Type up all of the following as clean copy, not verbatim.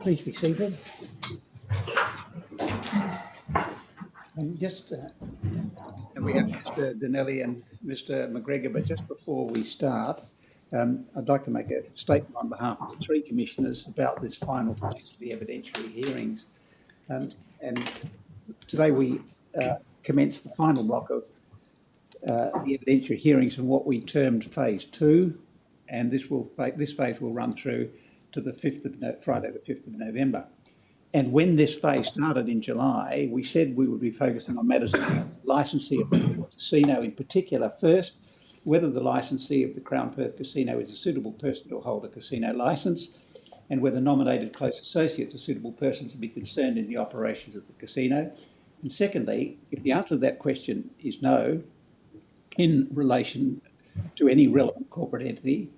Please be seated. And we have Mr. Donnelly and Mr. McGregor, but just before we start, I'd like to make a statement on behalf of the three commissioners about this final phase of the evidentiary hearings. And today we commence the final block of the evidentiary hearings in what we termed phase 2, and this phase will run through to the Friday the 5th of November. And when this phase started in July, we said we would be focusing on matters of licensee of the casino in particular. First, whether the licensee of the Crown Perth Casino is a suitable person to hold a casino licence, and whether nominated close associates are suitable persons to be concerned in the operations of the casino. And secondly, if the answer to that question is no, in relation to any relevant corporate entity,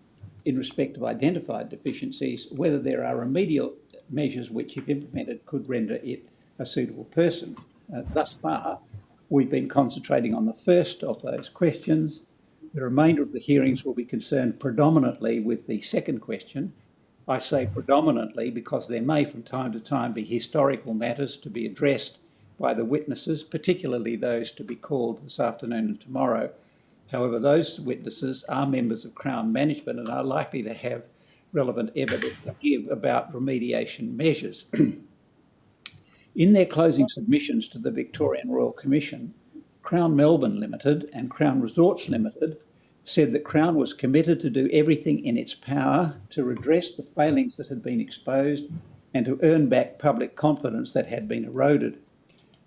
in respect of identified deficiencies, whether there are remedial measures which, if implemented, could render it a suitable person. Thus far, we've been concentrating on the first of those questions. The remainder of the hearings will be concerned predominantly with the second question. I say predominantly because there may from time to time be historical matters to be addressed by the witnesses, particularly those to be called this afternoon and tomorrow. However, those witnesses are members of Crown management and are likely to have relevant evidence to give about remediation measures. In their closing submissions to the Victorian Royal Commission, Crown Melbourne Limited and Crown Resorts Limited said that Crown was committed to do everything in its power to redress the failings that had been exposed and to earn back public confidence that had been eroded.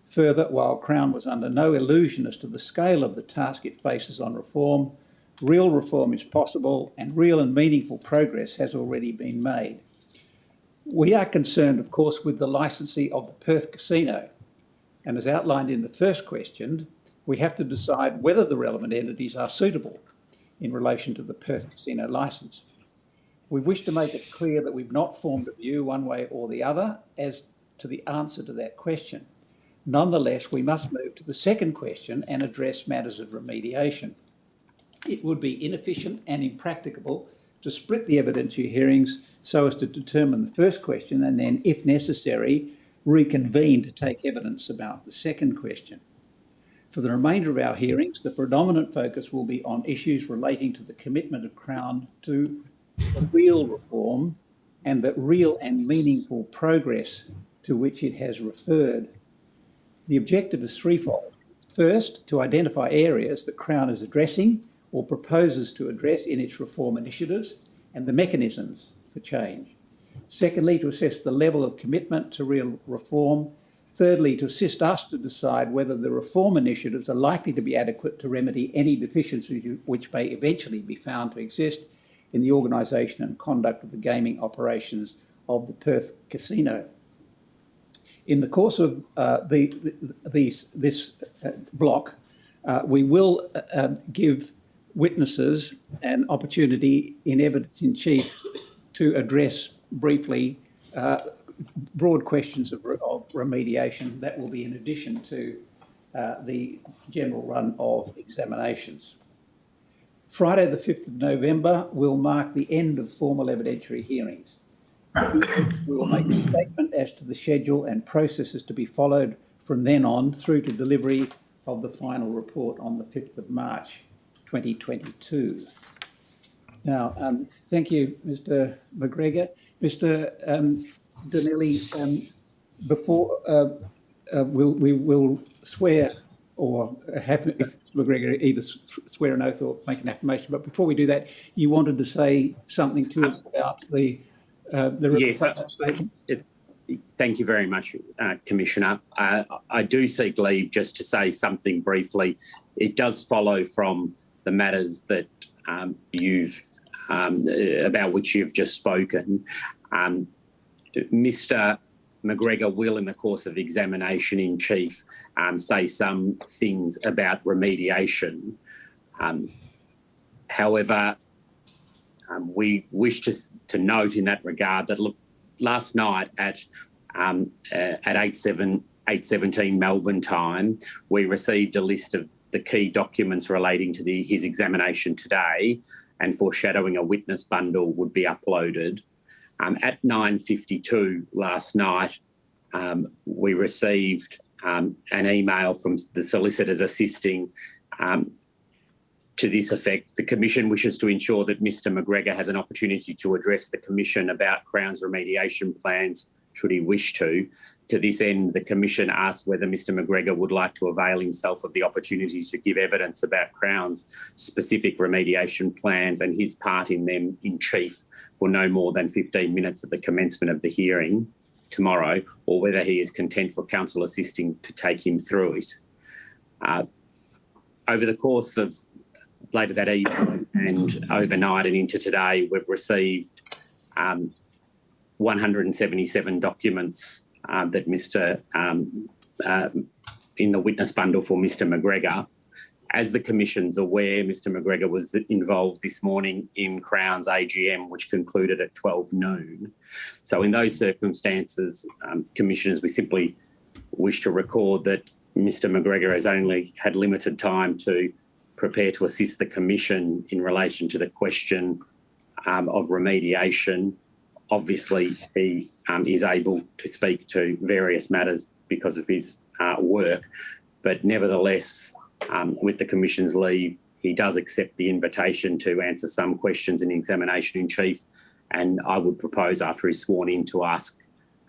Further, while Crown was under no illusion as to the scale of the task it faces on reform, real reform is possible and real and meaningful progress has already been made. We are concerned, of course, with the licensee of the Perth Casino, and as outlined in the first question, we have to decide whether the relevant entities are suitable in relation to the Perth Casino licence. We wish to make it clear that we've not formed a view one way or the other as to the answer to that question. Nonetheless, we must move to the second question and address matters of remediation. It would be inefficient and impracticable to split the evidentiary hearings so as to determine the first question and then, if necessary, reconvene to take evidence about the second question. For the remainder of our hearings, the predominant focus will be on issues relating to the commitment of Crown to the real reform and the real and meaningful progress to which it has referred. The objective is threefold. First, to identify areas that Crown is addressing or proposes to address in its reform initiatives and the mechanisms for change. Secondly, to assess the level of commitment to real reform. Thirdly, to assist us to decide whether the reform initiatives are likely to be adequate to remedy any deficiencies which may eventually be found to exist in the organisation and conduct of the gaming operations of the Perth Casino. In the course of this block, we will give witnesses an opportunity in evidence in chief to address briefly broad questions of remediation. That will be in addition to the general run of examinations. Friday the 5th of November will mark the end of formal evidentiary hearings. We will make a statement as to the schedule and processes to be followed from then on through to delivery of the final report on the 5th of March 2022. Now, thank you, Mr. McGregor. Mr. Donnelly, before we will swear or have if McGregor either swear an oath or make an affirmation. But before we do that, you wanted to say something to us about the yes, statement. Thank you very much, Commissioner. I do seek leave just to say something briefly. It does follow from the matters that about which you've just spoken. Mr. McGregor will, in the course of examination in chief, say some things about remediation. However, we wish to note in that regard that last night at 8:17 Melbourne time, we received a list of the key documents relating to his examination today, and foreshadowing a witness bundle would be uploaded. At 9:52 last night, we received an email from the solicitors assisting to this effect. The Commission wishes to ensure that Mr McGregor has an opportunity to address the Commission about Crown's remediation plans should he wish to. To this end, the Commission asks whether Mr McGregor would like to avail himself of the opportunity to give evidence about Crown's specific remediation plans and his part in them in chief for no more than 15 minutes at the commencement of the hearing tomorrow, or whether he is content for counsel assisting to take him through it. Over the course of later that evening and overnight and into today, we've received 177 documents that in the witness bundle for Mr McGregor. As the Commission's aware, Mr McGregor was involved this morning in Crown's AGM, which concluded at 12 noon. So in those circumstances, Commissioners, we simply wish to record that Mr McGregor has only had limited time to prepare to assist the Commission in relation to the question of remediation. Obviously, he is able to speak to various matters because of his work, but nevertheless, with the Commission's leave, he does accept the invitation to answer some questions in the examination in chief, and I would propose after he's sworn in to ask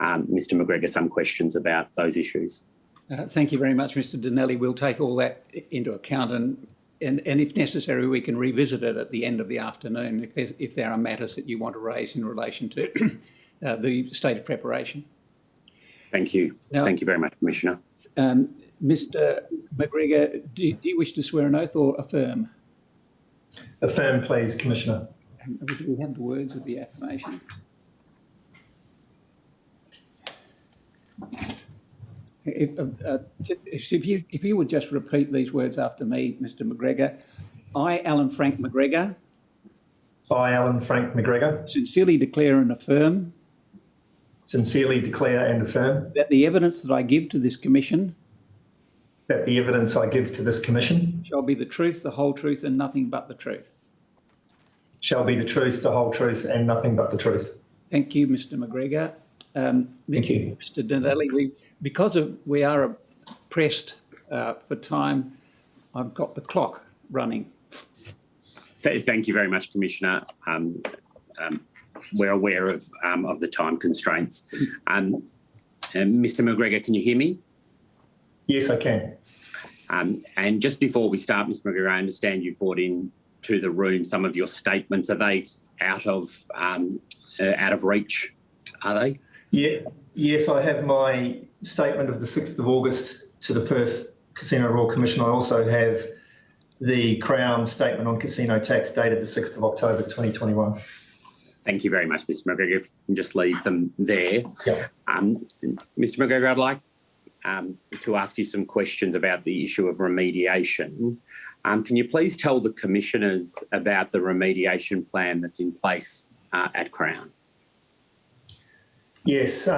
Mr McGregor some questions about those issues. Thank you very much, Mr Donnelly. We'll take all that into account and if necessary, we can revisit it at the end of the afternoon if there are matters that you want to raise in relation to the state of preparation. Thank you. Now, thank you very much, Commissioner. Mr McGregor, do you wish to swear an oath or affirm? Affirm, please, Commissioner. Do we have the words of the affirmation? If you would just repeat these words after me, Mr McGregor. I, Alan Frank McGregor. I, Alan Frank McGregor. Sincerely declare and affirm. Sincerely declare and affirm. That the evidence that I give to this Commission. That the evidence I give to this Commission. Shall be the truth, the whole truth and nothing but the truth. Shall be the truth, the whole truth and nothing but the truth. Thank you, Mr McGregor. Thank you. Mr Donnelly, because we are pressed for time, I've got the clock running. Thank you very much, Commissioner. We're aware of the time constraints. Mr McGregor, can you hear me? Yes, I can. And just before we start, Mr McGregor, I understand you brought in to the room some of your statements. Are they out of reach? Are they? Yeah. Yes, I have my statement of the 6th of August to the Perth Casino Royal Commission. I also have the Crown statement on casino tax dated the 6th of October 2021. Thank you very much, Mr McGregor. If you can just leave them there. Yeah. Mr McGregor, I'd like to ask you some questions about the issue of remediation. Can you please tell the Commissioners about the remediation plan that's in place at Crown? Yes,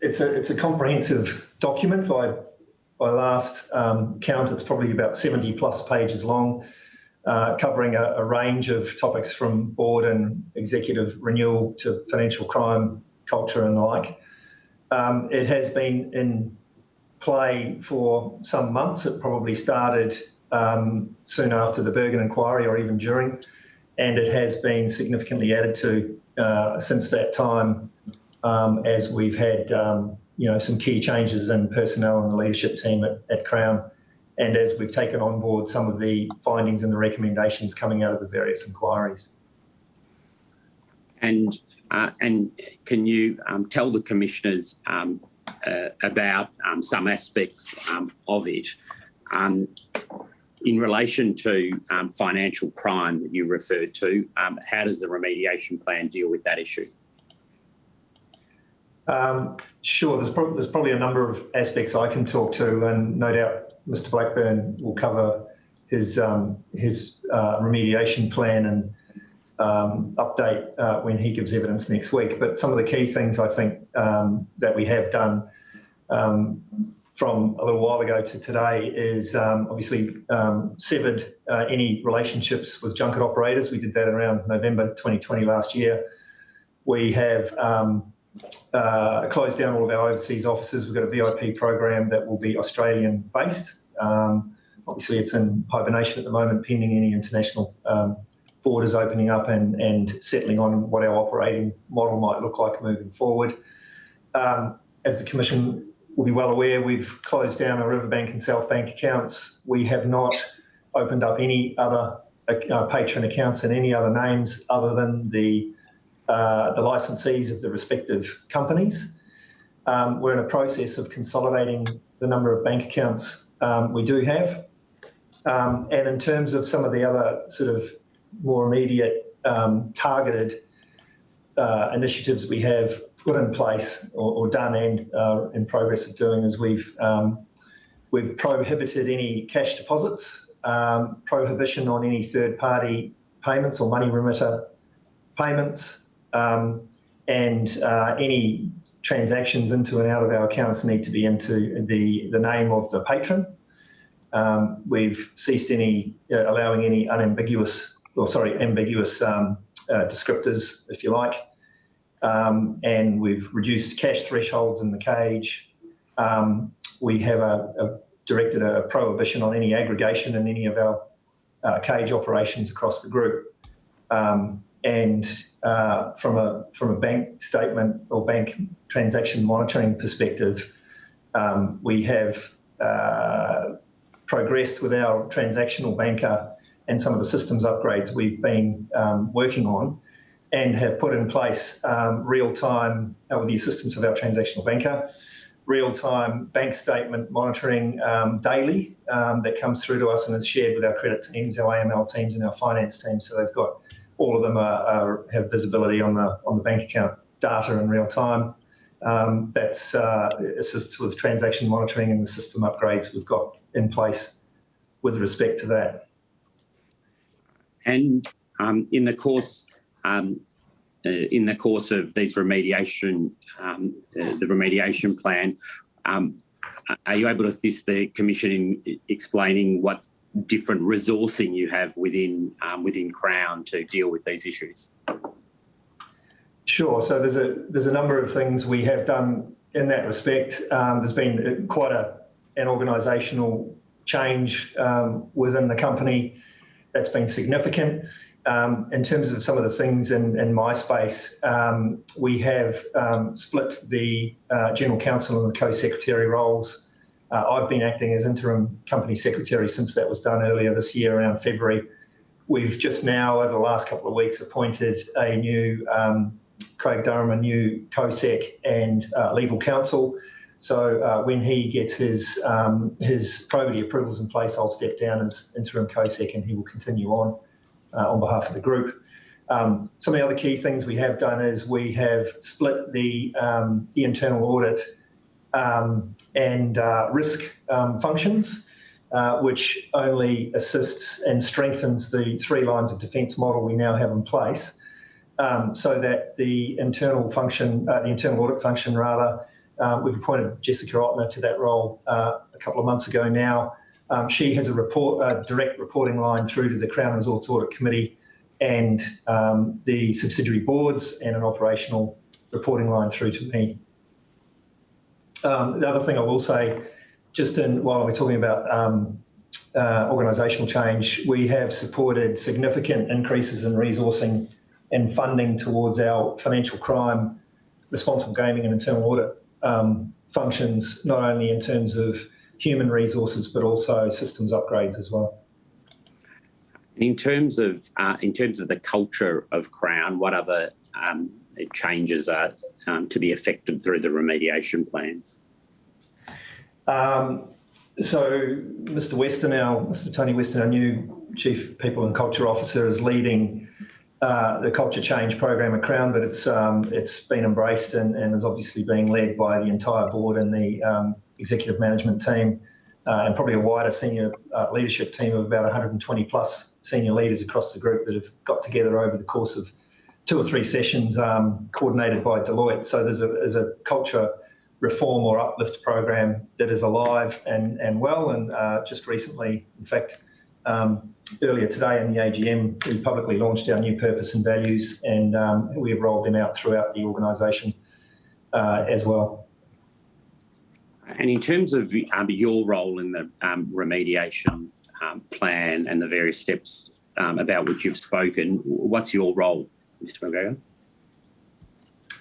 it's a comprehensive document. By last count, it's probably about 70 plus pages long, covering a range of topics from board and executive renewal to financial crime, culture and the like. It has been in play for some months. It probably started soon after the Bergen inquiry or even during, and it has been significantly added to since that time as we've had some key changes in personnel and the leadership team at Crown, and as we've taken on board some of the findings and the recommendations coming out of the various inquiries. And can you tell the Commissioners about some aspects of it in relation to financial crime that you referred to? How does the remediation plan deal with that issue? Sure, there's probably a number of aspects I can talk to, and no doubt Mr Blackburn will cover his remediation plan and update when he gives evidence next week. But some of the key things I think that we have done from a little while ago to today is obviously severed any relationships with junket operators. We did that around November 2020 last year. We have closed down all of our overseas offices. We've got a VIP program that will be Australian based. Obviously, it's in hibernation at the moment, pending any international borders opening up and settling on what our operating model might look like moving forward. As the Commission will be well aware, we've closed down our Riverbank and South Bank accounts. We have not opened up any other patron accounts in any other names other than the licensees of the respective companies. We're in a process of consolidating the number of bank accounts we do have. And in terms of some of the other sort of more immediate targeted initiatives we have put in place or done and in progress of doing is we've prohibited any cash deposits, prohibition on any third-party payments or money remitter payments, and any transactions into and out of our accounts need to be into the name of the patron. We've ceased allowing any ambiguous descriptors, if you like, and we've reduced cash thresholds in the cage. We have directed a prohibition on any aggregation in any of our cage operations across the group. And from a bank statement or bank transaction monitoring perspective, we have progressed with our transactional banker and some of the systems upgrades we've been working on, and have put in place real-time, with the assistance of our transactional banker, real-time bank statement monitoring daily that comes through to us and is shared with our credit teams, our AML teams and our finance teams. So they've got, all of them have visibility on the bank account data in real time. That assists with transaction monitoring and the system upgrades we've got in place with respect to that. And in the course of these remediation, the remediation plan, are you able to assist the Commission in explaining what different resourcing you have within Crown to deal with these issues? Sure. So there's a number of things we have done in that respect. There's been quite an organisational change within the company that's been significant. In terms of some of the things in my space, we have split the General Counsel and the Co-Secretary roles. I've been acting as interim company secretary since that was done earlier this year around February. We've just now, over the last couple of weeks, appointed a new Craig Durham, a new co-sec and legal counsel. So when he gets his probity approvals in place, I'll step down as interim co-sec and he will continue on behalf of the group. Some of the other key things we have done is we have split the internal audit and risk functions, which only assists and strengthens the 3 lines of defence model we now have in place, so that the internal audit function, we've appointed Jessica Ottner to that role a couple of months ago now. She has a direct reporting line through to the Crown Resorts Audit Committee and the subsidiary boards, and an operational reporting line through to me. The other thing I will say, while we're talking about organisational change, we have supported significant increases in resourcing and funding towards our financial crime, responsible gaming and internal audit functions, not only in terms of human resources but also systems upgrades as well. In terms of the culture of Crown, what other changes are to be effected through the remediation plans? So Mr. Tony Weston, our new Chief People and Culture Officer, is leading the culture change program at Crown, but it's been embraced and is obviously being led by the entire board and the executive management team, and probably a wider senior leadership team of about 120 plus senior leaders across the group that have got together over the course of 2 or 3 sessions, coordinated by Deloitte. So there's a culture reform or uplift program that is alive and well, and just recently, in fact, earlier today in the AGM, we publicly launched our new purpose and values, and we have rolled them out throughout the organisation. as well. And in terms of your role in the remediation plan and the various steps about which you've spoken, what's your role, Mr. McGregor?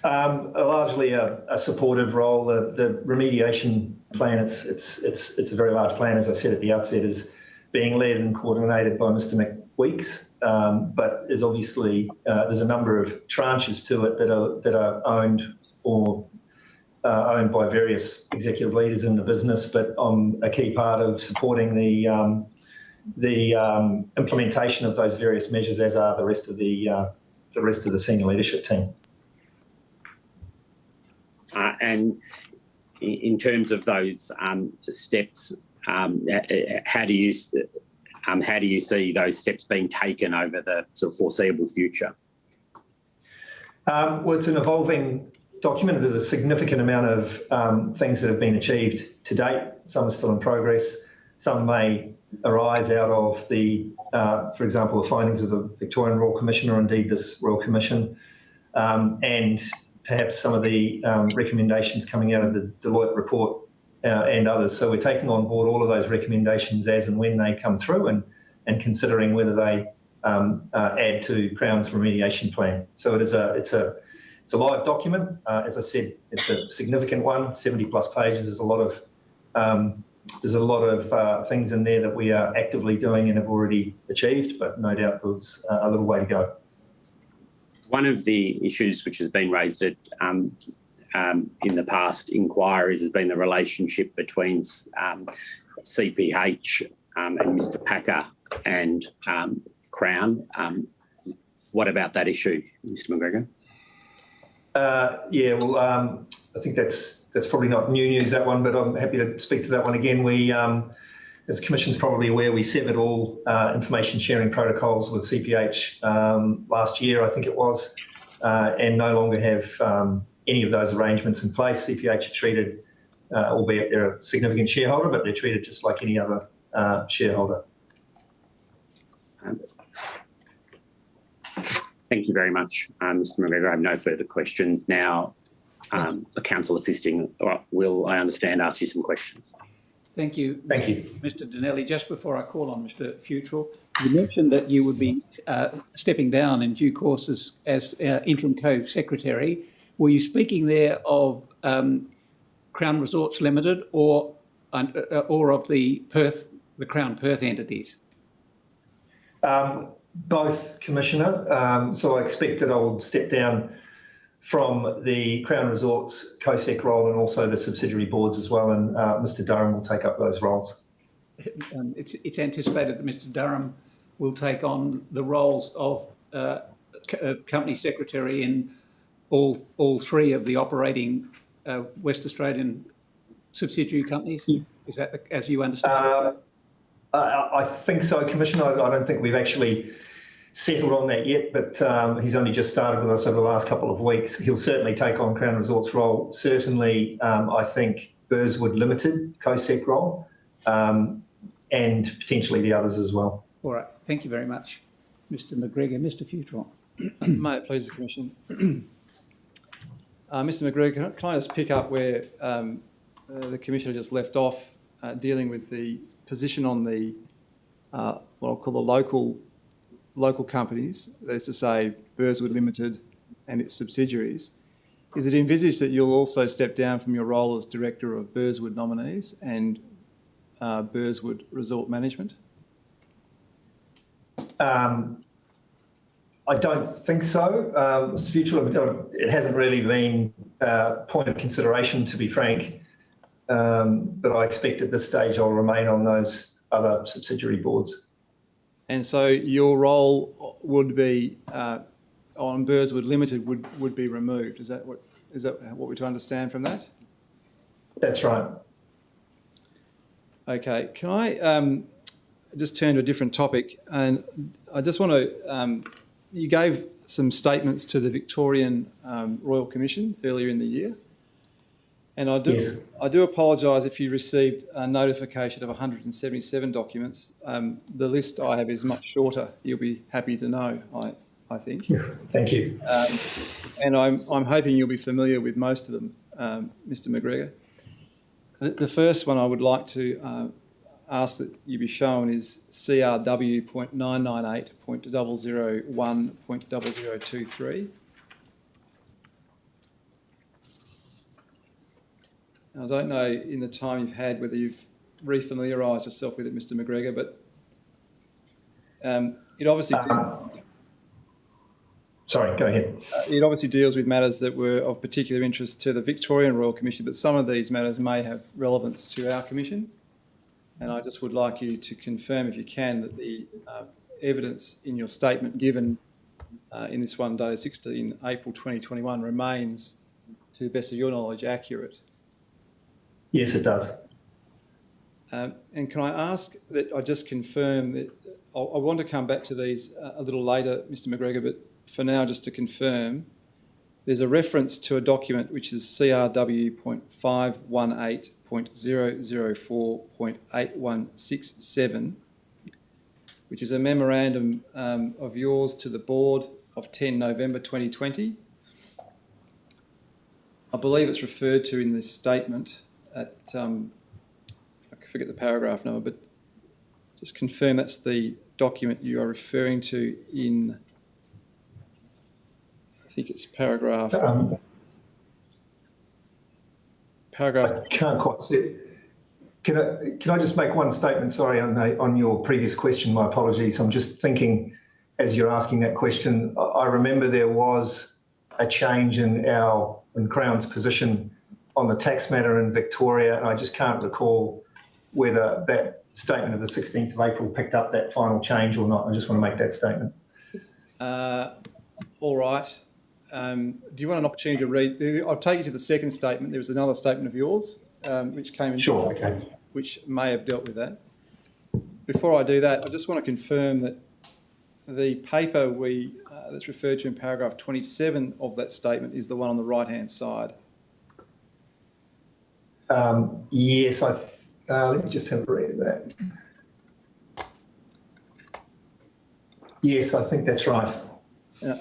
Largely a supportive role. The remediation plan, it's a very large plan, as I said at the outset, is being led and coordinated by Mr. McWeeks, but is obviously there's a number of tranches to it that are owned or owned by various executive leaders in the business. But I'm a key part of supporting the implementation of those various measures, as are the rest of the senior leadership team. And in terms of those steps, how do you see those steps being taken over the sort of foreseeable future? Well, it's an evolving document. There's a significant amount of things that have been achieved to date. Some are still in progress. Some may arise out of the, for example, the findings of the Victorian Royal Commission, or indeed this Royal Commission, and perhaps some of the recommendations coming out of the Deloitte report and others. So we're taking on board all of those recommendations as and when they come through, and considering whether they add to Crown's remediation plan. So it's a live document. As I said, it's a significant one, 70 plus pages. There's a lot of things in there that we are actively doing and have already achieved, but no doubt there's a little way to go. One of the issues which has been raised at in the past inquiries has been the relationship between CPH and Mr. Packer and Crown. What about that issue, Mr. McGregor? I think that's probably not new news, that one, but I'm happy to speak to that one again. We, as the Commission's probably aware, we severed all information sharing protocols with CPH last year, I think it was, and no longer have any of those arrangements in place. CPH are treated, albeit they're a significant shareholder, but they're treated just like any other shareholder. Thank you very much, Mr. McGregor. I have no further questions. Now, the council assisting will, I understand, ask you some questions. Thank you. Thank you. Mr. Donnelly, just before I call on Mr. Futrell, you mentioned that you would be stepping down in due course as interim co-secretary. Were you speaking there of Crown Resorts Limited or of the Crown Perth entities? Both, Commissioner. So I expect that I will step down from the Crown Resorts co-sec role and also the subsidiary boards as well, and Mr. Durham will take up those roles. It's anticipated that Mr. Durham will take on the roles of company secretary in all three of the operating West Australian subsidiary companies. Is that as you understand? I think so, Commissioner. I don't think we've actually settled on that yet, but he's only just started with us over the last couple of weeks. He'll certainly take on Crown Resorts role. Certainly, I think Burswood Limited co-sec role, and potentially the others as well. All right. Thank you very much, Mr. McGregor. Mr. Futrell. May it please the Commission. Mr. McGregor, can I just pick up where the Commissioner just left off, dealing with the position on the what I'll call the local companies, that is to say Burswood Limited and its subsidiaries. Is it envisaged that you'll also step down from your role as Director of Burswood Nominees and Burswood Resort Management? I don't think so, Mr. Futrell. It hasn't really been a point of consideration, to be frank, but I expect at this stage I'll remain on those other subsidiary boards. And so your role would be on Burswood Limited would be removed. Is that what we're to understand from that? That's right. Okay. Can I just turn to a different topic? And I just want to. You gave some statements to the Victorian Royal Commission earlier in the year, and I do. Yes. I do apologise if you received a notification of 177 documents. The list I have is much shorter. You'll be happy to know, I think. Thank you. And I'm hoping you'll be familiar with most of them. Mr McGregor. The first one I would like to ask that you be shown is CRW.998.001.0023. I don't know in the time you've had whether you've refamiliarised yourself with it, Mr McGregor, but it obviously Sorry, go ahead. it obviously deals with matters that were of particular interest to the Victorian Royal Commission, but some of these matters may have relevance to our Commission. And I just would like you to confirm, if you can, that the evidence in your statement given in this one dated 16 April 2021 remains, to the best of your knowledge, accurate. Yes, it does. And can I ask that I just confirm that I want to come back to these a little later, Mr McGregor, but for now, just to confirm, there's a reference to a document which is CRW.518.004.8167, which is a memorandum of yours to the board of 10 November 2020. I believe it's referred to in this statement at, I forget the paragraph number, but just confirm that's the document you are referring to in, I think it's paragraph. I can't quite see it. Can I just make one statement? Sorry, on your previous question. My apologies. I'm just thinking, as you're asking that question, I remember there was a change in Crown's position on the tax matter in Victoria, and I just can't recall whether that statement of the 16th of April picked up that final change or not. I just want to make that statement. All right. Do you want an opportunity to read? I'll take you to the second statement. There was another statement of yours which came in, Sure, okay. which may have dealt with that. Before I do that, I just want to confirm that the paper that's referred to in paragraph 27 of that statement is the one on the right-hand side. Yes, let me just have a read of that. Yes, I think that's right.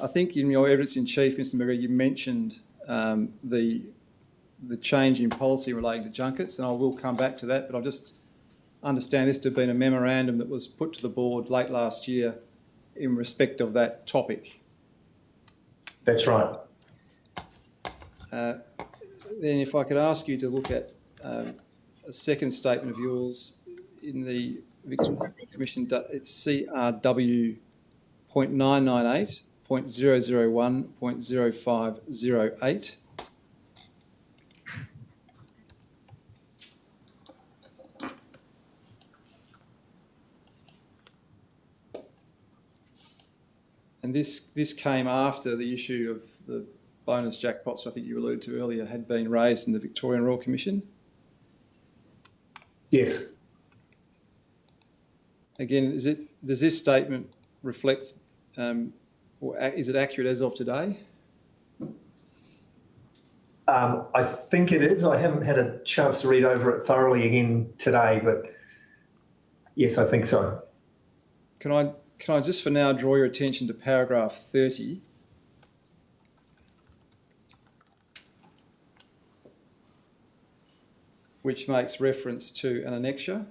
I think in your evidence in chief, Mr McGregor, you mentioned the change in policy relating to junkets, and I will come back to that, but I just understand this to have been a memorandum that was put to the board late last year in respect of that topic. That's right. Then if I could ask you to look at a second statement of yours in the Victorian Commission, it's CRW.998.001.0508. And this came after the issue of the bonus jackpots, I think you alluded to earlier, had been raised in the Victorian Royal Commission. Yes. Again, does this statement reflect, or is it accurate as of today? I think it is. I haven't had a chance to read over it thoroughly again today, but yes, I think so. Can I just for now draw your attention to paragraph 30? Which makes reference to an annexure.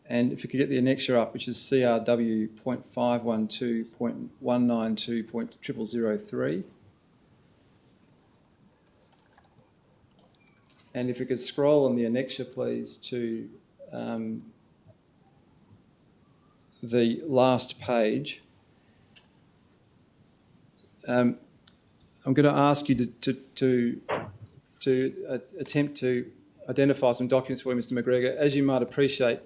And if you could get the annexure up, which is CRW.512.192.0003. And if you could scroll on the annexure, please, to the last page. I'm going to ask you to attempt to identify some documents for you, Mr McGregor. As you might appreciate,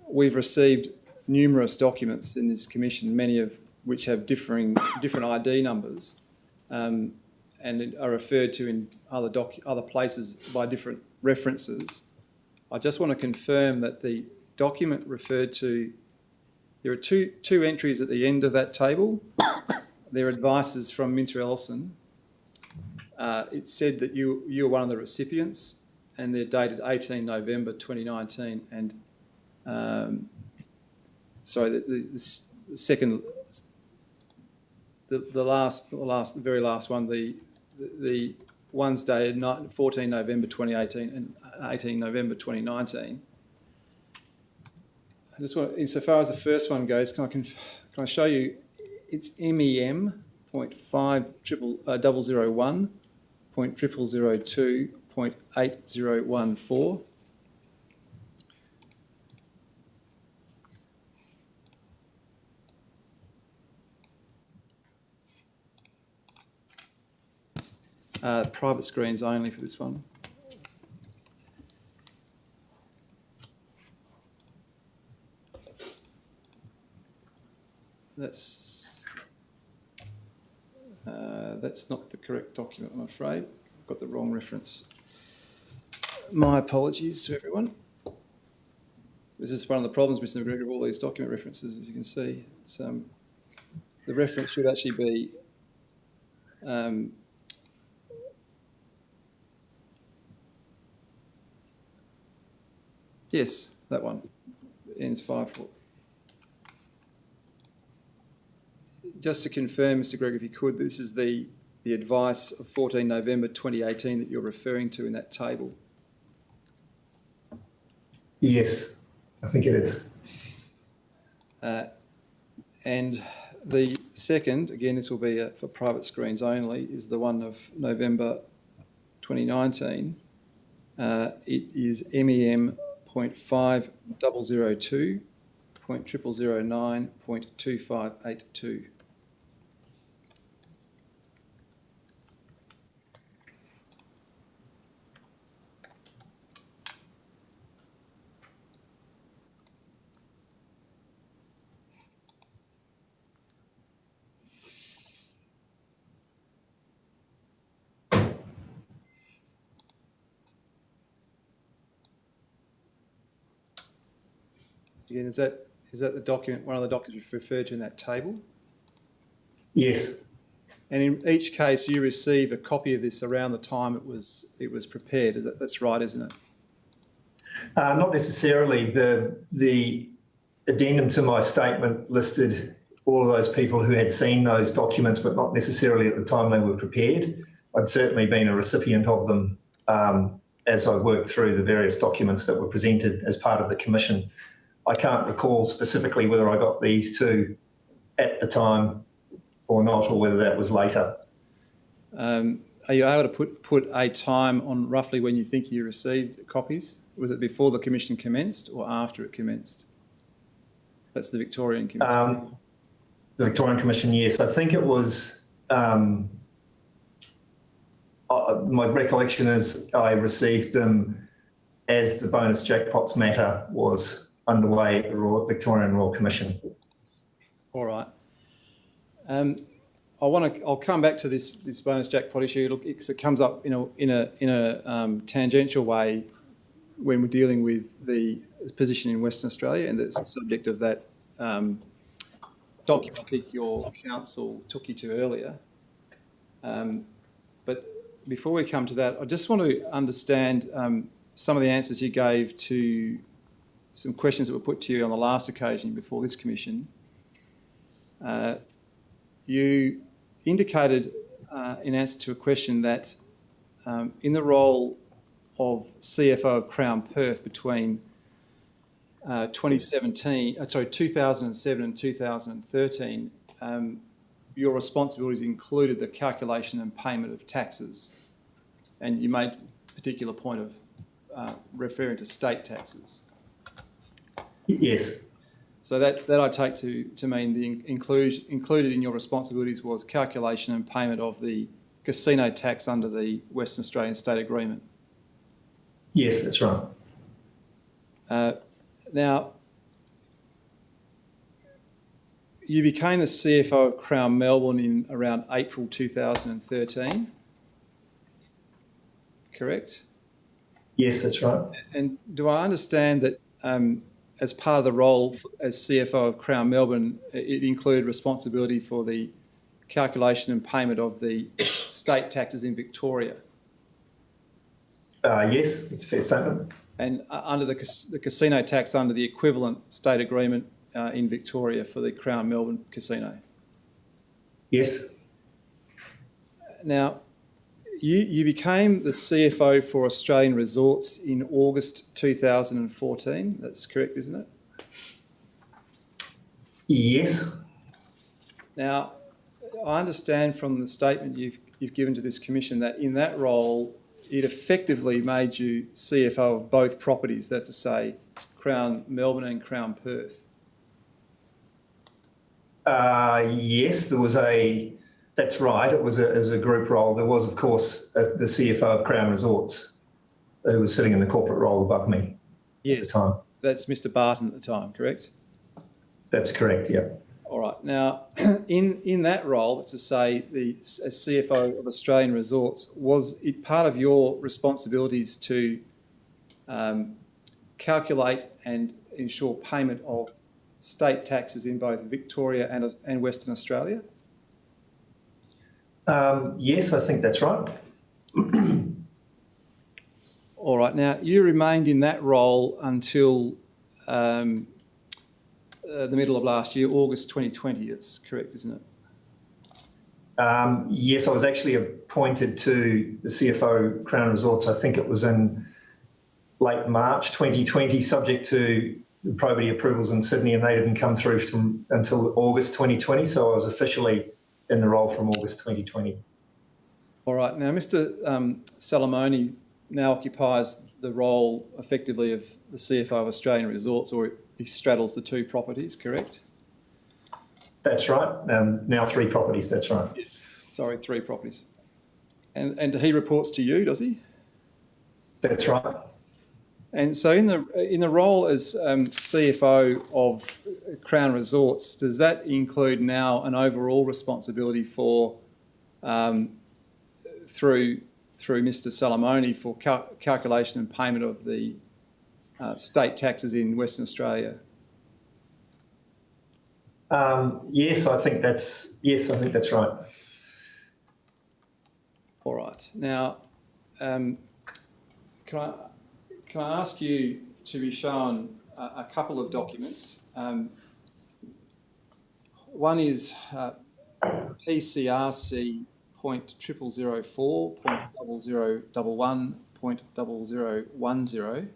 we've received numerous documents in this commission, many of which have different ID numbers and are referred to in other places by different references. I just want to confirm that the document referred to, there are two entries at the end of that table. They're advices from Minter Ellison. It said that you were one of the recipients, and they're dated 18 November 2019. And sorry, the second, the very last one, the the ones dated 14 November 2018 and 18 November 2019. I just want, insofar as the first one goes, can I show you? It's MEM.50001.0002.8014. Private screens only for this one. That's not the correct document, I'm afraid. I've got the wrong reference. My apologies to everyone. This is one of the problems, Mr. McGregor, of all these document references, as you can see. It's, the reference should actually be yes, that one. It ends 5-4. Just to confirm, Mr. Gregor, if you could, this is the advice of 14 November 2018 that you're referring to in that table. Yes, I think it is. And the second, again, this will be for private screens only, is the one of November 2019. It is MEM.5002.0009.2582. Again, is that the document, one of the documents referred to in that table? Yes. And in each case, you receive a copy of this around the time it was prepared. That's right, isn't it? Not necessarily. The addendum to my statement listed all of those people who had seen those documents, but not necessarily at the time they were prepared. I'd certainly been a recipient of them as I worked through the various documents that were presented as part of the commission. I can't recall specifically whether I got these two at the time or not, or whether that was later. Are you able to put a time on roughly when you think you received copies? Was it before the commission commenced or after it commenced? That's the Victorian Commission. The Victorian Commission, yes. I think it was, my recollection is I received them as the bonus jackpots matter was underway at the Victorian Royal Commission. All right. I'll come back to this bonus jackpot issue. Look, it comes up in a tangential way when we're dealing with the position in Western Australia, and it's the subject of that document I think your council took you to earlier. But before we come to that, I just want to understand some of the answers you gave to some questions that were put to you on the last occasion before this commission. You indicated in answer to a question that in the role of CFO of Crown Perth between 2007 and 2013, your responsibilities included the calculation and payment of taxes, and you made a particular point of referring to state taxes. Yes. So that I take to mean the included in your responsibilities was calculation and payment of the casino tax under the Western Australian State Agreement. Yes, that's right. Now, you became the CFO of Crown Melbourne in around April 2013, correct? Yes, that's right. And do I understand that as part of the role as CFO of Crown Melbourne, it included responsibility for the calculation and payment of the state taxes in Victoria? Yes, it's a fair statement. And under the casino tax under the equivalent state agreement in Victoria for the Crown Melbourne Casino? Yes. Now, you became the CFO for Australian Resorts in August 2014. That's correct, isn't it? Yes. Now, I understand from the statement you've given to this commission that in that role, it effectively made you CFO of both properties, that's to say, Crown Melbourne and Crown Perth. Yes, that's right. It was a group role. There was, of course, the CFO of Crown Resorts who was sitting in the corporate role above me at the time. That's Mr. Barton at the time, correct? That's correct, yeah. All right. Now, in that role, that's to say, as CFO of Australian Resorts, was it part of your responsibilities to calculate and ensure payment of state taxes in both Victoria and Western Australia? Yes, I think that's right. All right. Now, you remained in that role until the middle of last year, August 2020. It's correct, isn't it? Yes, I was actually appointed to the CFO Crown Resorts. I think it was in late March 2020, subject to the probity approvals in Sydney, and they didn't come through until August 2020. So I was officially in the role from August 2020. All right. Now, Mr. Salamone now occupies the role effectively of the CFO of Australian Resorts, or he straddles the two properties, correct? That's right. Now 3 properties, that's right. Yes. Sorry, 3 properties. And he reports to you, does he? That's right. And so in the role as CFO of Crown Resorts, does that include now an overall responsibility for, through Mr. Salamone, for calculation and payment of the state taxes in Western Australia? Yes, I think that's right. All right. Now, can I ask you to be shown a couple of documents? One is PCRC .0004.0011.0010.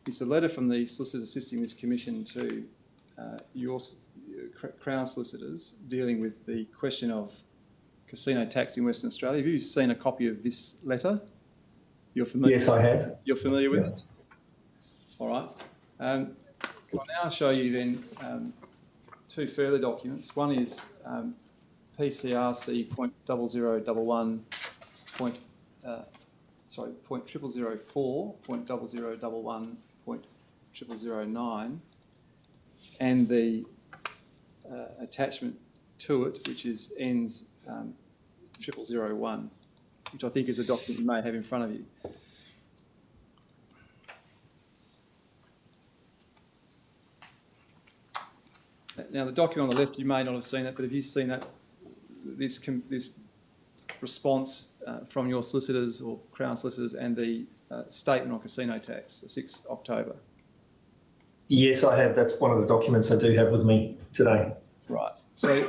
It's a letter from the solicitors assisting this commission to your Crown solicitors dealing with the question of casino tax in Western Australia. Have you seen a copy of this letter? You're familiar? Yes, I have. You're familiar with it? All right. Can I now show you then 2 further documents? One is PCRC .0004.0011.0009 and the attachment to it, which is ends 0001, which I think is a document you may have in front of you. Now, the document on the left, you may not have seen it, but have you seen that, this response from your solicitors or Crown solicitors and the statement on casino tax of 6 October? Yes, I have. That's one of the documents I do have with me today. Right. So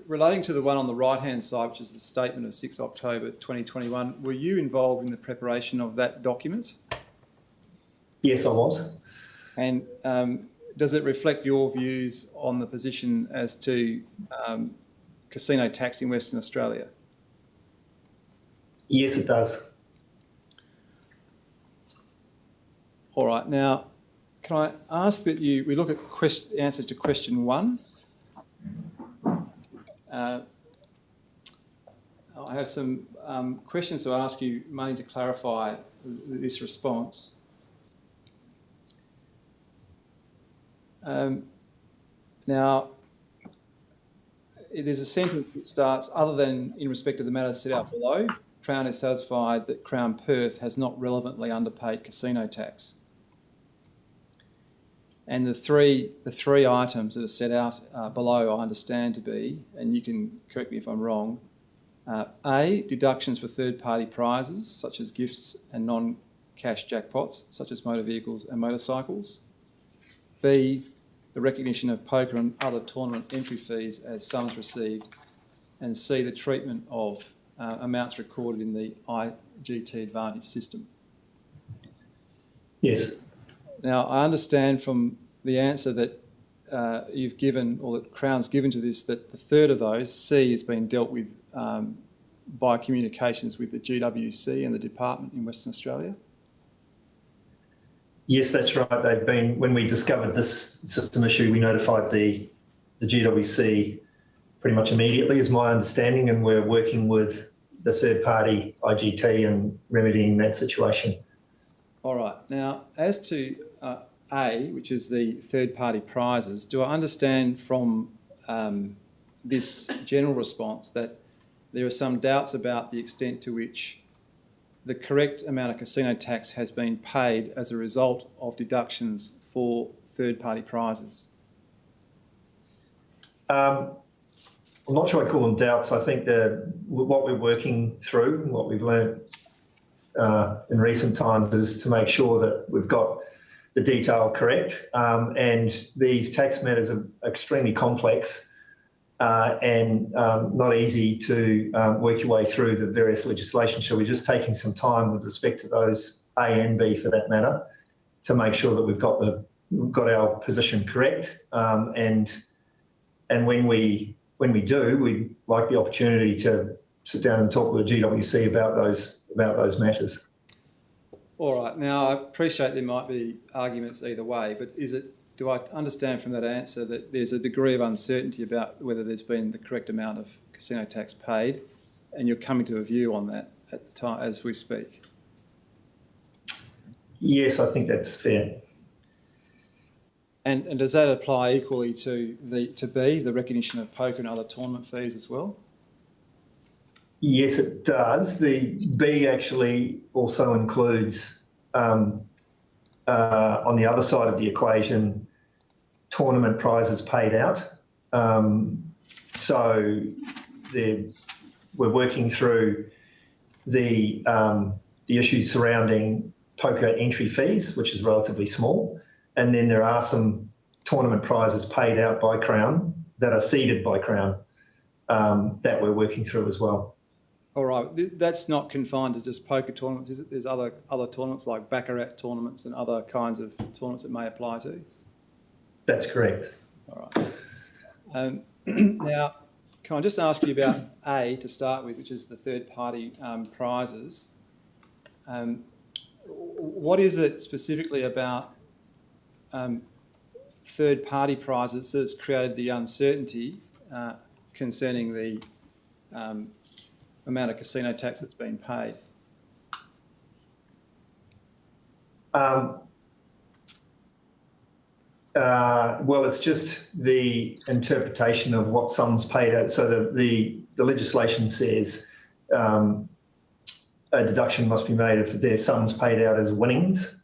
relating to the one on the right-hand side, which is the statement of 6 October 2021, were you involved in the preparation of that document? Yes, I was. And does it reflect your views on the position as to casino tax in Western Australia? Yes, it does. All right. Now, can I ask that we look at answers to question 1? I have some questions to ask you, mainly to clarify this response. Now, there's a sentence that starts, other than in respect of the matters set out below, Crown is satisfied that Crown Perth has not relevantly underpaid casino tax. And the three items that are set out below I understand to be, and you can correct me if I'm wrong, A, deductions for third-party prizes, such as gifts and non-cash jackpots, such as motor vehicles and motorcycles. B, the recognition of poker and other tournament entry fees as sums received, and C, the treatment of amounts recorded in the IGT Advantage system. Yes. Now, I understand from the answer that you've given, or that Crown's given to this, that the third of those, C, has been dealt with by communications with the GWC and the department in Western Australia. Yes, that's right. They've been, when we discovered this system issue, we notified the GWC pretty much immediately, is my understanding, and we're working with the third party IGT and remedying that situation. All right. Now, as to A, which is the third party prizes, do I understand from this general response that there are some doubts about the extent to which the correct amount of casino tax has been paid as a result of deductions for third party prizes? I'm not sure I call them doubts. I think what we're working through and what we've learned in recent times is to make sure that we've got the detail correct. And these tax matters are extremely complex and not easy to work your way through the various legislation. So we're just taking some time with respect to those A and B, for that matter, to make sure that we've got our position correct. And when we do, we'd like the opportunity to sit down and talk with the GWC about those matters. All right. Now, I appreciate there might be arguments either way, but do I understand from that answer that there's a degree of uncertainty about whether there's been the correct amount of casino tax paid, and you're coming to a view on that at the time as we speak? Yes, I think that's fair. And does that apply equally to B, the recognition of poker and other tournament fees as well? Yes, it does. The B actually also includes, on the other side of the equation, tournament prizes paid out. So we're working through the issues surrounding poker entry fees, which is relatively small. And then there are some tournament prizes paid out by Crown that are seeded by Crown that we're working through as well. All right. That's not confined to just poker tournaments, is it? There's other tournaments like baccarat tournaments and other kinds of tournaments that may apply to? That's correct. All right. Now, can I just ask you about A to start with, which is the third-party prizes? What is it specifically about third-party prizes that's created the uncertainty concerning the amount of casino tax that's been paid? Well, it's just the interpretation of what sums paid out. So the legislation says a deduction must be made if their sums paid out as winnings.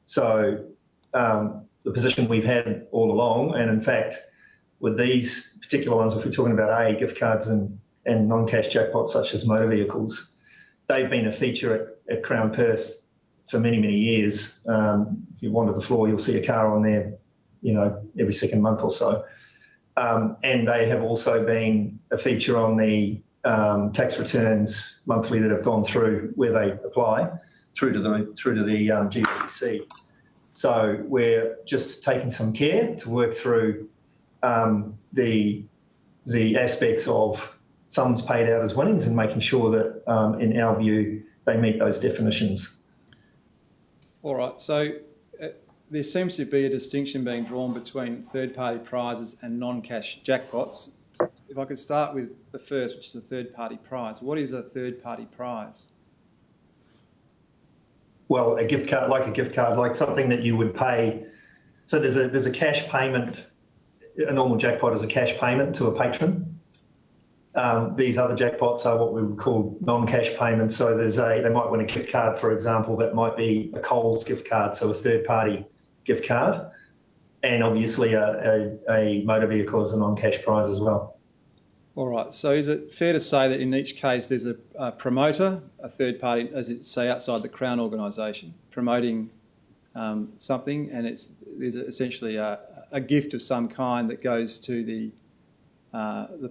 So the position we've had all along, and in fact, with these particular ones, if we're talking about A, gift cards and non-cash jackpots such as motor vehicles, they've been a feature at Crown Perth for many, many years. If you wander the floor, you'll see a car on there, every second month or so. And they have also been a feature on the tax returns monthly that have gone through where they apply through to the GWC. So we're just taking some care to work through the aspects of sums paid out as winnings and making sure that, in our view, they meet those definitions. All right. So there seems to be a distinction being drawn between third-party prizes and non-cash jackpots. If I could start with the first, which is a third-party prize. What is a third-party prize? Well, a gift card, like something that you would pay. So there's a cash payment. A normal jackpot is a cash payment to a patron. These other jackpots are what we would call non-cash payments. So they might win a gift card, for example, that might be a Coles gift card, so a third-party gift card, and obviously a motor vehicle is a non-cash prize as well. All right. So is it fair to say that in each case there's a promoter, a third party, as it say outside the Crown organisation, promoting something, and there's essentially a a gift of some kind that goes to the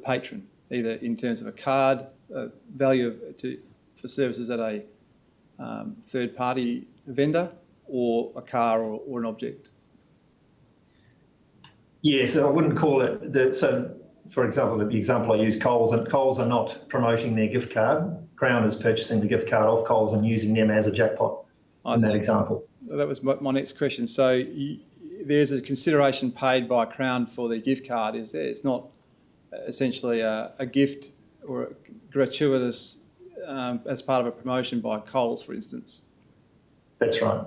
patron, either in terms of a card, value for services at a third-party vendor, or a car or an object. Yeah, so I wouldn't call it that. So, for example, the example I use, Coles, and Coles are not promoting their gift card. Crown is purchasing the gift card off Coles and using them as a jackpot in that example. That was my next question. So there's a consideration paid by Crown for the gift card, is there? It's not essentially a gift or a gratuitous as part of a promotion by Coles, for instance. That's right.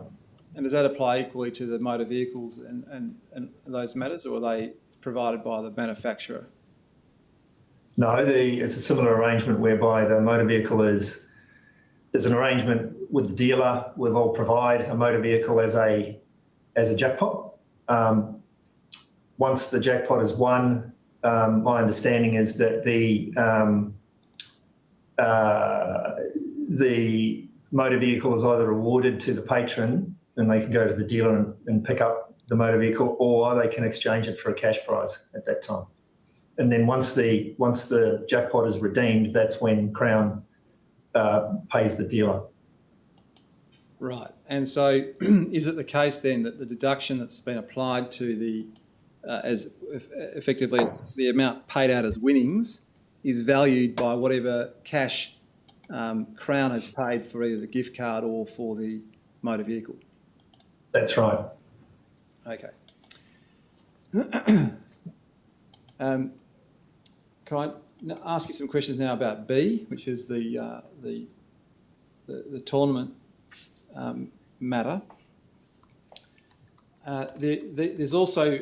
And does that apply equally to the motor vehicles and those matters, or are they provided by the manufacturer? No, it's a similar arrangement whereby the motor vehicle there's an arrangement with the dealer where they'll provide a motor vehicle as a jackpot. Once the jackpot is won, my understanding is that the motor vehicle is either awarded to the patron and they can go to the dealer and pick up the motor vehicle, or they can exchange it for a cash prize at that time. And then once the jackpot is redeemed, that's when Crown pays the dealer. Right. And so is it the case then that the deduction that's been applied to the, as effectively as the amount paid out as winnings is valued by whatever cash Crown has paid for either the gift card or for the motor vehicle? That's right. Okay. Can I ask you some questions now about B, which is the tournament matter? There's also,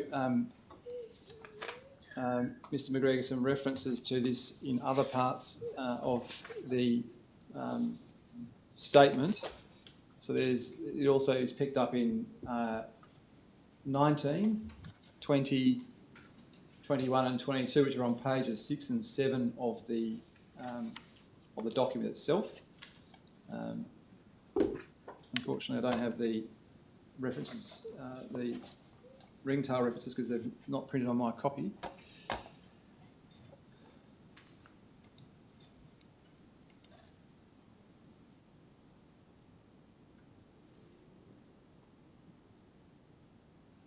Mr. McGregor, some references to this in other parts of the statement. So it also is picked up in 19, 20, 21 and 22, which are on pages 6 and 7 of the document itself. Unfortunately, I don't have the references, the ringtail references, because they're not printed on my copy.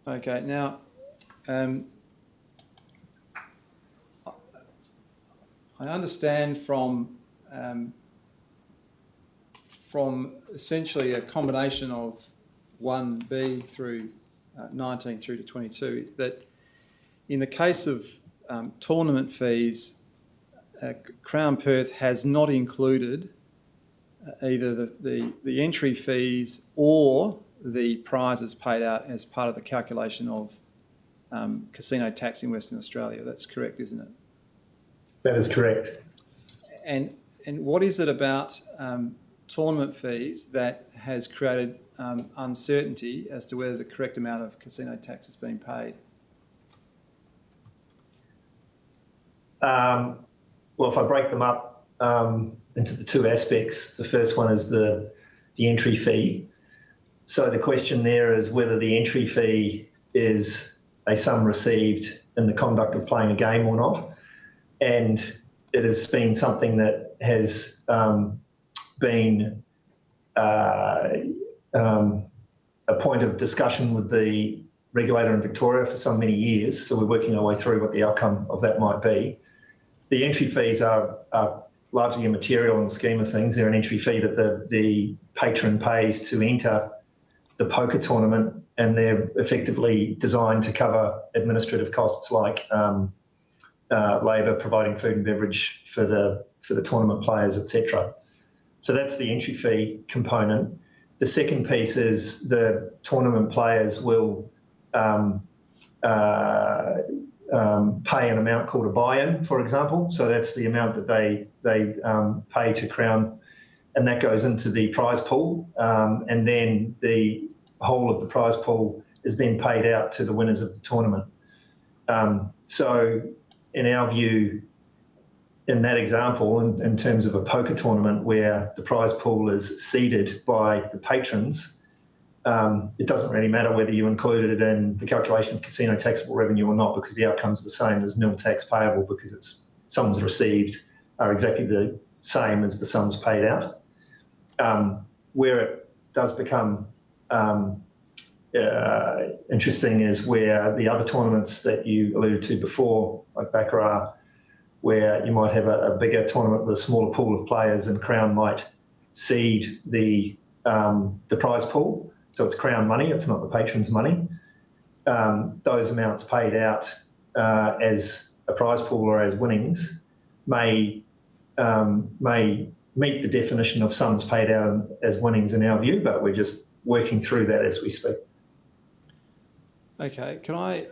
Okay, now I understand from essentially a combination of 1B through 19 through to 22 that in the case of tournament fees, Crown Perth has not included either the entry fees or the prizes paid out as part of the calculation of casino tax in Western Australia. That's correct, isn't it? That is correct. And what is it about tournament fees that has created uncertainty as to whether the correct amount of casino tax has been paid? Well, if I break them up into the two aspects, the first one is the entry fee. So the question there is whether the entry fee is a sum received in the conduct of playing a game or not. And it has been something that has been a point of discussion with the regulator in Victoria for so many years. So we're working our way through what the outcome of that might be. The entry fees are largely immaterial in the scheme of things. They're an entry fee that the patron pays to enter the poker tournament, and they're effectively designed to cover administrative costs like labour, providing food and beverage for the tournament players, etc. So that's the entry fee component. The second piece is the tournament players will pay an amount called a buy-in, for example. So that's the amount that they pay to Crown, and that goes into the prize pool, and then the whole of the prize pool is then paid out to the winners of the tournament. So in our view, in that example, in terms of a poker tournament where the prize pool is seeded by the patrons, it doesn't really matter whether you included it in the calculation of casino taxable revenue or not, because the outcome's the same as nil tax payable, because it's sums received are exactly the same as the sums paid out. Where it does become interesting is where the other tournaments that you alluded to before, like Baccarat, where you might have a bigger tournament with a smaller pool of players, and Crown might seed the prize pool. So it's Crown money, it's not the patrons' money. Those amounts paid out as a prize pool or as winnings may meet the definition of sums paid out as winnings in our view, but we're just working through that as we speak. Okay, can I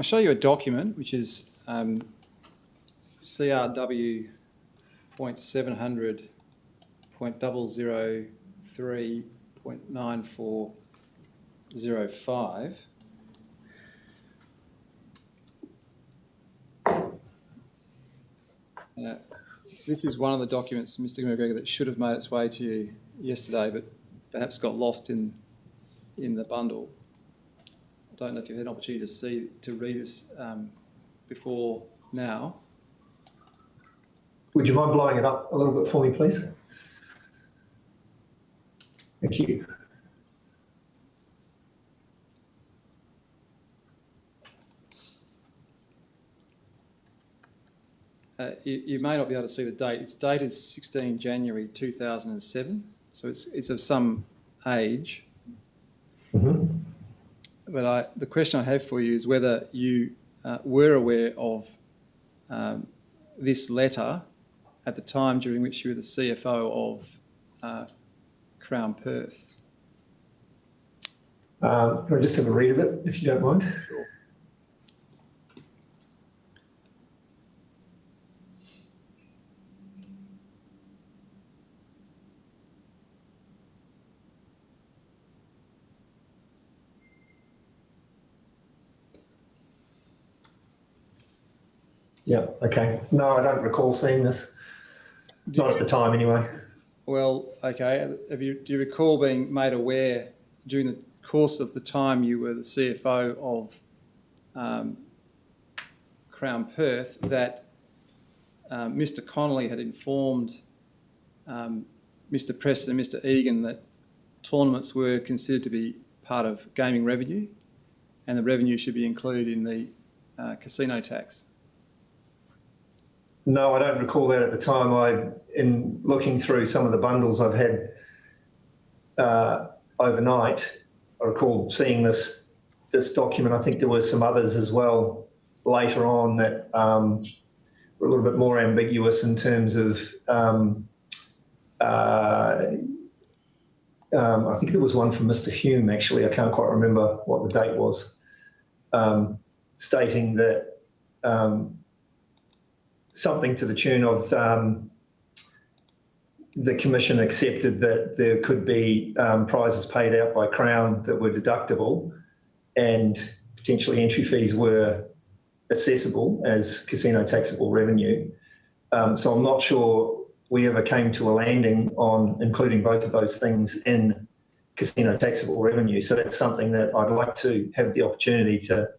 show you a document which is CRW.700.003.9405. This is one of the documents, Mr. McGregor, that should have made its way to you yesterday, but perhaps got lost in the bundle. I don't know if you've had an opportunity to read this before now. Would you mind blowing it up a little bit for me, please? Thank you. You may not be able to see the date. It's dated 16 January 2007, so it's of some age. Mm-hmm. But the question I have for you is whether you were aware of this letter at the time during which you were the CFO of Crown Perth. Can I just have a read of it, if you don't mind? Sure. Yeah, okay. No, I don't recall seeing this. Not at the time, anyway. Well, okay. Do you recall being made aware during the course of the time you were the CFO of Crown Perth that Mr. Connolly had informed Mr. Preston and Mr. Egan that tournaments were considered to be part of gaming revenue and the revenue should be included in the casino tax? No, I don't recall that at the time. In looking through some of the bundles I've had overnight, I recall seeing this document. I think there were some others as well later on that were a little bit more ambiguous in terms of, I think there was one from Mr. Hume, actually. I can't quite remember what the date was, stating that something to the tune of the Commission accepted that there could be prizes paid out by Crown that were deductible and potentially entry fees were accessible as casino taxable revenue. So I'm not sure we ever came to a landing on including both of those things in casino taxable revenue. So that's something that I'd like to have the opportunity to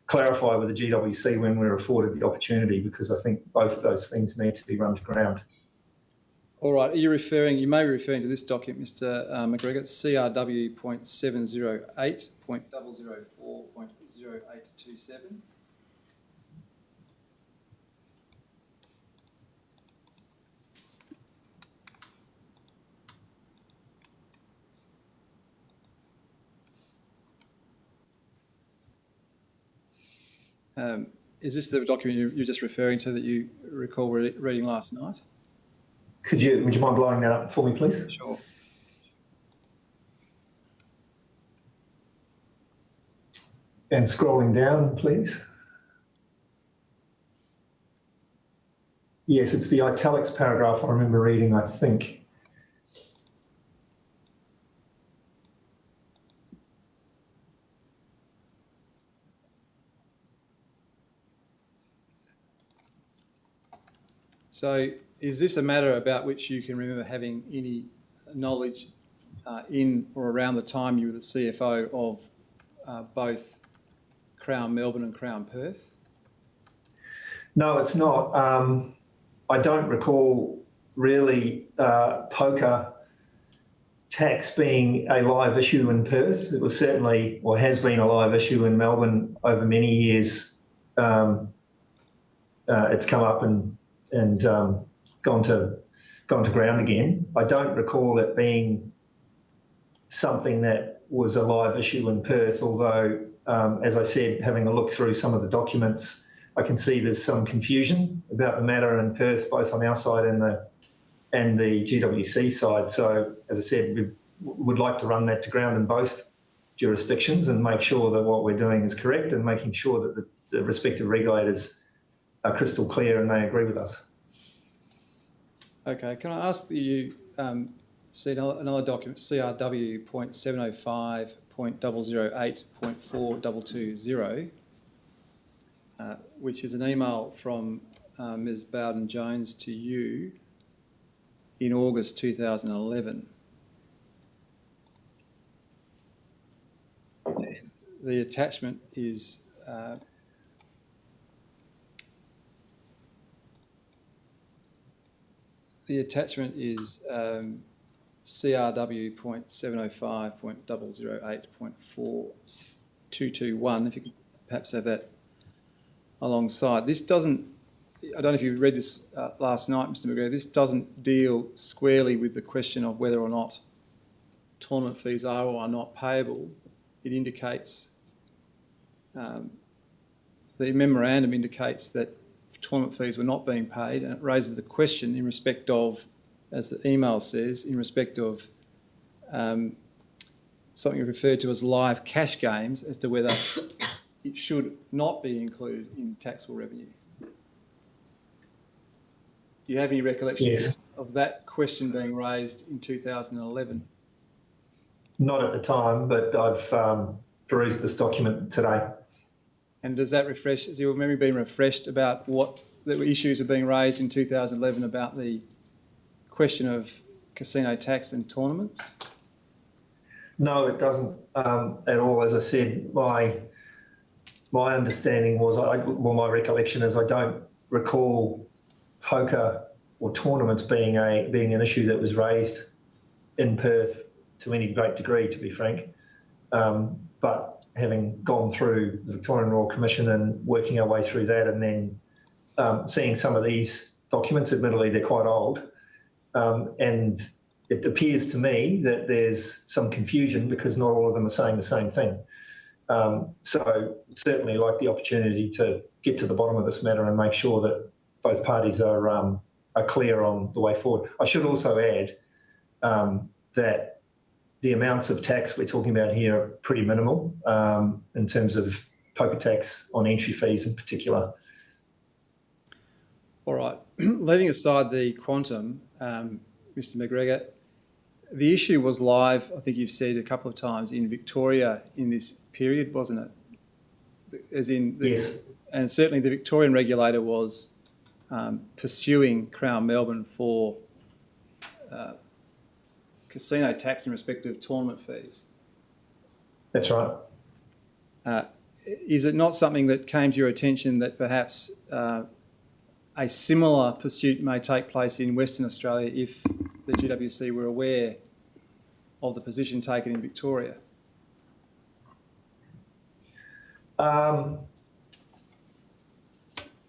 clarify with the GWC when we're afforded the opportunity, because I think both of those things need to be run to ground. All right. You may be referring to this document, Mr. McGregor, CRW.708.004.0827. Is this the document you're just referring to that you recall reading last night? Would you mind blowing that up for me, please? Sure. And scrolling down, please. Yes, it's the italics paragraph I remember reading, I think. So is this a matter about which you can remember having any knowledge in or around the time you were the CFO of both Crown Melbourne and Crown Perth? No, it's not. I don't recall really poker tax being a live issue in Perth. It was certainly, or has been, a live issue in Melbourne over many years. It's come up and gone to ground again. I don't recall it being something that was a live issue in Perth, although, as I said, having a look through some of the documents, I can see there's some confusion about the matter in Perth, both on our side and the GWC side. So, as I said, we would like to run that to ground in both jurisdictions and make sure that what we're doing is correct, and making sure that the respective regulators are crystal clear and they agree with us. Okay, can I ask that you see another document, CRW.705.008.4220, which is an email from Ms. Bowden-Jones to you in August 2011. The attachment is CRW.705.008.4221, if you could perhaps have that alongside. This doesn't, I don't know if you read this last night, Mr. McGregor, this doesn't deal squarely with the question of whether or not tournament fees are or are not payable. It indicates, the memorandum indicates that tournament fees were not being paid, and it raises the question in respect of, as the email says, in respect of something referred to as live cash games, as to whether it should not be included in taxable revenue. Do you have any recollection Yes. of that question being raised in 2011? Not at the time, but I've perused this document today. And does that refresh, has your memory been refreshed about what the issues were being raised in 2011 about the question of casino tax and tournaments? No, it doesn't at all. As I said, my understanding was, my recollection is, I don't recall poker or tournaments being an issue that was raised in Perth to any great degree, to be frank. But having gone through the Victorian Royal Commission and working our way through that, and then seeing some of these documents, admittedly they're quite old, and it appears to me that there's some confusion because not all of them are saying the same thing. So certainly like the opportunity to get to the bottom of this matter and make sure that both parties are clear on the way forward. I should also add that the amounts of tax we're talking about here are pretty minimal in terms of poker tax on entry fees in particular. All right. Leaving aside the quantum, Mr. McGregor, the issue was live, I think you've said a couple of times, in Victoria in this period, wasn't it? As in, Yes. And certainly the Victorian regulator was pursuing Crown Melbourne for casino tax in respect of tournament fees. That's right. Is it not something that came to your attention that perhaps a similar pursuit may take place in Western Australia if the GWC were aware of the position taken in Victoria?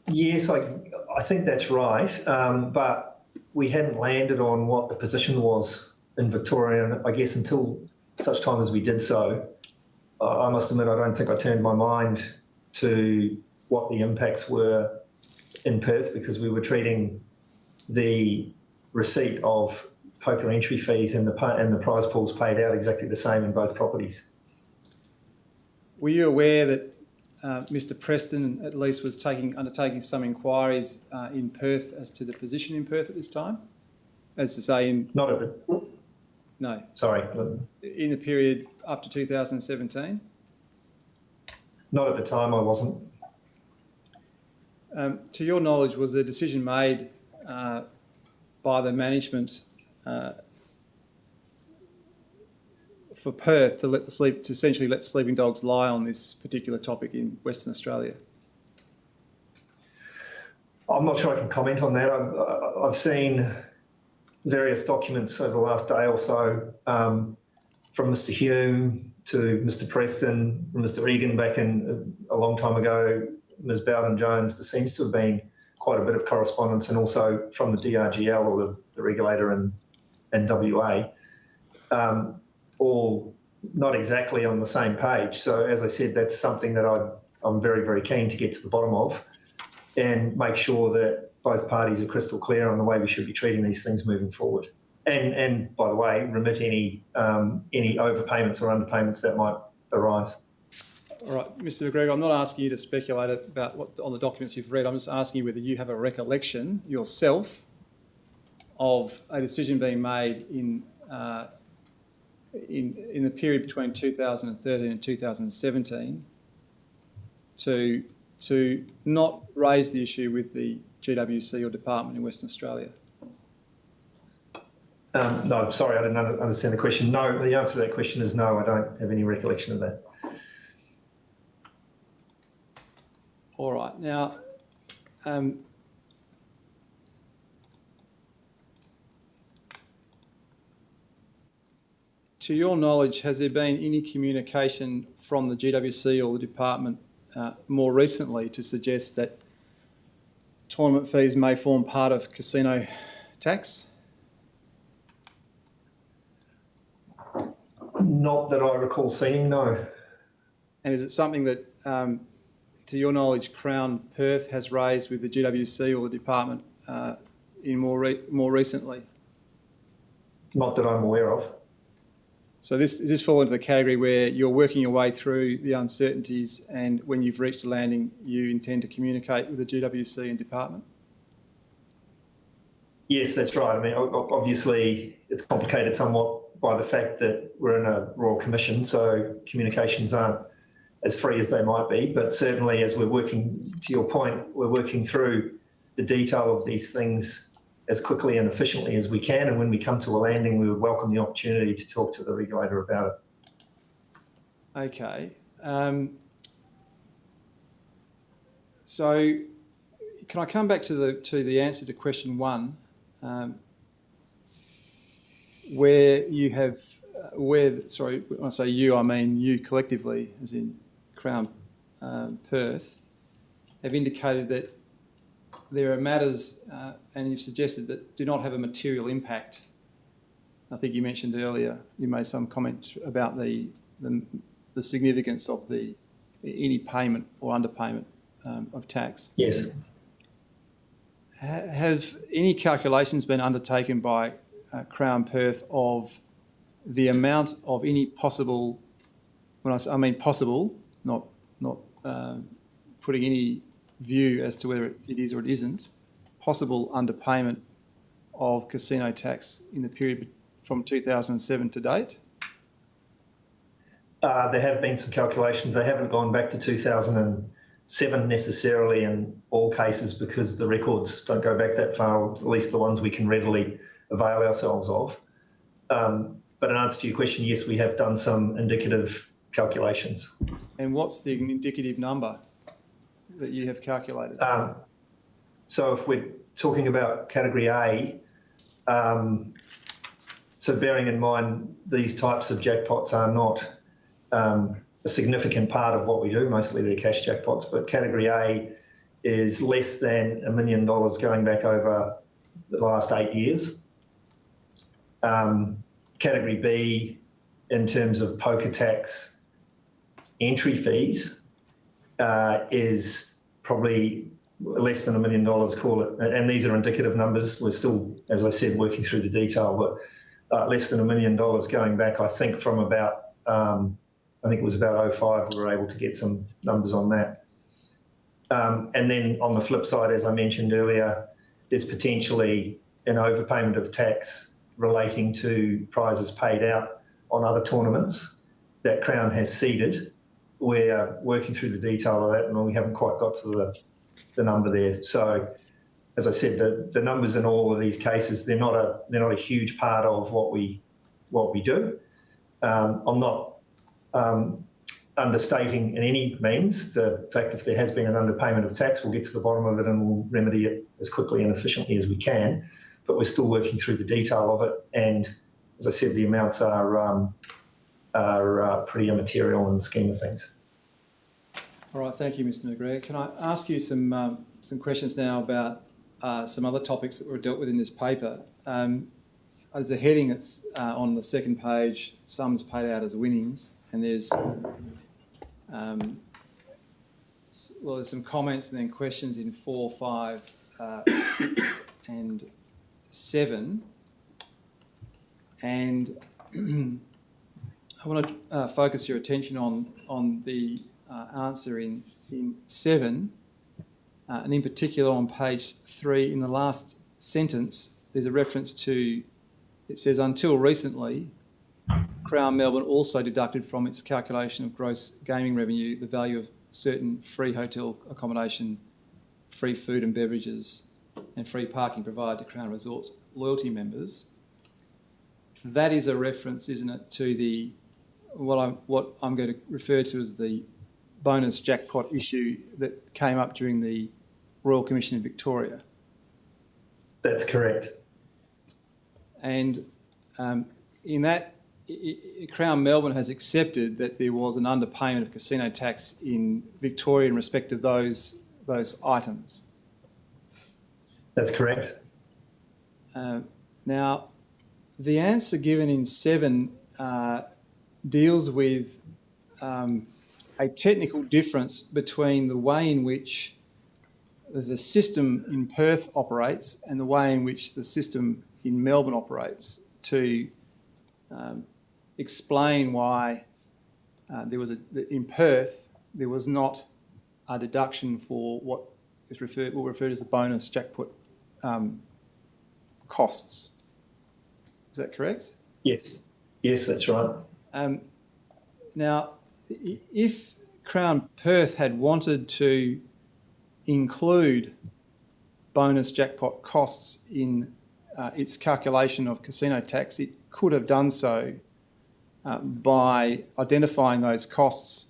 Yes, I think that's right, but we hadn't landed on what the position was in Victoria, and I guess until such time as we did so, I must admit I don't think I turned my mind to what the impacts were in Perth, because we were treating the receipt of poker entry fees and the prize pools paid out exactly the same in both properties. Were you aware that Mr. Preston at least was undertaking some inquiries in Perth as to the position in Perth at this time? As to say, Not at the... No. Sorry. In the period up to 2017? Not at the time, I wasn't. To your knowledge, was a decision made by the management for Perth to essentially let sleeping dogs lie on this particular topic in Western Australia? I'm not sure I can comment on that. I've seen various documents over the last day or so from Mr. Hume to Mr. Preston, Mr. Egan back in a long time ago, Ms. Bowden-Jones. There seems to have been quite a bit of correspondence, and also from the DRGL, or the regulator in WA, all not exactly on the same page. So as I said, that's something that I'm very, very keen to get to the bottom of and make sure that both parties are crystal clear on the way we should be treating these things moving forward. And by the way, remit any overpayments or underpayments that might arise. All right, Mr. McGregor, I'm not asking you to speculate about what on the documents you've read. I'm just asking you whether you have a recollection yourself of a decision being made in the period between 2013 and 2017 to not raise the issue with the GWC or department in Western Australia. No, sorry, I didn't understand the question. No, the answer to that question is no, I don't have any recollection of that. All right. Now, to your knowledge, has there been any communication from the GWC or the department more recently to suggest that tournament fees may form part of casino tax? Not that I recall seeing, no. And is it something that, to your knowledge, Crown Perth has raised with the GWC or the department more recently? Not that I'm aware of. So does this fall into the category where you're working your way through the uncertainties, and when you've reached a landing, you intend to communicate with the GWC and department? Yes, that's right. I mean, obviously, it's complicated somewhat by the fact that we're in a Royal Commission, so communications aren't as free as they might be. But certainly, as we're working, to your point, we're working through the detail of these things as quickly and efficiently as we can. And when we come to a landing, we would welcome the opportunity to talk to the regulator about it. Okay. So can I come back to the answer to question one, where you have, sorry, when I say you, I mean you collectively, as in Crown Perth, have indicated that there are matters, and you've suggested that do not have a material impact. I think you mentioned earlier, you made some comment about the significance of any payment or underpayment of tax. Yes. Have any calculations been undertaken by Crown Perth of the amount of any possible, I mean possible, not putting any view as to whether it is or it isn't, possible underpayment of casino tax in the period from 2007 to date? There have been some calculations. They haven't gone back to 2007 necessarily in all cases, because the records don't go back that far, or at least the ones we can readily avail ourselves of. But in answer to your question, yes, we have done some indicative calculations. And what's the indicative number that you have calculated? So if we're talking about category A, so bearing in mind these types of jackpots are not a significant part of what we do, mostly they're cash jackpots, but category A is less than $1 million going back over the last 8 years. Category B, in terms of poker tax entry fees, is probably less than $1 million, call it, and these are indicative numbers. We're still, as I said, working through the detail, but less than $1 million going back, I think, from about, I think it was about 05, we were able to get some numbers on that. And then on the flip side, as I mentioned earlier, there's potentially an overpayment of tax relating to prizes paid out on other tournaments that Crown has seeded. We're working through the detail of that, and we haven't quite got to the number there. So, as I said, the numbers in all of these cases, they're not a huge part of what we do. I'm not understating in any means the fact if there has been an underpayment of tax, we'll get to the bottom of it and we'll remedy it as quickly and efficiently as we can. But we're still working through the detail of it. And as I said, the amounts are pretty immaterial in the scheme of things. All right, thank you, Mr. McGregor. Can I ask you some questions now about some other topics that were dealt with in this paper? There's a heading that's on the second page, sums paid out as winnings, and there's there's some comments and then questions in 4, 5, 6 and 7. And I want to focus your attention on the answer in 7, and in particular on page 3, in the last sentence, there's a reference to, it says, until recently, Crown Melbourne also deducted from its calculation of gross gaming revenue the value of certain free hotel accommodation, free food and beverages, and free parking provided to Crown Resorts loyalty members. That is a reference, isn't it, to the what I'm going to refer to as the bonus jackpot issue that came up during the Royal Commission in Victoria. That's correct. And in that, Crown Melbourne has accepted that there was an underpayment of casino tax in Victoria in respect of those items. That's correct. Now, the answer given in 7 deals with a technical difference between the way in which the system in Perth operates and the way in which the system in Melbourne operates to explain why in Perth there was not a deduction for what is referred as the bonus jackpot costs. Is that correct? Yes. Yes, that's right. Now, if Crown Perth had wanted to include bonus jackpot costs in its calculation of casino tax, it could have done so by identifying those costs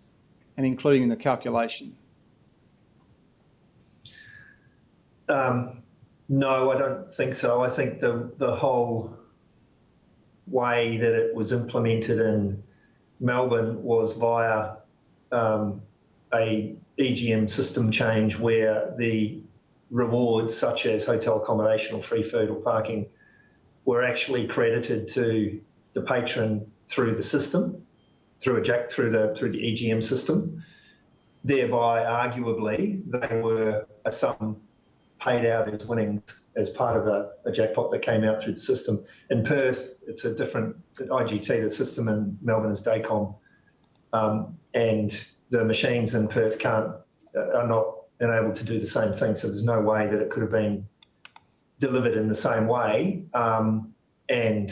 and including in the calculation. No, I don't think so. I think the whole way that it was implemented in Melbourne was via a EGM system change where the rewards such as hotel accommodation or free food or parking were actually credited to the patron through the system, through the EGM system. Thereby, arguably, they were a sum paid out as winnings as part of a jackpot that came out through the system. In Perth, it's a different IGT, the system in Melbourne is DACOM, and the machines in Perth are not enabled to do the same thing, so there's no way that it could have been delivered in the same way. And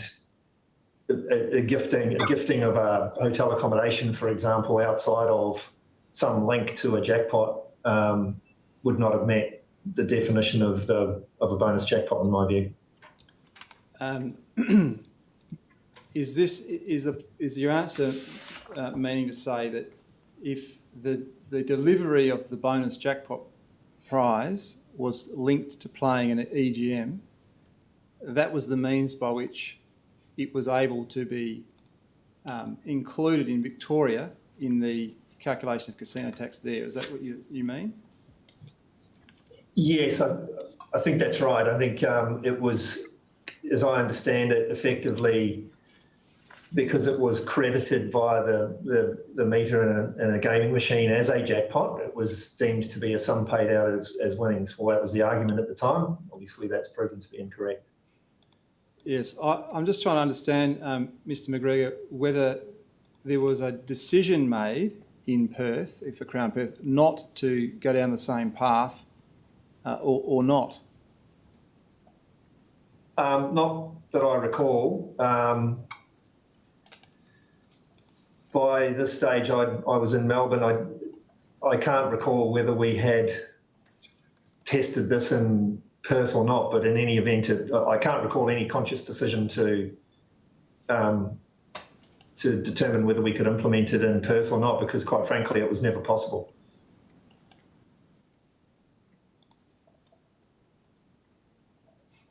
a gifting of a hotel accommodation, for example, outside of some link to a jackpot would not have met the definition of a bonus jackpot, in my view. Is your answer meaning to say that if the delivery of the bonus jackpot prize was linked to playing an EGM, that was the means by which it was able to be included in Victoria in the calculation of casino tax there? Is that what you mean? Yes, I think that's right. I think it was, as I understand it, effectively because it was credited via the meter in a gaming machine as a jackpot, it was deemed to be a sum paid out as winnings. Well, that was the argument at the time. Obviously, that's proven to be incorrect. Yes, I'm just trying to understand, Mr. McGregor, whether there was a decision made in Perth, for Crown Perth, not to go down the same path or not. Not that I recall. By this stage, I was in Melbourne. I can't recall whether we had tested this in Perth or not, but in any event, I can't recall any conscious decision to to determine whether we could implement it in Perth or not, because quite frankly, it was never possible.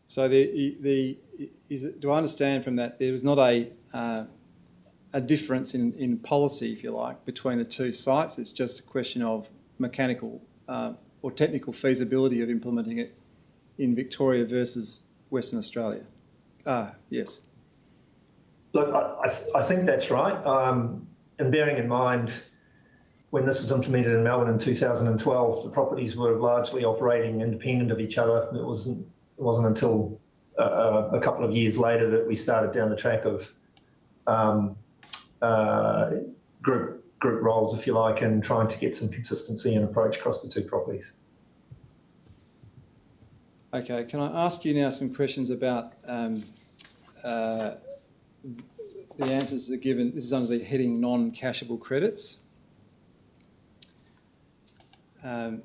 So do I understand from that there was not a difference in policy, if you like, between the two sites? It's just a question of mechanical or technical feasibility of implementing it in Victoria versus Western Australia? Yes. Look, I think that's right. And bearing in mind, when this was implemented in Melbourne in 2012, the properties were largely operating independent of each other. It wasn't until a couple of years later that we started down the track of group roles, if you like, and trying to get some consistency and approach across the two properties. Okay, can I ask you now some questions about the answers that are given? This is under the heading non-cashable credits. Now,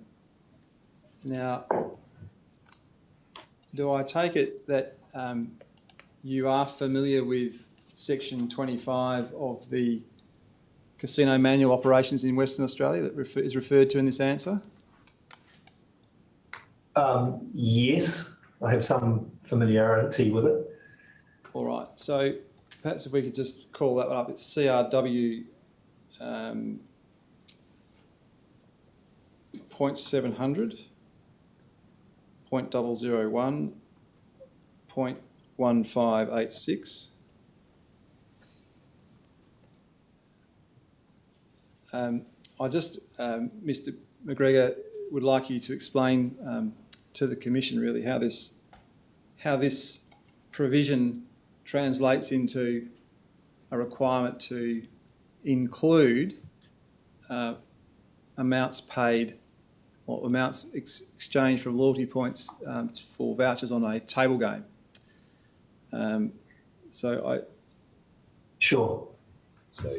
do I take it that you are familiar with Section 25 of the Casino Manual Operations in Western Australia that is referred to in this answer? Yes, I have some familiarity with it. All right, so perhaps if we could just call that one up, it's CRW 0.700, 0.001, 0.1586. I just, Mr. McGregor, would like you to explain to the Commission really how this provision translates into a requirement to include amounts paid or amounts exchanged from loyalty points for vouchers on a table game. Sure. So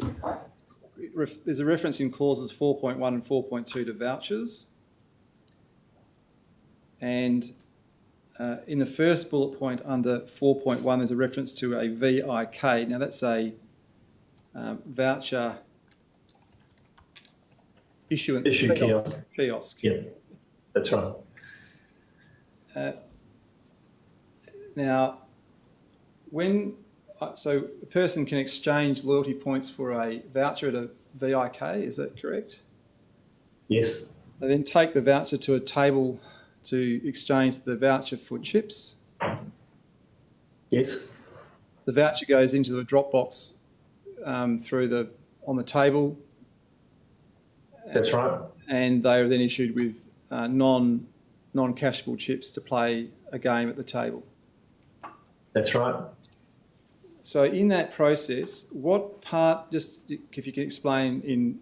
there's a reference in clauses 4.1 and 4.2 to vouchers. And in the first bullet point under 4.1, there's a reference to a VIK. Now that's a voucher issuance kiosk. Yeah, that's right. Now, so a person can exchange loyalty points for a voucher at a VIK, is that correct? Yes. They then take the voucher to a table to exchange the voucher for chips. Yes. The voucher goes into the drop box on the table. That's right. And they are then issued with non-cashable chips to play a game at the table. That's right. So in that process, what part, just if you can explain in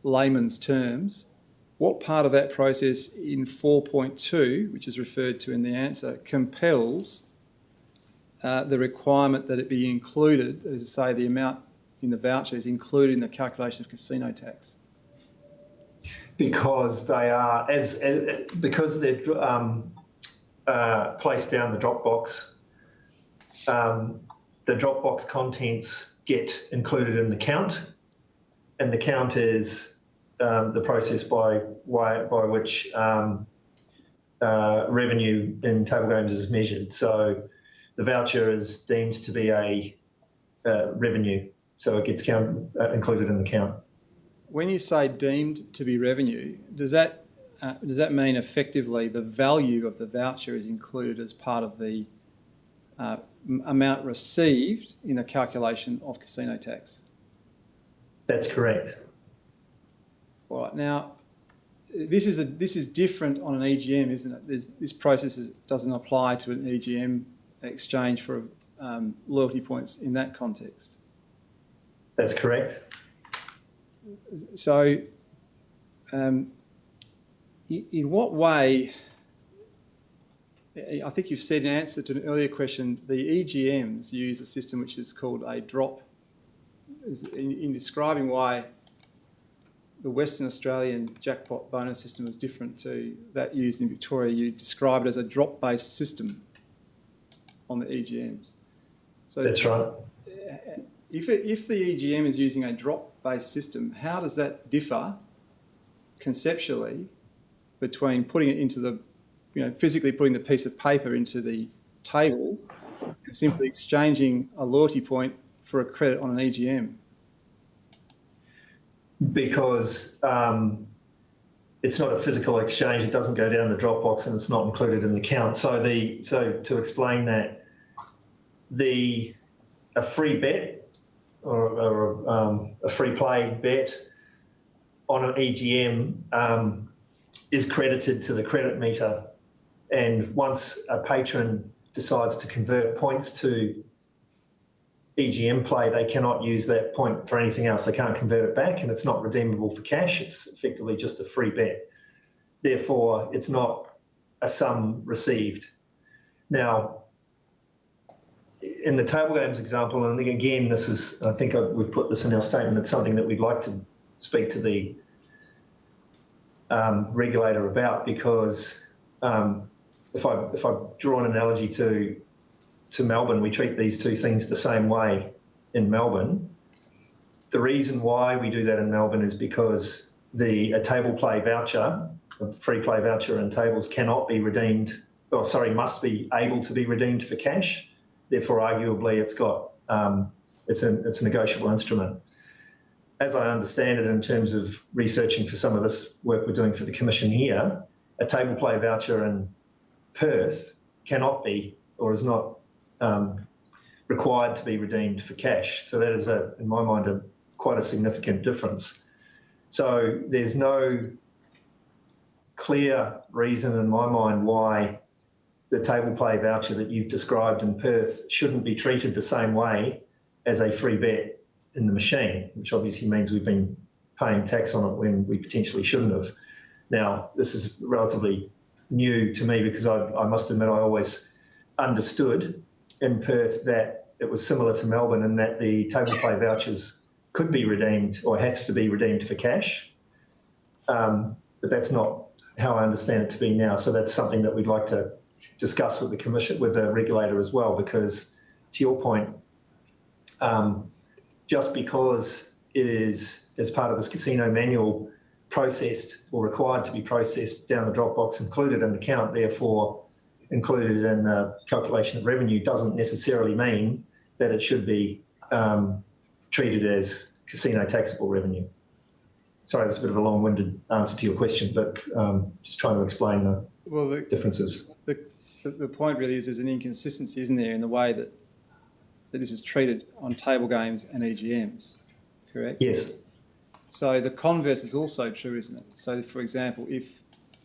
layman's terms, what part of that process in 4.2, which is referred to in the answer, compels the requirement that it be included, as I say, the amount in the voucher is included in the calculation of casino tax? Because they are because they're placed down the drop box. The drop box contents get included in the count, and the count is the process by which revenue in table games is measured. So the voucher is deemed to be a revenue, so it gets included in the count. When you say deemed to be revenue, does that mean effectively the value of the voucher is included as part of the amount received in the calculation of casino tax? That's correct. All right. Now, this is different on an EGM, isn't it? This process doesn't apply to an EGM exchange for loyalty points in that context. That's correct. So, in what way, I think you've said in answer to an earlier question, the EGMs use a system which is called a drop. In describing why the Western Australian jackpot bonus system is different to that used in Victoria, you describe it as a drop-based system on the EGMs. So that's right. if the EGM is using a drop-based system, how does that differ conceptually between putting it into the, physically putting the piece of paper into the table and simply exchanging a loyalty point for a credit on an EGM? Because it's not a physical exchange, it doesn't go down the Dropbox and it's not included in the count. So to explain that, a free bet or a free play bet on an EGM is credited to the credit meter, and once a patron decides to convert points to EGM play, they cannot use that point for anything else. They can't convert it back, and it's not redeemable for cash. It's effectively just a free bet. Therefore, it's not a sum received. Now, in the table games example, and again, this is, I think we've put this in our statement, it's something that we'd like to speak to the regulator about, because if I draw an analogy to Melbourne, we treat these two things the same way in Melbourne. The reason why we do that in Melbourne is because a table play voucher, a free play voucher and tables cannot be redeemed, must be able to be redeemed for cash. Therefore, arguably, it's a negotiable instrument. As I understand it, in terms of researching for some of this work we're doing for the Commission here, a table play voucher in Perth cannot be, or is not required to be redeemed for cash. So that is, in my mind, quite a significant difference. So there's no clear reason in my mind why the table play voucher that you've described in Perth shouldn't be treated the same way as a free bet in the machine, which obviously means we've been paying tax on it when we potentially shouldn't have. Now, this is relatively new to me, because I must admit I always understood in Perth that it was similar to Melbourne, in that the table play vouchers could be redeemed, or has to be redeemed for cash. But that's not how I understand it to be now. So that's something that we'd like to discuss with the Commission, with the regulator as well, because to your point, just because it is, as part of this casino manual, processed or required to be processed down the Dropbox, included in the count, therefore included in the calculation of revenue, doesn't necessarily mean that it should be treated as casino taxable revenue. Sorry, that's a bit of a long-winded answer to your question, but just trying to explain the differences. The point really is there's an inconsistency, isn't there, in the way that this is treated on table games and EGMs, correct? Yes. So the converse is also true, isn't it? So, for example, if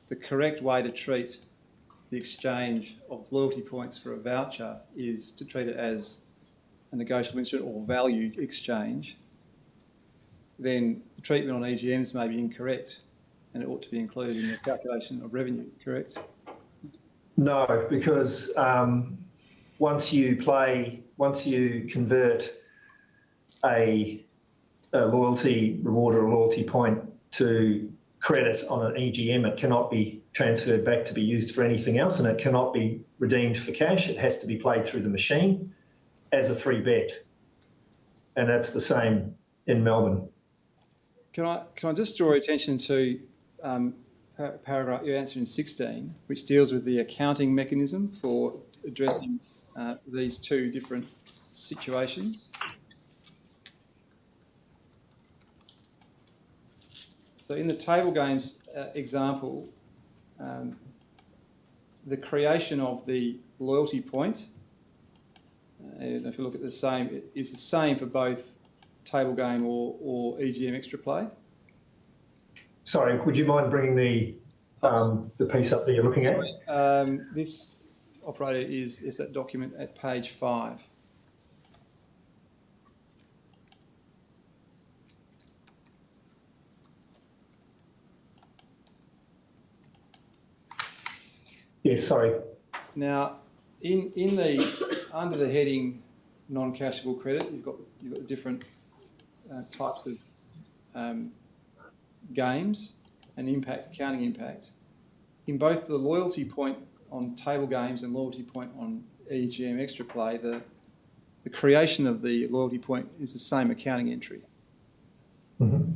the correct way to treat the exchange of loyalty points for a voucher is to treat it as a negotiable instrument or valued exchange, then the treatment on EGMs may be incorrect, and it ought to be included in the calculation of revenue, correct? No, because once you convert a loyalty reward or a loyalty point to credit on an EGM, it cannot be transferred back to be used for anything else, and it cannot be redeemed for cash. It has to be played through the machine as a free bet, and that's the same in Melbourne. Can I just draw your attention to paragraph, your answer in 16, which deals with the accounting mechanism for addressing these two different situations. So in the table games example, the creation of the loyalty point, and if you look at the same, it is the same for both table game or EGM extra play. Sorry, would you mind bringing the piece up that you're looking at? This, operator, is that document at page 5. Yes, sorry. Now, in the under the heading non-cashable credit, you've got the different types of games and accounting impact. In both the loyalty point on table games and loyalty point on EGM extra play, the creation of the loyalty point is the same accounting entry. Mhm.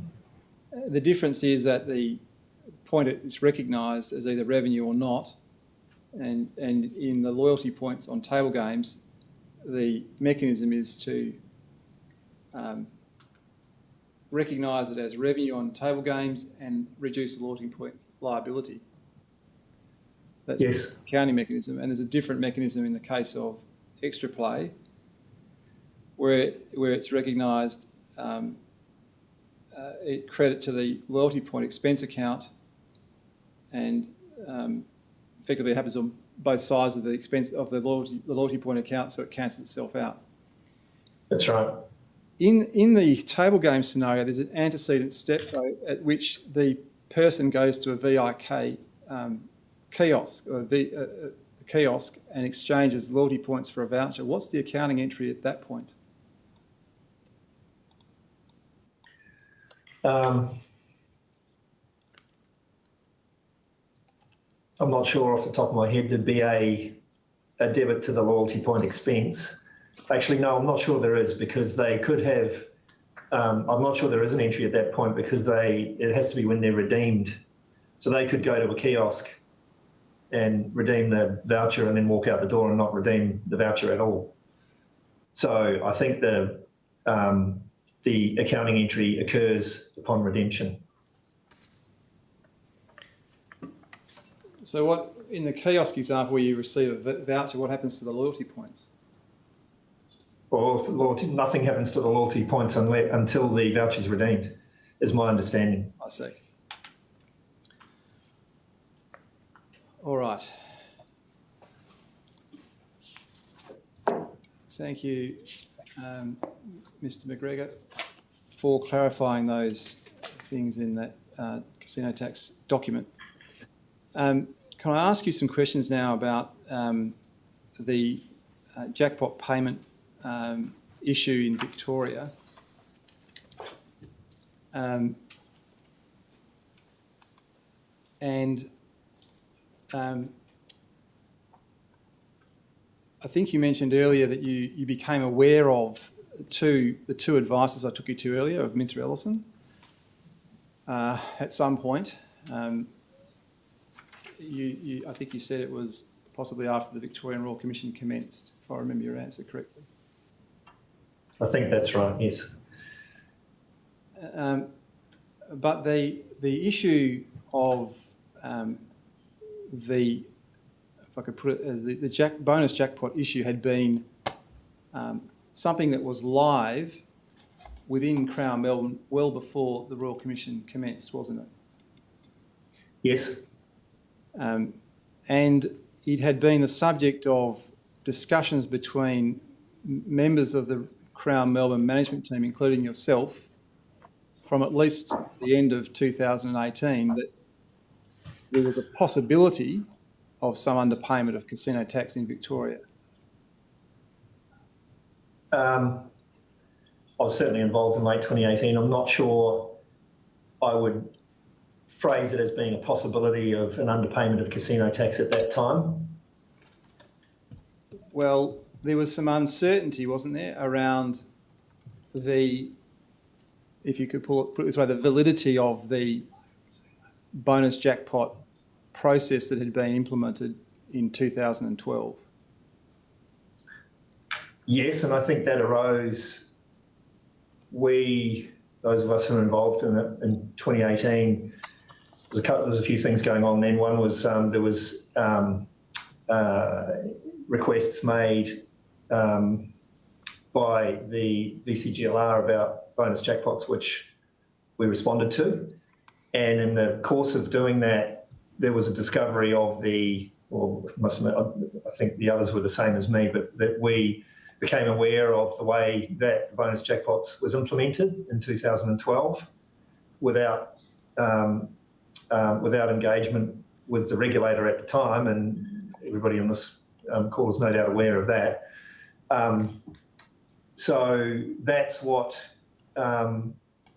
The difference is that the point is recognised as either revenue or not, and in the loyalty points on table games, the mechanism is to recognise it as revenue on table games and reduce the loyalty point liability. That's Yes. the accounting mechanism, and there's a different mechanism in the case of extra play, where it's recognised credit to the loyalty point expense account, and effectively it happens on both sides of the expense of the loyalty point account, so it cancels itself out. That's right. In the table game scenario, there's an antecedent step though, at which the person goes to a VIK kiosk or a kiosk and exchanges loyalty points for a voucher. What's the accounting entry at that point? I'm not sure off the top of my head. There'd be a debit to the loyalty point expense. Actually, no, I'm not sure there is, because they could have. I'm not sure there is an entry at that point, because it has to be when they're redeemed. So they could go to a kiosk and redeem the voucher and then walk out the door and not redeem the voucher at all. So I think the accounting entry occurs upon redemption. So what, in the kiosk example where you receive a voucher, what happens to the loyalty points? Well, nothing happens to the loyalty points until the voucher is redeemed, is my understanding. I see. All right. Thank you, Mr. McGregor, for clarifying those things in that casino tax document. Can I ask you some questions now about the jackpot payment issue in Victoria? I think you mentioned earlier that you became aware of the two advices I took you to earlier of Minter Ellison at some point. I think you said it was possibly after the Victorian Royal Commission commenced, if I remember your answer correctly. I think that's right, yes. But the issue of if I could put it as the bonus jackpot issue had been something that was live within Crown Melbourne well before the Royal Commission commenced, wasn't it? Yes. And it had been the subject of discussions between members of the Crown Melbourne management team, including yourself, from at least the end of 2018, that there was a possibility of some underpayment of casino tax in Victoria. I was certainly involved in late 2018. I'm not sure I would phrase it as being a possibility of an underpayment of casino tax at that time. Well, there was some uncertainty, wasn't there, around the, if you could put it this way, the validity of the bonus jackpot process that had been implemented in 2012. Yes, and I think that arose, those of us who were involved in it in 2018, there was a few things going on then. One was there was requests made by the VCGLR about bonus jackpots, which we responded to. And in the course of doing that, there was a discovery of I think the others were the same as me, but that we became aware of the way that the bonus jackpots was implemented in 2012 without engagement with the regulator at the time, and everybody on this call is no doubt aware of that. So that's what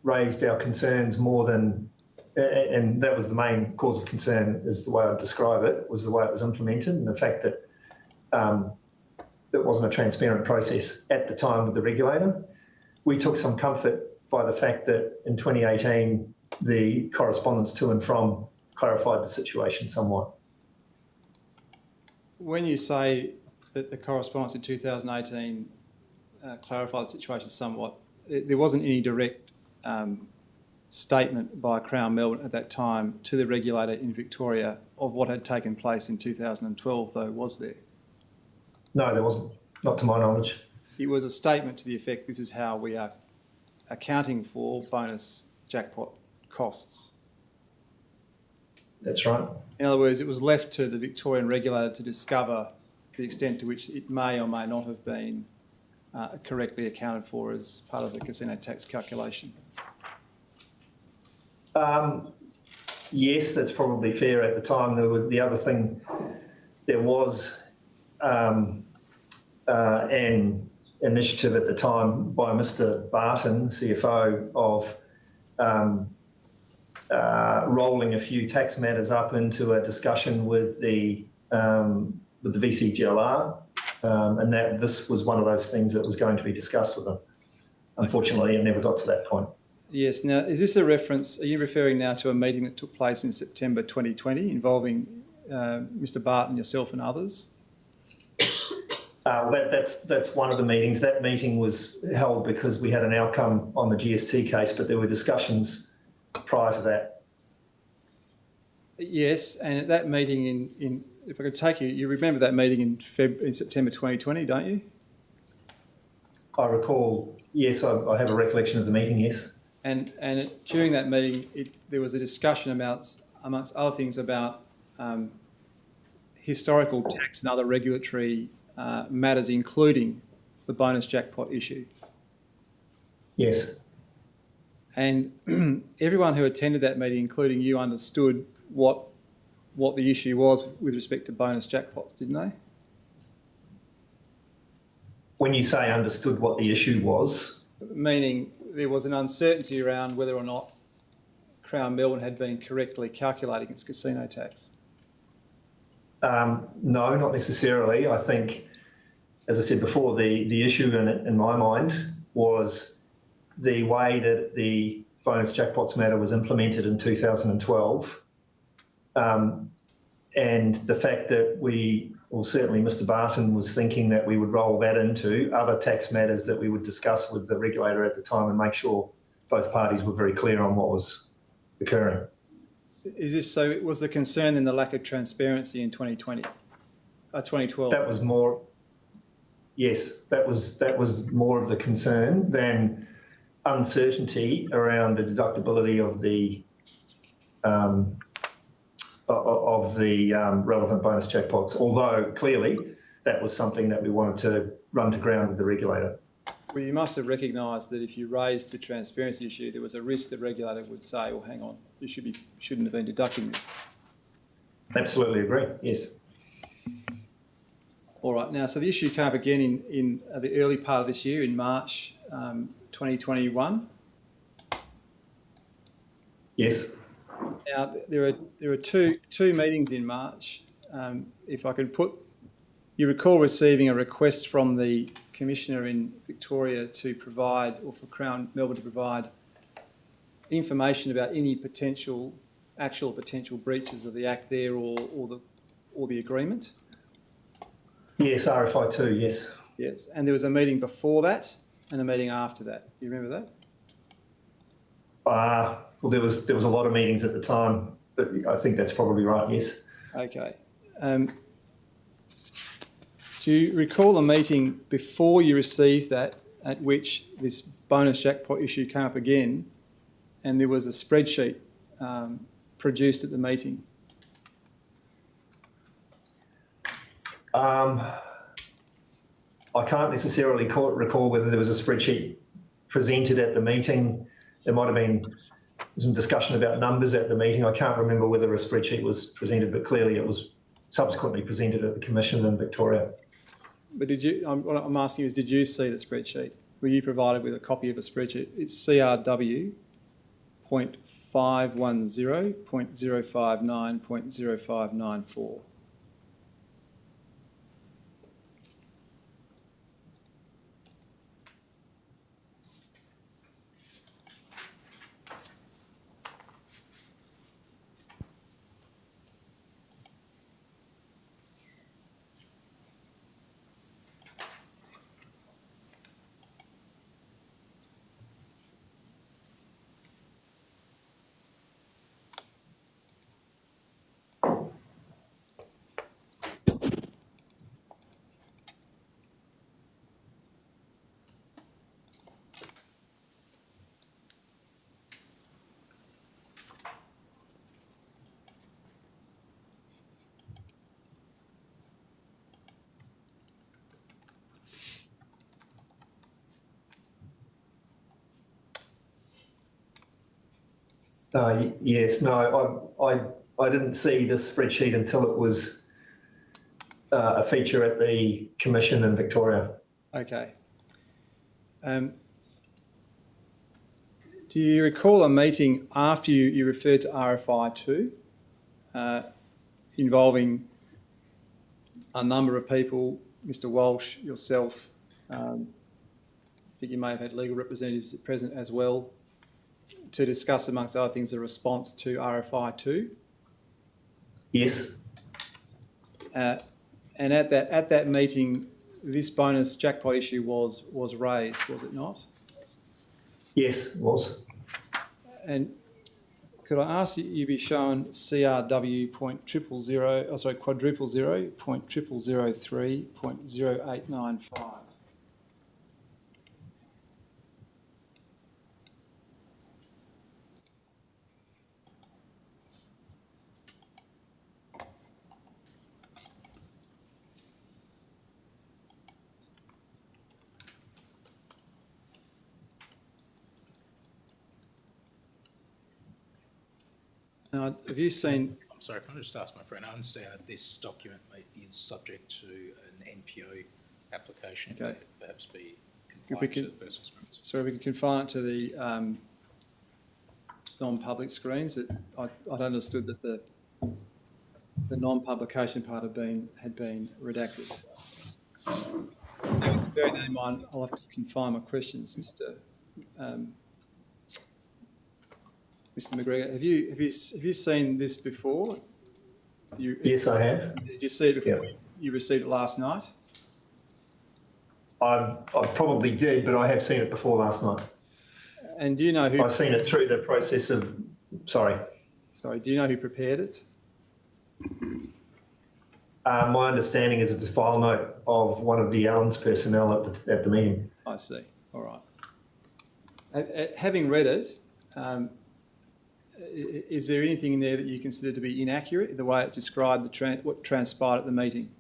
raised our concerns more than, and that was the main cause of concern, is the way I describe it, was the way it was implemented, and the fact that that wasn't a transparent process at the time with the regulator. We took some comfort by the fact that in 2018, the correspondence to and from clarified the situation somewhat. When you say that the correspondence in 2018 clarified the situation somewhat, there wasn't any direct statement by Crown Melbourne at that time to the regulator in Victoria of what had taken place in 2012, though, was there? No, there wasn't, not to my knowledge. It was a statement to the effect, this is how we are accounting for bonus jackpot costs. That's right. In other words, it was left to the Victorian regulator to discover the extent to which it may or may not have been correctly accounted for as part of the casino tax calculation. Yes, that's probably fair at the time. There was the other thing, there was an initiative at the time by Mr. Barton, CFO, of rolling a few tax matters up into a discussion with the VCGLR, and that this was one of those things that was going to be discussed with them. Unfortunately, it never got to that point. Yes. Now, is this a reference, are you referring now to a meeting that took place in September 2020 involving Mr. Barton, yourself and others? That's one of the meetings. That meeting was held because we had an outcome on the GST case, but there were discussions prior to that. Yes, and at that meeting in if I could take you, you remember that meeting in September 2020, don't you? I recall, yes, I have a recollection of the meeting, yes. And during that meeting, there was a discussion about, amongst other things, about historical tax and other regulatory matters, including the bonus jackpot issue. Yes. And everyone who attended that meeting, including you, understood what the issue was with respect to bonus jackpots, didn't they? When you say understood what the issue was? Meaning there was an uncertainty around whether or not Crown Melbourne had been correctly calculating its casino tax. No, not necessarily. I think, as I said before, the issue in my mind was the way that the bonus jackpots matter was implemented in 2012, and the fact that certainly Mr. Barton was thinking that we would roll that into other tax matters that we would discuss with the regulator at the time and make sure both parties were very clear on what was occurring. Is this so? Was the concern in the lack of transparency in 2012? That was more. Yes, that was more of the concern than uncertainty around the deductibility of the relevant bonus jackpots. Although clearly that was something that we wanted to run to ground with the regulator. Well, you must have recognised that if you raised the transparency issue, there was a risk the regulator would say, "Well, hang on, you shouldn't have been deducting this." Absolutely agree. Yes. All right. Now, so the issue came up again in the early part of this year, in March 2021. Yes. Now, there are two meetings in March. If I could you recall receiving a request from the Commissioner in Victoria to provide, or for Crown Melbourne to provide, information about any actual potential breaches of the Act there or the agreement. Yes, RFI 2, yes. Yes, and there was a meeting before that and a meeting after that. Do you remember that? Well, there was a lot of meetings at the time, but I think that's probably right, yes. Okay. Do you recall a meeting before you received that at which this bonus jackpot issue came up again and there was a spreadsheet produced at the meeting? I can't necessarily recall whether there was a spreadsheet presented at the meeting. There might have been some discussion about numbers at the meeting. I can't remember whether a spreadsheet was presented, but clearly it was subsequently presented at the Commission in Victoria. But what I'm asking is, did you see the spreadsheet? Were you provided with a copy of a spreadsheet? It's CRW.510.059.0594. Yes, no, I didn't see this spreadsheet until it was a feature at the Commission in Victoria. Okay. Do you recall a meeting after you referred to RFI 2 involving a number of people, Mr Walsh, yourself, I think you may have had legal representatives present as well, to discuss, amongst other things, the response to RFI 2? Yes. And at that meeting, this bonus jackpot issue was raised, was it not? Yes, it was. And could I ask that you be shown CRW quadruple zero point 0003.0895? Now, have you seen? I'm sorry, can I just ask my friend? I understand that this document is subject to an NPO application. Okay. It could perhaps be confined to the personal screens. So we can confine it to the non-public screens. That I'd understood that the non-publication part had been redacted. Bearing that in mind, I'll have to confine my questions, Mr. McGregor. Have you seen this before? Yes, I have. Did you see it before? Yeah. You received it last night? I probably did, but I have seen it before last night. And do you know who? I've seen it through the process of. Sorry. Sorry. Do you know who prepared it? My understanding is it's a file note of one of the Allen's personnel at the meeting. I see. All right. Having read it, is there anything in there that you consider to be inaccurate, the way it described what transpired at the meeting?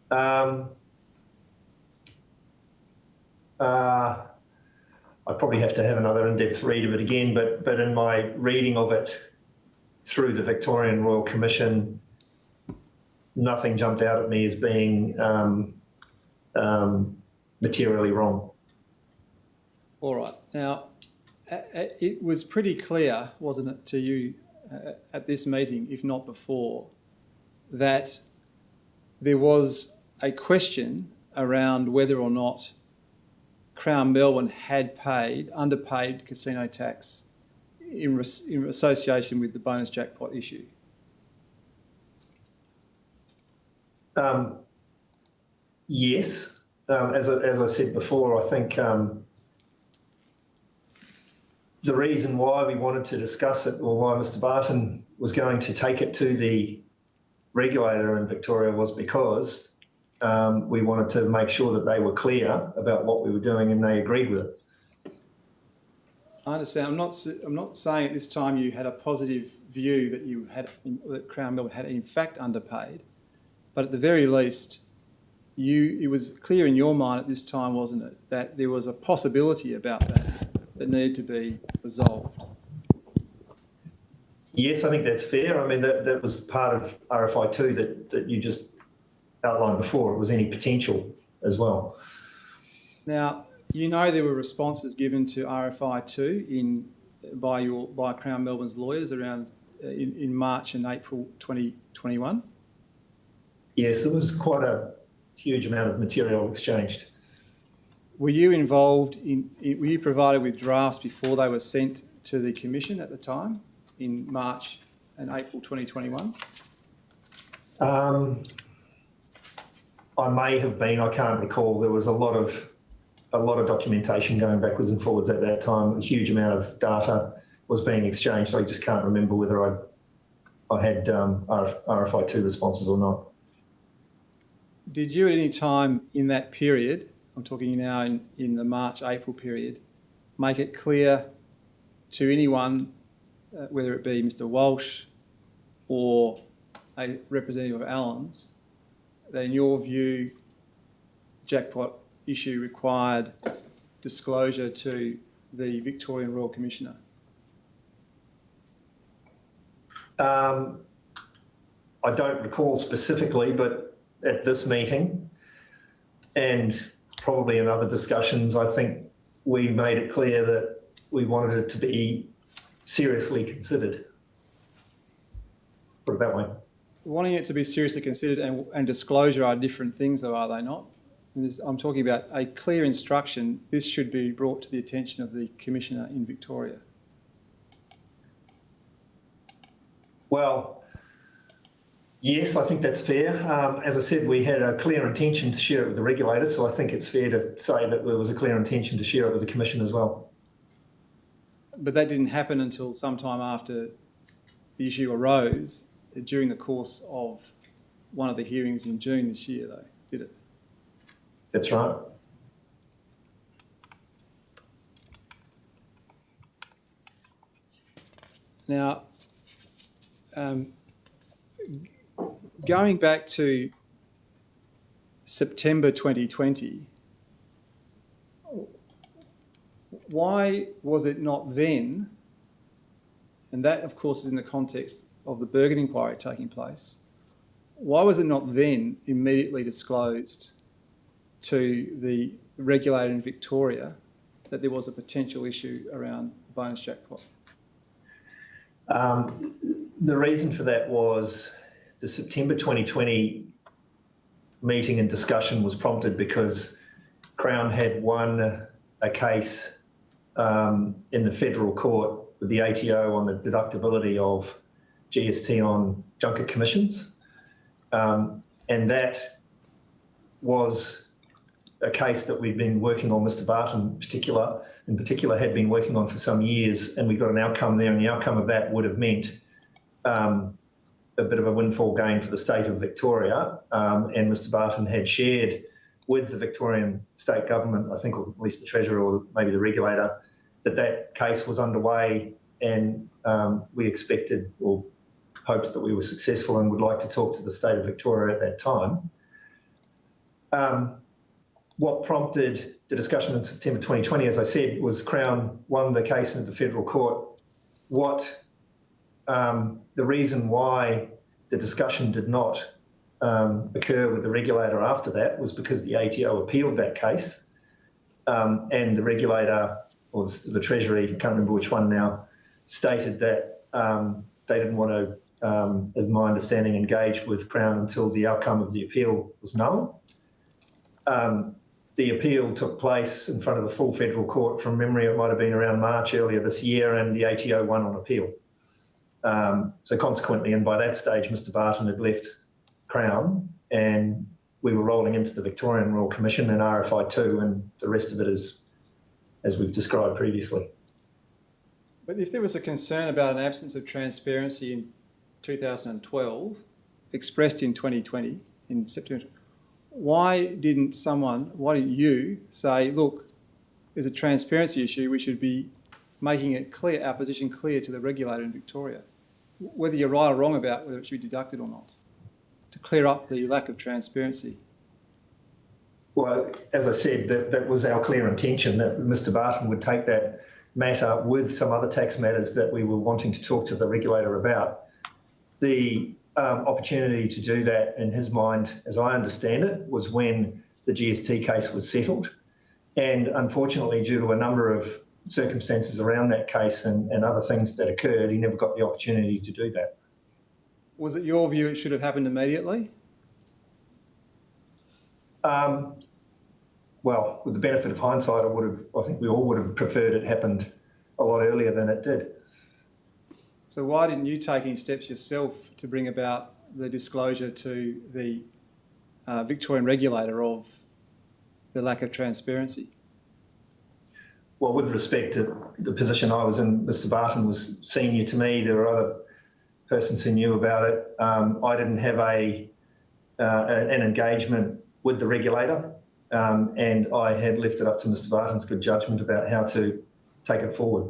I probably have to have another in-depth read of it again, but in my reading of it through the Victorian Royal Commission, nothing jumped out at me as being materially wrong. All right. Now, it was pretty clear, wasn't it, to you at this meeting, if not before, that there was a question around whether or not Crown Melbourne had underpaid casino tax in association with the bonus jackpot issue. Yes. As I said before, I think the reason why we wanted to discuss it, or why Mr Barton was going to take it to the regulator in Victoria, was because we wanted to make sure that they were clear about what we were doing and they agreed with it. I understand. I'm not saying at this time you had a positive view that Crown Melbourne had in fact underpaid, but at the very least, it was clear in your mind at this time, wasn't it, that there was a possibility about that needed to be resolved. Yes, I think that's fair. I mean, that was part of RFI 2 that you just outlined before. It was any potential as well. Now, you know there were responses given to RFI 2 by Crown Melbourne's lawyers around in March and April 2021? Yes, there was quite a huge amount of material exchanged. Were you involved were you provided with drafts before they were sent to the Commission at the time, in March and April 2021? I may have been, I can't recall. There was a lot of documentation going backwards and forwards at that time. A huge amount of data was being exchanged. I just can't remember whether I had RFI 2 responses or not. Did you at any time in that period, I'm talking now in the March-April period, make it clear to anyone, whether it be Mr Walsh or a representative of Allen's, that in your view, the jackpot issue required disclosure to the Victorian Royal Commissioner? I don't recall specifically, but at this meeting and probably in other discussions, I think we made it clear that we wanted it to be seriously considered. Put it that way. Wanting it to be seriously considered and disclosure are different things, though, are they not? I'm talking about a clear instruction. This should be brought to the attention of the Commissioner in Victoria. Well, yes, I think that's fair. As I said, we had a clear intention to share it with the regulator, so I think it's fair to say that there was a clear intention to share it with the Commission as well. But that didn't happen until sometime after the issue arose during the course of one of the hearings in June this year, though, did it? That's right. Now, going back to September 2020, why was it not then, and that of course is in the context of the Bergen inquiry taking place, why was it not then immediately disclosed to the regulator in Victoria that there was a potential issue around the bonus jackpot? The reason for that was the September 2020 meeting and discussion was prompted because Crown had won a case in the federal court with the ATO on the deductibility of GST on junket commissions. And that was a case that we'd been working on, Mr. Barton in particular had been working on for some years, and we got an outcome there, and the outcome of that would have meant a bit of a windfall gain for the state of Victoria, and Mr. Barton had shared with the Victorian state government, I think, or at least the Treasurer or maybe the regulator, that case was underway, and we expected or hoped that we were successful and would like to talk to the state of Victoria at that time. What prompted the discussion in September 2020, as I said, was Crown won the case in the federal court. The reason why the discussion did not occur with the regulator after that was because the ATO appealed that case, and the regulator, or the Treasury, I can't remember which one now, stated that they didn't want to, as my understanding, engage with Crown until the outcome of the appeal was known. The appeal took place in front of the full federal court. From memory, it might have been around March earlier this year, and the ATO won on appeal. So consequently, and by that stage, Mr. Barton had left Crown, and we were rolling into the Victorian Royal Commission and RFI2, and the rest of it is as we've described previously. But if there was a concern about an absence of transparency in 2012, expressed in 2020, in September, why didn't you say, look, there's a transparency issue, we should be making it clear, our position clear to the regulator in Victoria, whether you're right or wrong about whether it should be deducted or not, to clear up the lack of transparency? Well, as I said, that was our clear intention, that Mr. Barton would take that matter with some other tax matters that we were wanting to talk to the regulator about. The opportunity to do that, in his mind, as I understand it, was when the GST case was settled. And unfortunately, due to a number of circumstances around that case and other things that occurred, he never got the opportunity to do that. Was it your view it should have happened immediately? Well, with the benefit of hindsight, I think we all would have preferred it happened a lot earlier than it did. So why didn't you take any steps yourself to bring about the disclosure to the Victorian regulator of the lack of transparency? Well, with respect to the position I was in, Mr. Barton was senior to me. There were other persons who knew about it. I didn't have an engagement with the regulator, and I had left it up to Mr. Barton's good judgment about how to take it forward.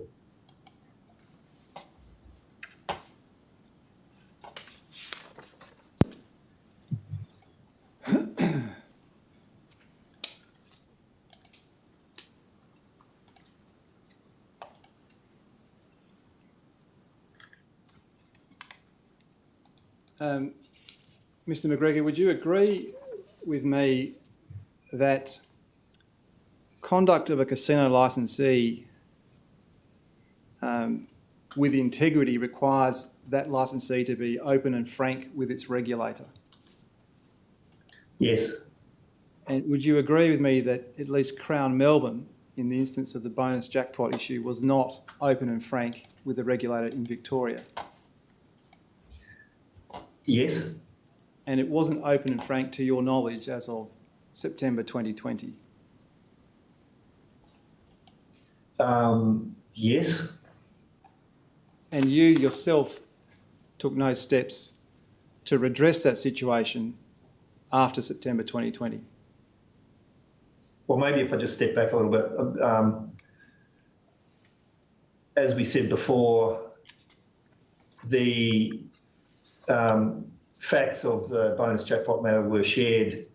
Mr. McGregor, would you agree with me that conduct of a casino licensee with integrity requires that licensee to be open and frank with its regulator? Yes. And would you agree with me that at least Crown Melbourne, in the instance of the bonus jackpot issue, was not open and frank with the regulator in Victoria? Yes. And it wasn't open and frank to your knowledge as of September 2020? Yes. And you yourself took no steps to redress that situation after September 2020? Well, maybe if I just step back a little bit. As we said before, the facts of the bonus jackpot matter were shared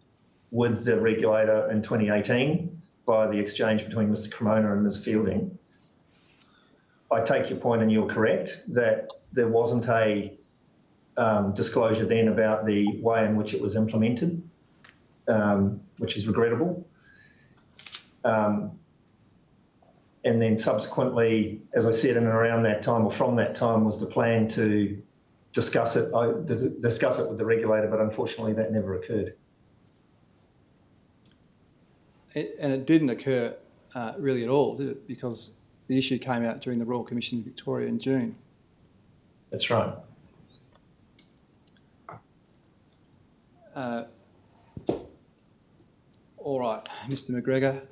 with the regulator in 2018 by the exchange between Mr. Cremona and Ms. Fielding. I take your point, and you're correct, that there wasn't a disclosure then about the way in which it was implemented, which is regrettable. And then subsequently, as I said, in and around that time, or from that time, was the plan to discuss it with the regulator, but unfortunately that never occurred. And it didn't occur really at all, did it? Because the issue came out during the Royal Commission in Victoria in June. That's right. All right, Mr. McGregor.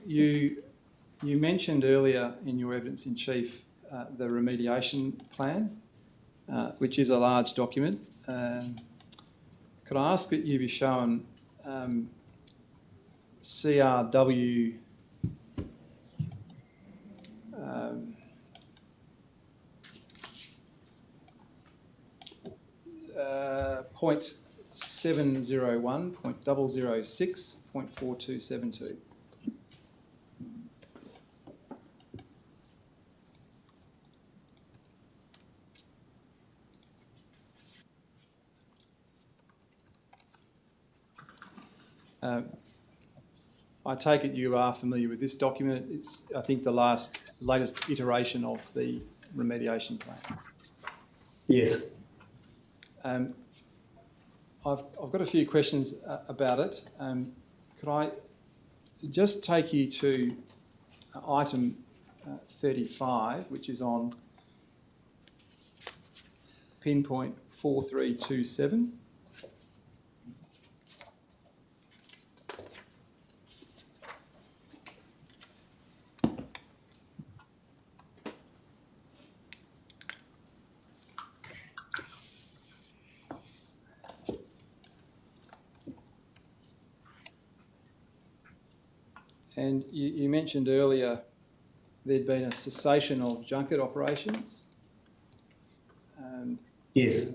You mentioned earlier in your evidence in chief the remediation plan, which is a large document. Could I ask that you be shown CRW point 701.006.4272. I take it you are familiar with this document. It's, I think, the latest iteration of the remediation plan. Yes. I've got a few questions about it. Could I just take you to item 35, which is on pinpoint 4327. And you mentioned earlier there'd been a cessation of junket operations. Yes.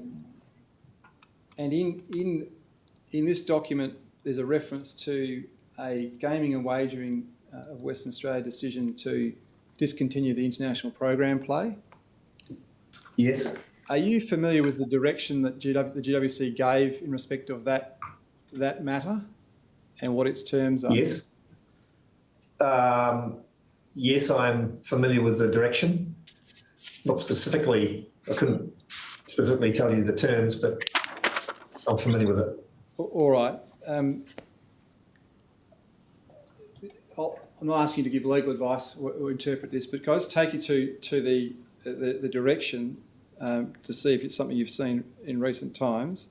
And in this document, there's a reference to a gaming and wagering of Western Australia decision to discontinue the international program play. Yes. Are you familiar with the direction that the GWC gave in respect of that matter and what its terms are? Yes. Yes, I'm familiar with the direction. Not specifically, I couldn't specifically tell you the terms, but I'm familiar with it. All right. I'm not asking you to give legal advice or interpret this, but can I just take you to the direction to see if it's something you've seen in recent times?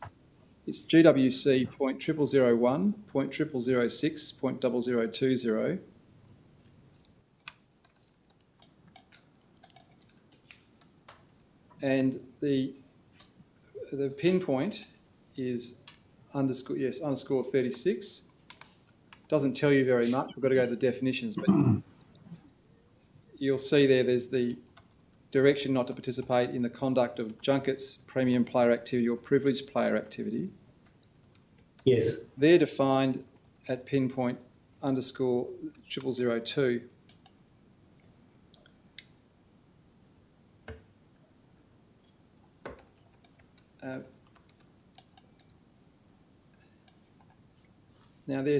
It's GWC.0001.0006.0020. And the pinpoint is underscore 36. Doesn't tell you very much. We've got to go to the definitions, but you'll see there's the direction not to participate in the conduct of junkets, premium player activity or privileged player activity. Yes. They're defined at pinpoint underscore 0002. Now there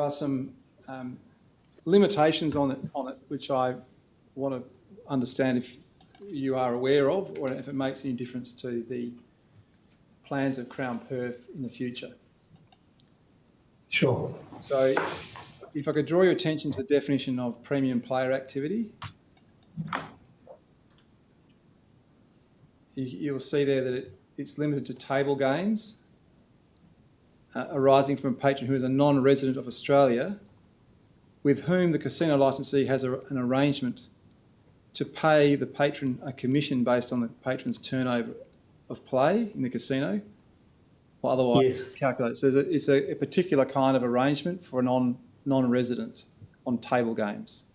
are some limitations on it, which I want to understand if you are aware of, or if it makes any difference to the plans of Crown Perth in the future. Sure. So if I could draw your attention to the definition of premium player activity, you'll see there that it's limited to table games arising from a patron who is a non-resident of Australia with whom the casino licensee has an arrangement to pay the patron a commission based on the patron's turnover of play in the casino, or otherwise calculated. So it's a particular kind of arrangement for a non-resident on table games.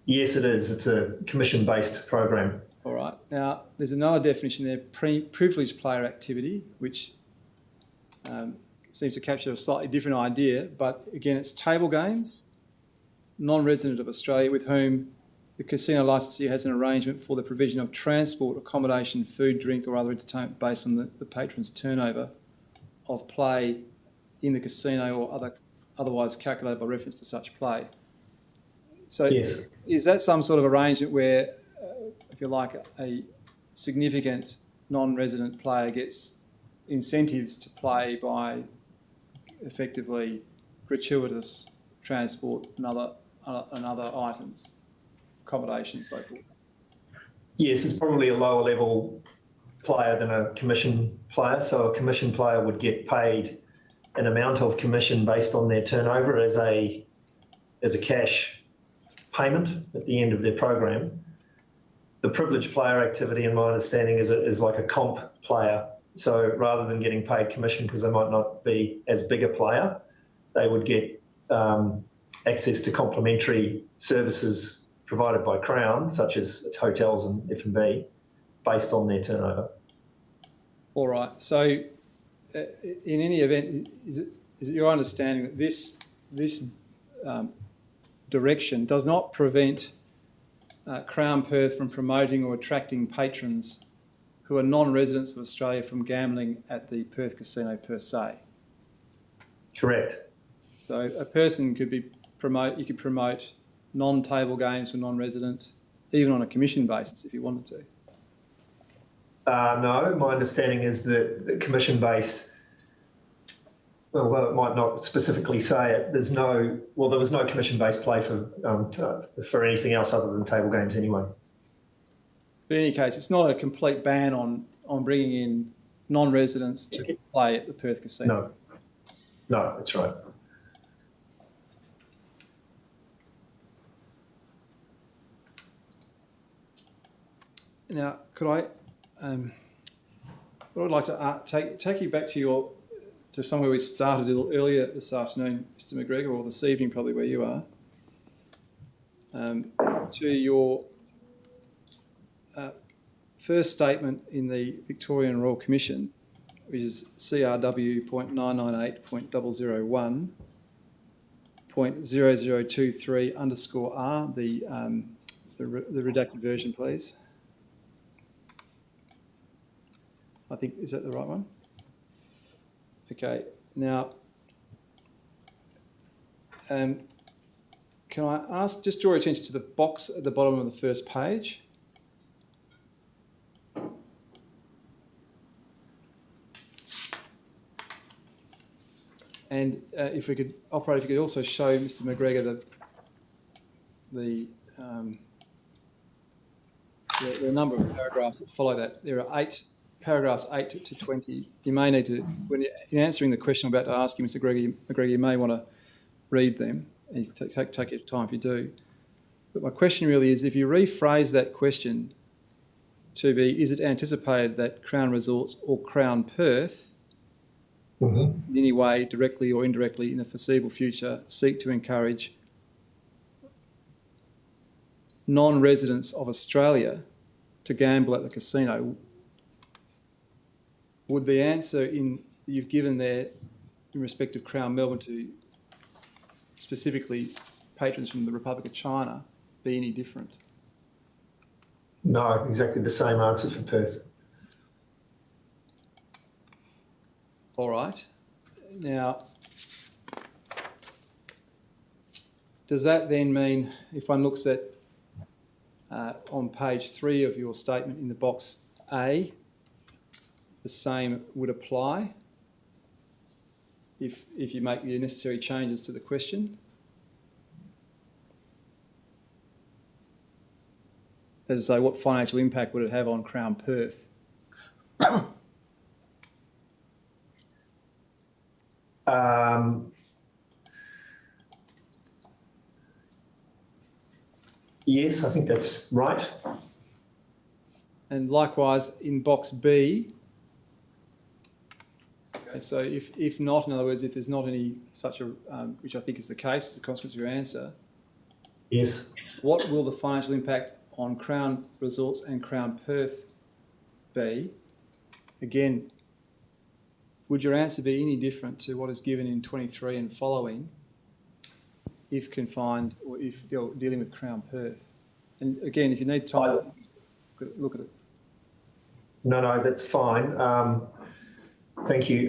Yes, it is. It's a commission-based program. All right. Now, there's another definition there, privileged player activity, which seems to capture a slightly different idea, but again, it's table games, non-resident of Australia with whom the casino licensee has an arrangement for the provision of transport, accommodation, food, drink or other entertainment based on the patron's turnover of play in the casino or otherwise calculated by reference to such play. So yes. Is that some sort of arrangement where, if you like, a significant non-resident player gets incentives to play by effectively gratuitous transport and other items, accommodation and so forth? Yes, it's probably a lower level player than a commission player. So a commission player would get paid an amount of commission based on their turnover as a cash payment at the end of their program. The privileged player activity, in my understanding, is like a comp player. So rather than getting paid commission because they might not be as big a player, they would get access to complementary services provided by Crown, such as hotels and F&B, based on their turnover. All right. So in any event, is it your understanding that this direction does not prevent Crown Perth from promoting or attracting patrons who are non-residents of Australia from gambling at the Perth Casino per se? Correct. So a person could you could promote non-table games for non-resident, even on a commission basis if you wanted to. No, my understanding is that the commission-based, although it might not specifically say it, there was no commission-based play for anything else other than table games anyway. But in any case, it's not a complete ban on bringing in non-residents to play at the Perth Casino. No, that's right. Now, could I would like to take you back to somewhere we started a little earlier this afternoon, Mr. McGregor, or this evening probably where you are, to your first statement in the Victorian Royal Commission, which is CRW.998.001.0023_R, the redacted version, please. I think, is that the right one? Okay, now, can I just draw your attention to the box at the bottom of the first page? And if we could, operator, if you could also show Mr. McGregor the number of paragraphs that follow that. There are paragraphs 8 to 20. You may need to, in answering the question I'm about to ask you, Mr. McGregor, you may want to read them, and you can take your time if you do. But my question really is, if you rephrase that question to be, is it anticipated that Crown Resorts or Crown Perth in any way, directly or indirectly, in the foreseeable future, seek to encourage non-residents of Australia to gamble at the casino, would the answer you've given there in respect of Crown Melbourne to specifically patrons from the Republic of China be any different? No, exactly the same answer for Perth. All right. Now, does that then mean, if one looks at on page 3 of your statement in the box A, the same would apply if you make the necessary changes to the question? As I say, what financial impact would it have on Crown Perth? Yes, I think that's right. And likewise in box B, okay, so if not, in other words, if there's not any such a, which I think is the case, as a consequence of your answer, Yes. what will the financial impact on Crown Resorts and Crown Perth be? Again, would your answer be any different to what is given in 23 and following if confined or if you're dealing with Crown Perth? And again, if you need time, look at it. No, that's fine. Thank you.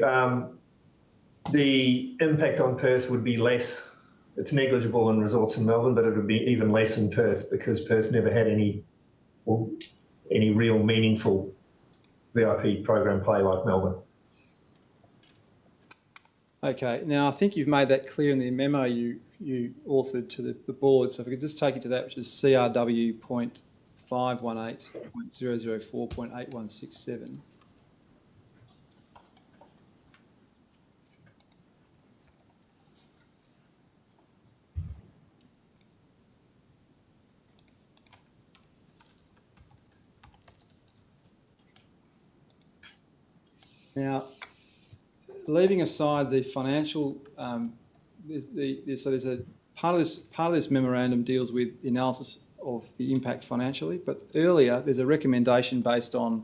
The impact on Perth would be less. It's negligible in resorts in Melbourne, but it would be even less in Perth because Perth never had any real meaningful VIP program play like Melbourne. Okay. Now, I think you've made that clear in the memo you authored to the board. So if we could just take you to that, which is CRW.518.004.8167. Now, leaving aside the financial, there's a part of this memorandum deals with the analysis of the impact financially, but earlier there's a recommendation based on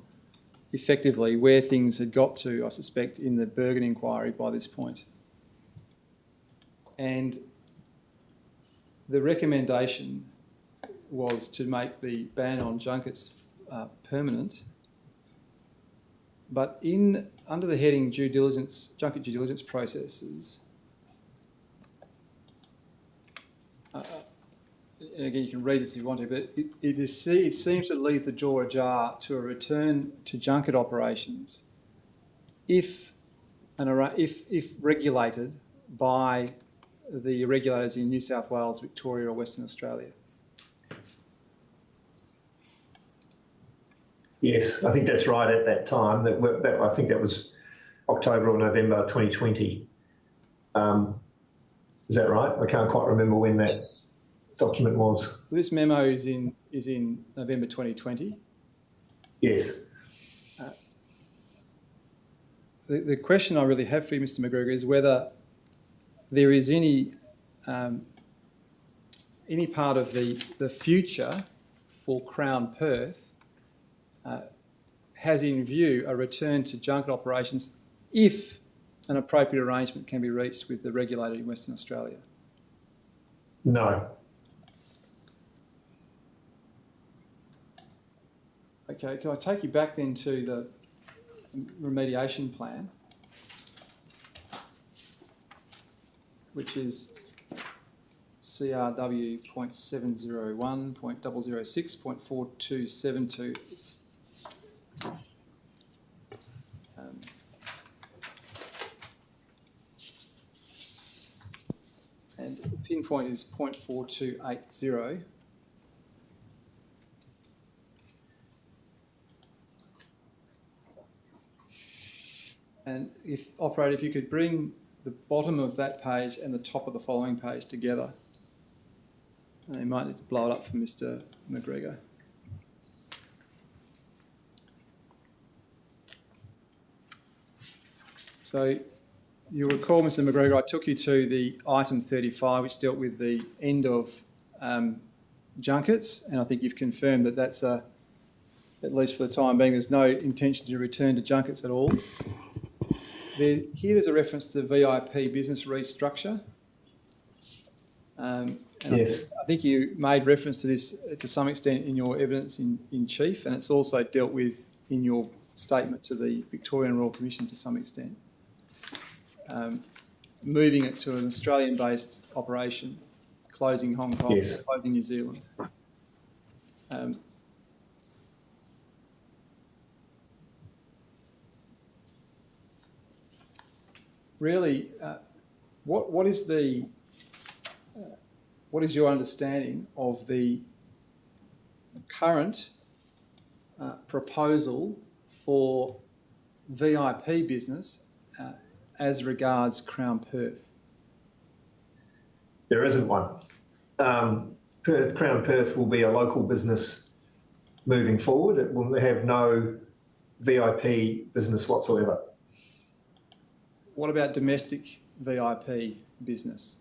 effectively where things had got to, I suspect, in the Bergen inquiry by this point. And the recommendation was to make the ban on junkets permanent. But under the heading junket due diligence processes, and again you can read this if you want to, but it seems to leave the door ajar to a return to junket operations if regulated by the regulators in New South Wales, Victoria or Western Australia. Yes, I think that's right at that time. I think that was October or November 2020. Is that right? I can't quite remember when that document was. So this memo is in November 2020. Yes. The question I really have for you, Mr. McGregor, is whether there is any part of the future for Crown Perth has in view a return to junket operations if an appropriate arrangement can be reached with the regulator in Western Australia. No. Okay, can I take you back then to the remediation plan, which is CRW.701.006.4272. It's and the pinpoint is 0.4280. And if you could bring the bottom of that page and the top of the following page together. You might need to blow it up for Mr. McGregor. So you'll recall, Mr. McGregor, I took you to the item 35, which dealt with the end of junkets, and I think you've confirmed that that's at least for the time being, there's no intention to return to junkets at all. There's a reference to VIP business restructure. Yes. I think you made reference to this to some extent in your evidence in chief, and it's also dealt with in your statement to the Victorian Royal Commission to some extent. moving it to an Australian-based operation, closing Hong Kong, Yes. closing New Zealand. Really, what is your understanding of the current proposal for VIP business as regards Crown Perth? There isn't one. Crown Perth will be a local business moving forward. It will have no VIP business whatsoever. What about domestic VIP business?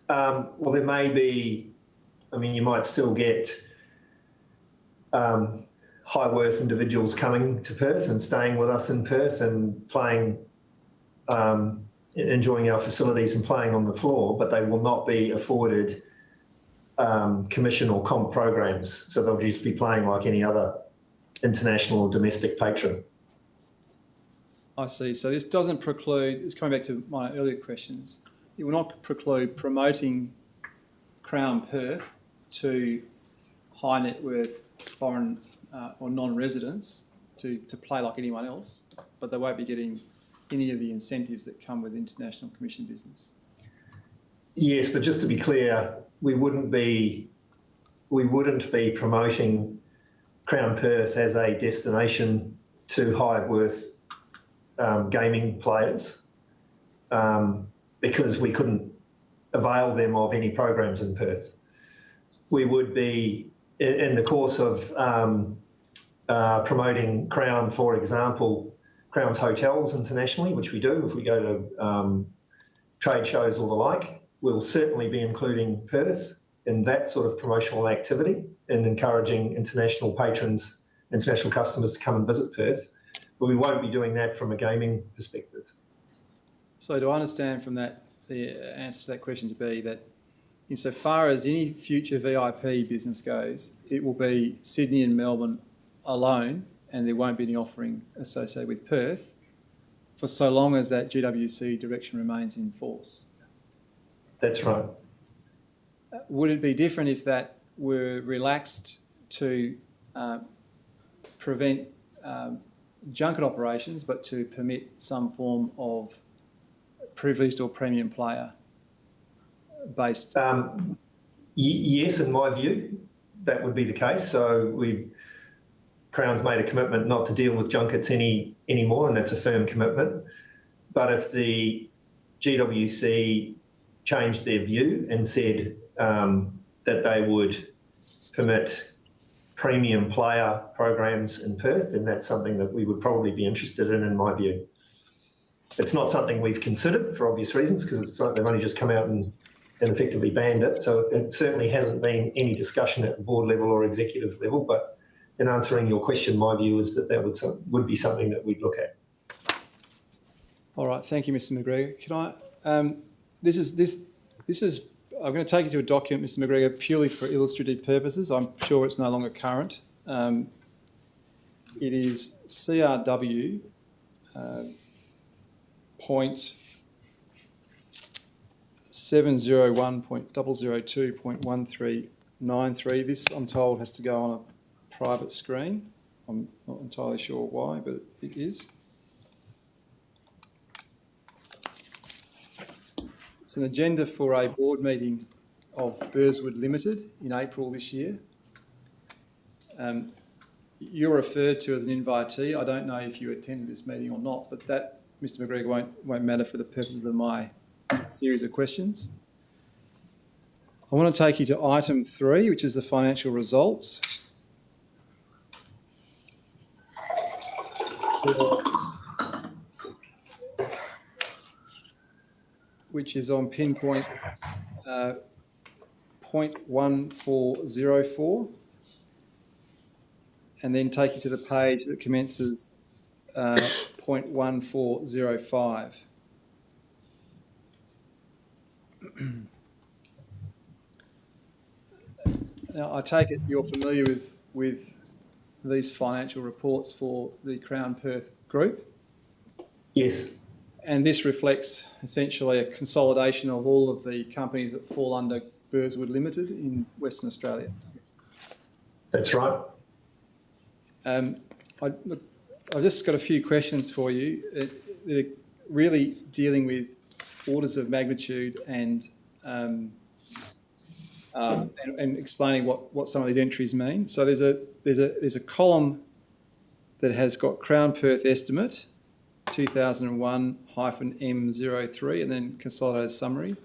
Well, there may be, you might still get high worth individuals coming to Perth and staying with us in Perth and playing, enjoying our facilities and playing on the floor, but they will not be afforded commission or comp programs. So they'll just be playing like any other international or domestic patron. I see. So this doesn't preclude, it's coming back to my earlier questions, it will not preclude promoting Crown Perth to high net worth foreign or non-residents to play like anyone else, but they won't be getting any of the incentives that come with international commission business. Yes, but just to be clear, we wouldn't be promoting Crown Perth as a destination to high worth gaming players because we couldn't avail them of any programs in Perth. We would be, in the course of promoting Crown, for example, Crown's hotels internationally, which we do if we go to trade shows or the like, we'll certainly be including Perth in that sort of promotional activity and encouraging international patrons, international customers to come and visit Perth. But we won't be doing that from a gaming perspective. So do I understand from that, the answer to that question to be that insofar as any future VIP business goes, it will be Sydney and Melbourne alone, and there won't be any offering associated with Perth for so long as that GWC direction remains in force? That's right. Would it be different if that were relaxed to prevent junket operations, but to permit some form of privileged or premium player based? Yes, in my view, that would be the case. So Crown's made a commitment not to deal with junkets anymore, and that's a firm commitment. But if the GWC changed their view and said that they would permit premium player programs in Perth, then that's something that we would probably be interested in my view. It's not something we've considered for obvious reasons because they've only just come out and effectively banned it. So it certainly hasn't been any discussion at the board level or executive level. But in answering your question, my view is that would be something that we'd look at. All right, thank you, Mr. McGregor. Can I? This is. I'm going to take you to a document, Mr. McGregor, purely for illustrative purposes. I'm sure it's no longer current. It is CRW point 701.002.1393. This, I'm told, has to go on a private screen. I'm not entirely sure why, but it is. It's an agenda for a board meeting of Burswood Limited in April this year. You're referred to as an invitee. I don't know if you attended this meeting or not, but that, Mr. McGregor, won't matter for the purpose of my series of questions. I want to take you to item 3, which is the financial results. Which is on pinpoint 0.1404, and then take you to the page that commences 0.1405. Now, I take it you're familiar with these financial reports for the Crown Perth Group? Yes. And this reflects essentially a consolidation of all of the companies that fall under Burswood Limited in Western Australia. That's right. Look, I've just got a few questions for you that are really dealing with orders of magnitude and explaining what some of these entries mean. So there's a column that has got Crown Perth estimate 2001-M03 and then consolidated summary,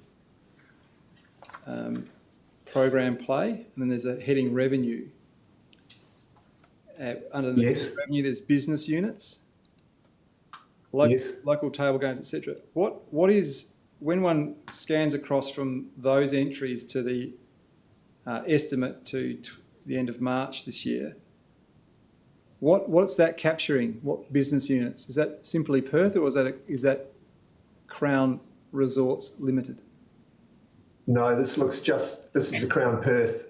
program play, and then there's a heading revenue. Under the revenue, there's business units, local table games, etc. What is, when one scans across from those entries to the estimate to the end of March this year, what's that capturing? What business units? Is that simply Perth, or is that Crown Resorts Limited? No, this is a Crown Perth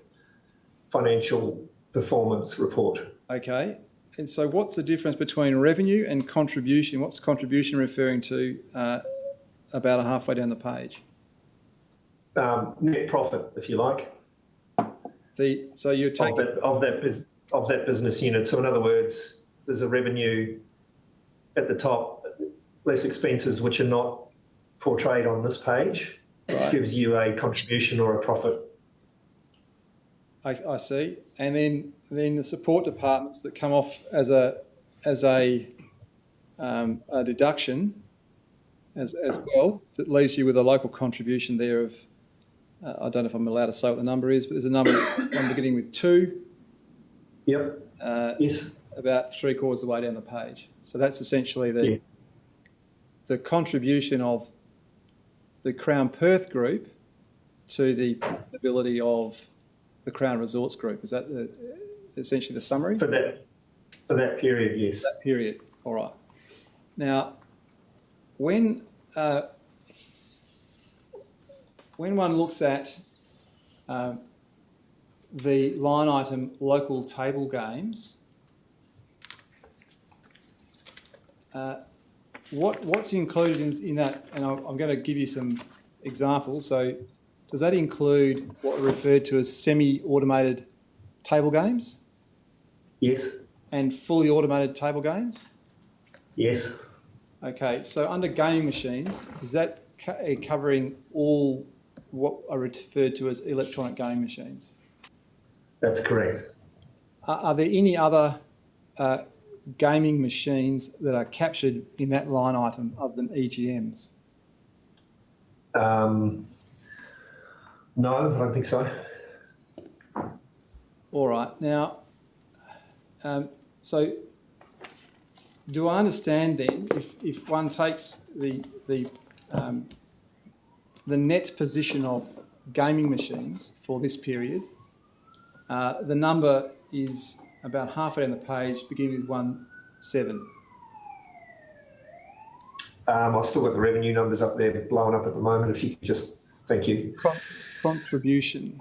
financial performance report. Okay. And so what's the difference between revenue and contribution? What's contribution referring to about halfway down the page? Net profit, if you like. So you're taking... Of that business unit. So in other words, there's a revenue at the top, less expenses which are not portrayed on this page. Right. It gives you a contribution or a profit. I see. And then the support departments that come off as a deduction as well, that leaves you with a local contribution there of, I don't know if I'm allowed to say what the number is, but there's a number beginning with 2. Yep. Yes. About 3/4 of the way down the page. So that's essentially the contribution of the Crown Perth group to the profitability of the Crown Resorts group. Is that essentially the summary? For that period, yes. That period. All right. Now, when one looks at the line item local table games, what's included in that? And I'm going to give you some examples. So does that include what are referred to as semi-automated table games? Yes. And fully automated table games? Yes. Okay, so under gaming machines, is that covering all what are referred to as electronic gaming machines? That's correct. Are there any other gaming machines that are captured in that line item other than EGMs? No, I don't think so. All right. Now, so do I understand then, if one takes the net position of gaming machines for this period, the number is about halfway down the page, beginning with 17. I've still got the revenue numbers up there blowing up at the moment. If you could just, thank you. Contribution.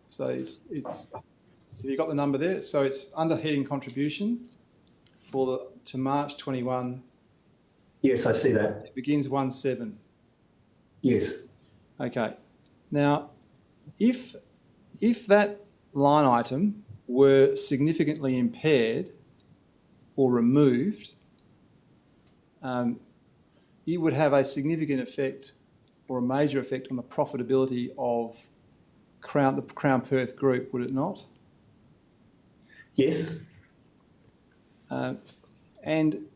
So it's have you got the number there? So it's under heading contribution to March 21. Yes, I see that. It begins 17. Yes. Okay. Now, if that line item were significantly impaired or removed, it would have a significant effect or a major effect on the profitability of the Crown Perth group, would it not? Yes. And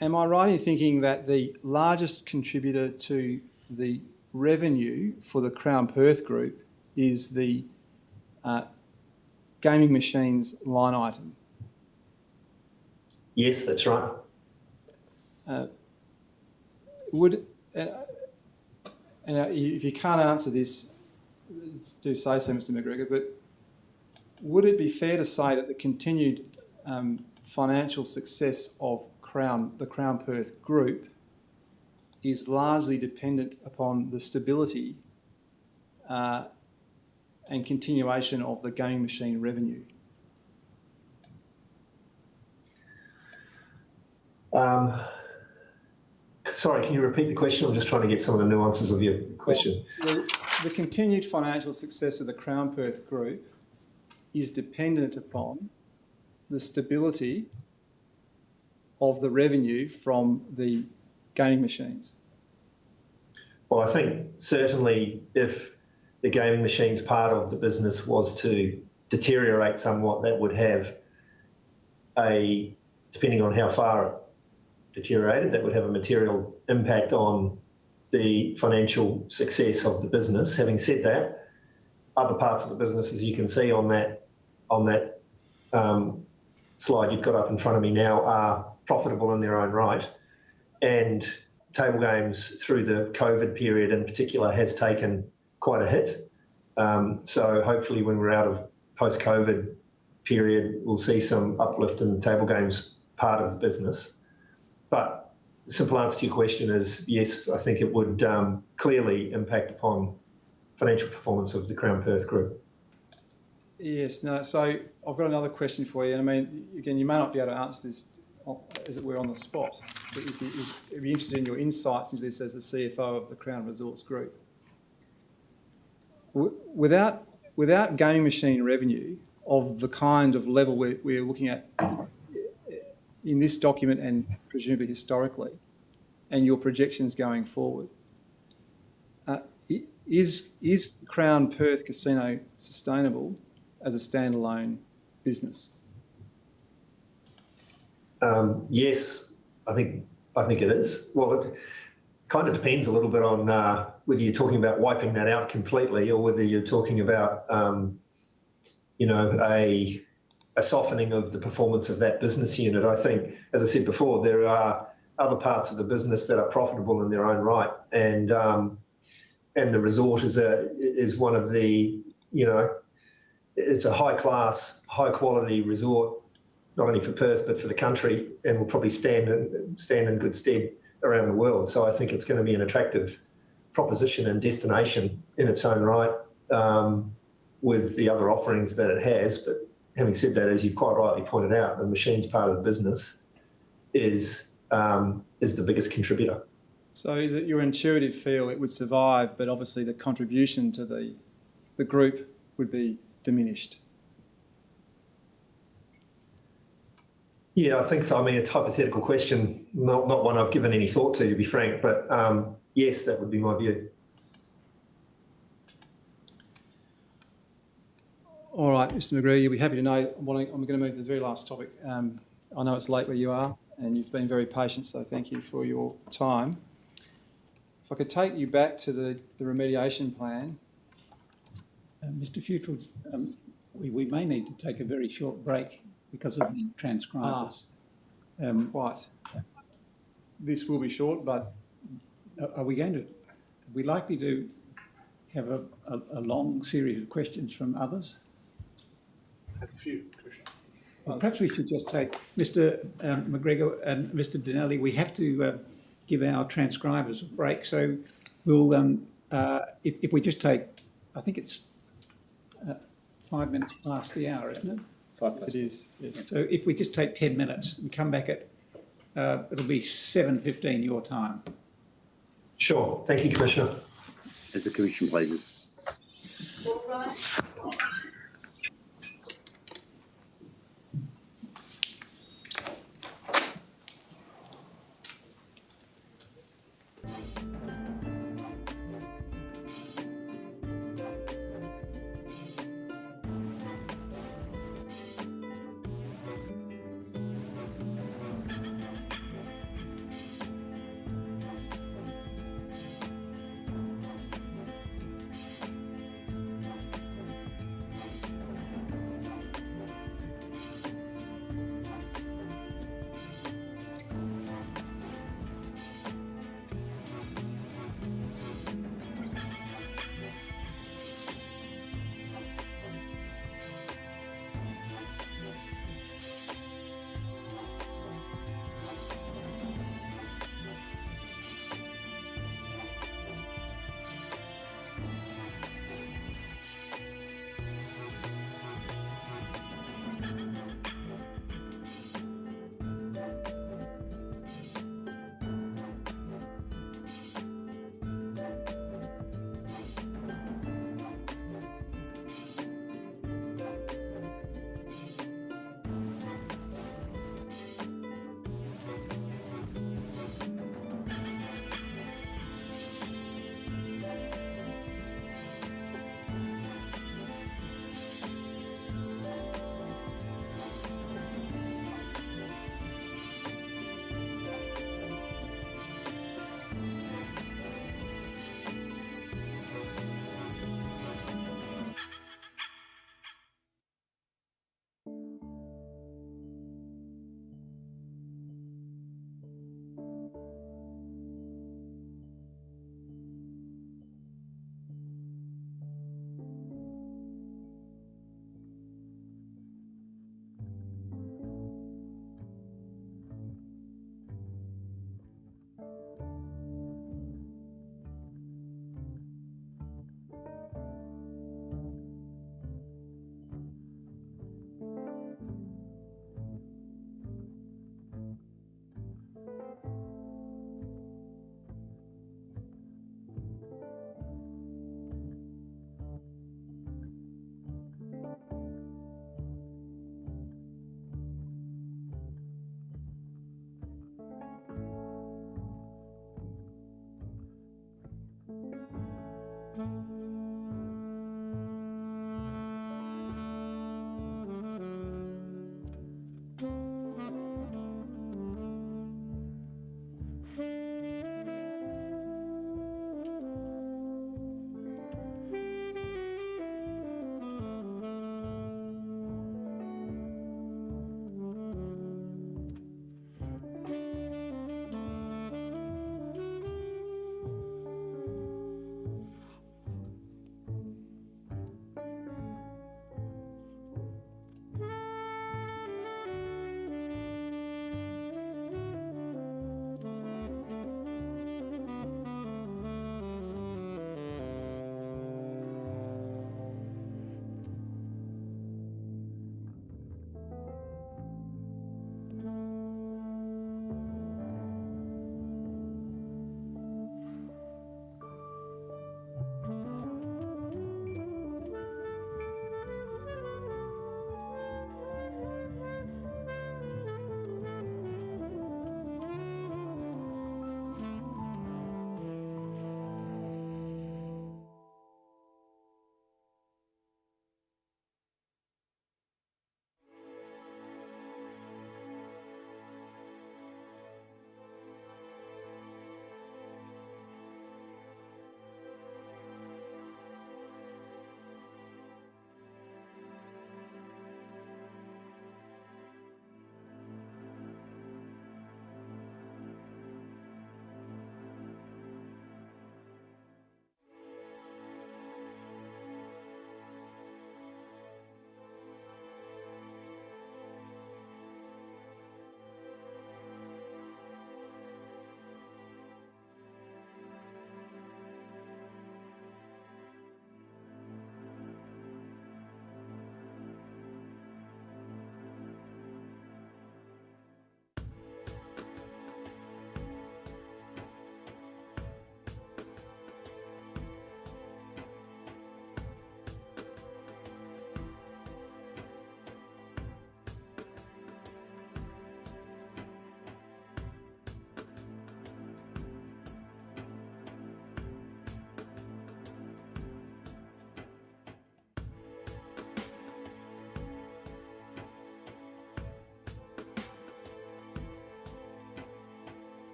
am I right in thinking that the largest contributor to the revenue for the Crown Perth group is the gaming machines line item? Yes, that's right. If you can't answer this, do say so, Mr. McGregor, but would it be fair to say that the continued financial success of the Crown Perth group is largely dependent upon the stability and continuation of the gaming machine revenue? Sorry, can you repeat the question? I'm just trying to get some of the nuances of your question. The continued financial success of the Crown Perth Group is dependent upon the stability of the revenue from the gaming machines. Well, I think certainly if the gaming machines part of the business was to deteriorate somewhat, that would have depending on how far it deteriorated, that would have a material impact on the financial success of the business. Having said that, other parts of the business, as you can see on that slide you've got up in front of me now, are profitable in their own right. And table games through the COVID period in particular has taken quite a hit. So hopefully when we're out of post-COVID period, we'll see some uplift in the table games part of the business. But the simple answer to your question is yes, I think it would clearly impact upon financial performance of the Crown Perth Group. Yes, no, so I've got another question for you. And I mean, again, you may not be able to answer this, as it were, on the spot, but if you're interested in your insights into this as the CFO of the Crown Resorts Group. Without gaming machine revenue of the kind of level we're looking at in this document and presumably historically, and your projections going forward, is Crown Perth Casino sustainable as a standalone business? Yes, I think it is. Well, it kind of depends a little bit on whether you're talking about wiping that out completely or whether you're talking about, a softening of the performance of that business unit. I think, as I said before, there are other parts of the business that are profitable in their own right, and the resort is one of the, it's a high class, high quality resort, not only for Perth but for the country, and will probably stand in good stead around the world. So I think it's going to be an attractive proposition and destination in its own right, with the other offerings that it has. But having said that, as you quite rightly pointed out, the machines part of the business is the biggest contributor. So is it your intuitive feel it would survive, but obviously the contribution to the group would be diminished? Yeah, I think so. I mean, it's a hypothetical question, not one I've given any thought to be frank, but yes, that would be my view. All right, Mr. McGregor, you'll be happy to know I'm going to move to the very last topic. I know it's late where you are, and you've been very patient, so thank you for your time. If I could take you back to the remediation plan. Mr. Futrell, we may need to take a very short break because of the transcribers. Right. This will be short, but... Are we likely to have a long series of questions from others? A few, Commissioner. Well, perhaps we should just take Mr. McGregor and Mr. Dinelli. We have to give our transcribers a break, so we'll if we just take, I think it's 5 minutes past the hour, isn't it? 5 minutes. It is, yes. So if we just take 10 minutes and come back at it'll be 7:15 your time. Sure. Thank you, Commissioner. As the Commission pleases. All right.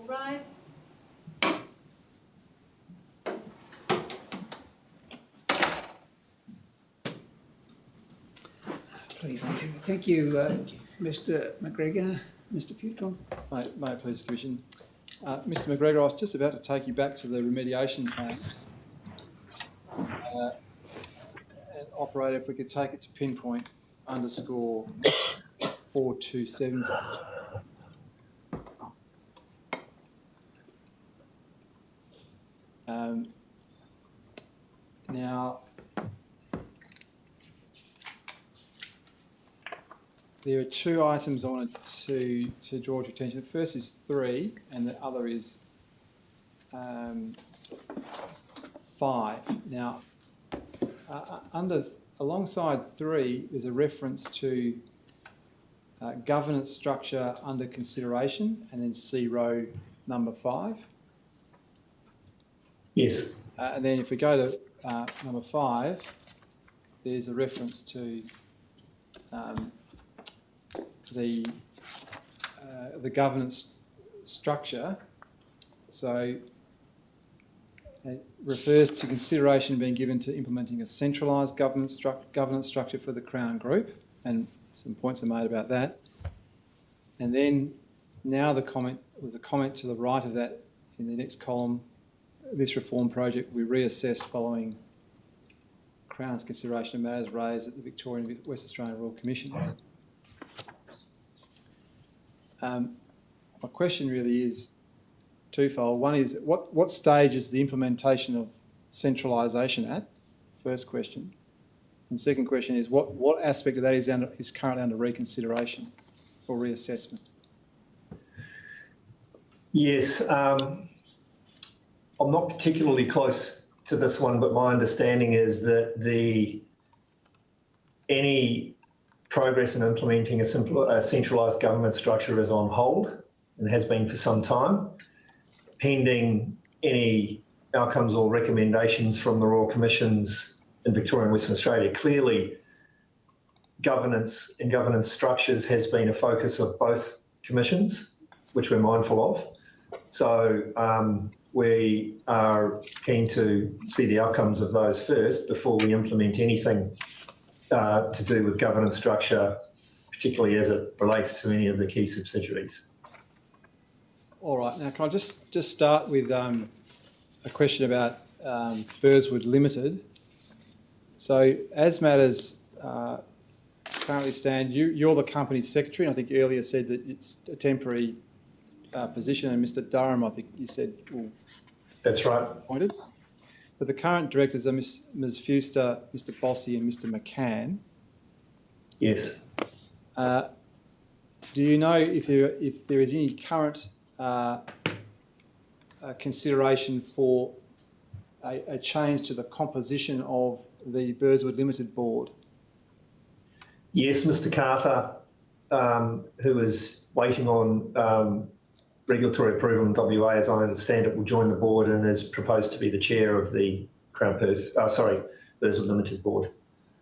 All rise. Please, thank you, Mr McGregor. Mr Pewtron. May it please the Commission. Mr McGregor, I was just about to take you back to the remediation plan. And operator, if we could take it to pinpoint underscore 427. Now, there are two items I wanted to draw to your attention. The first is 3 and the other is 5. Now, alongside 3, there's a reference to governance structure under consideration, and then C row number 5. Yes. And then if we go to number 5, there's a reference to the governance structure. So it refers to consideration being given to implementing a centralised governance structure for the Crown Group, and some points are made about that. And then now there's a comment to the right of that in the next column. This reform project we reassess following Crown's consideration of matters raised at the Victorian and West Australian Royal Commissions. My question really is twofold. One is, what stage is the implementation of centralisation at? First question. And second question is, what aspect of that is currently under reconsideration or reassessment? Yes. I'm not particularly close to this one, but my understanding is that any progress in implementing a centralised government structure is on hold and has been for some time, pending any outcomes or recommendations from the Royal Commissions in Victoria and Western Australia. Clearly, governance and governance structures has been a focus of both commissions, which we're mindful of. So we are keen to see the outcomes of those first before we implement anything to do with governance structure, particularly as it relates to any of the key subsidiaries. All right. Now, can I just start with a question about Burswood Limited? So, as matters currently stand, you're the company secretary, and I think you earlier said that it's a temporary position, and Mr Durham, I think you said, That's right. Appointed. But the current directors are Ms Fuster, Mr Bossy and Mr McCann. Yes. Do you know if there is any current consideration for a change to the composition of the Burswood Limited board? Yes, Mr Carter, who is waiting on regulatory approval in WA, as I understand it, will join the board and is proposed to be the chair of the Burswood Limited board.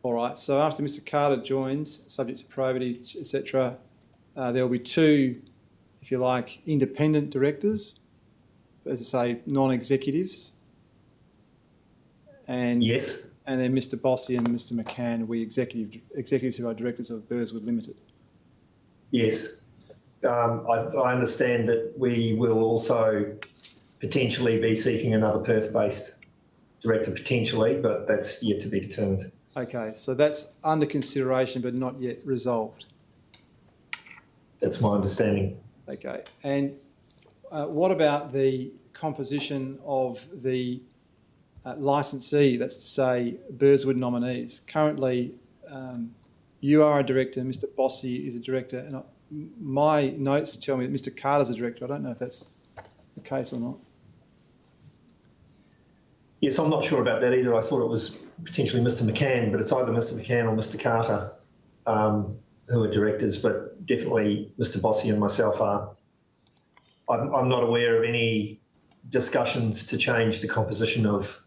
All right. So after Mr Carter joins, subject to probity, etc., there will be 2, if you like, independent directors, as I say, non-executives. And yes. And then Mr Bossy and Mr McCann will be executives who are directors of Burswood Limited. Yes. I understand that we will also potentially be seeking another Perth-based director, potentially, but that's yet to be determined. Okay, so that's under consideration but not yet resolved. That's my understanding. Okay, and what about the composition of the licensee, that's to say Burswood nominees? Currently, you are a director, Mr Bossy is a director, and my notes tell me that Mr Carter's a director. I don't know if that's the case or not. Yes, I'm not sure about that either. I thought it was potentially Mr McCann, but it's either Mr McCann or Mr Carter who are directors, but definitely Mr Bossy and myself are. I'm not aware of any discussions to change the composition of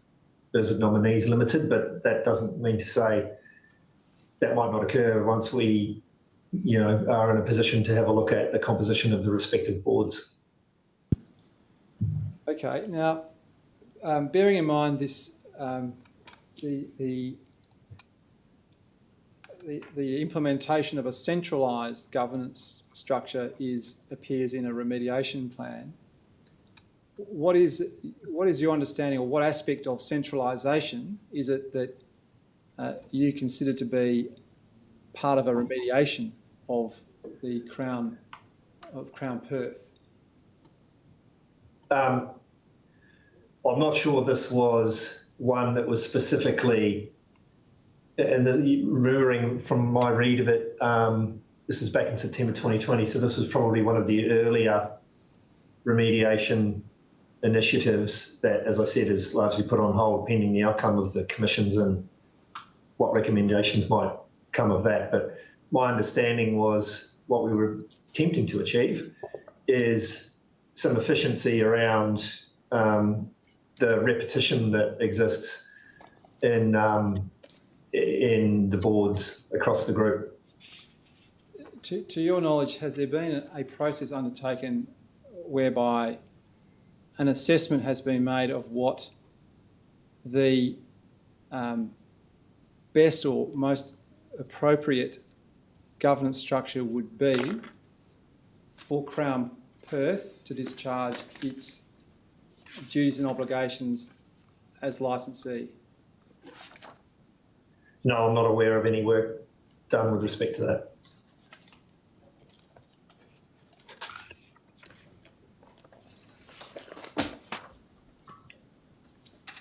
Burswood Nominees Limited, but that doesn't mean to say that might not occur once we are in a position to have a look at the composition of the respective boards. Okay, now, bearing in mind this, the implementation of a centralised governance structure appears in a remediation plan. What is your understanding, or what aspect of centralisation is it that you consider to be part of a remediation of the Crown Perth? I'm not sure this was one that was specifically, and remembering from my read of it, this is back in September 2020, so this was probably one of the earlier remediation initiatives that, as I said, is largely put on hold pending the outcome of the commissions and what recommendations might come of that. But my understanding was what we were attempting to achieve is some efficiency around the repetition that exists in the boards across the group. To your knowledge, has there been a process undertaken whereby an assessment has been made of what the best or most appropriate governance structure would be for Crown Perth to discharge its duties and obligations as licensee? No, I'm not aware of any work done with respect to that.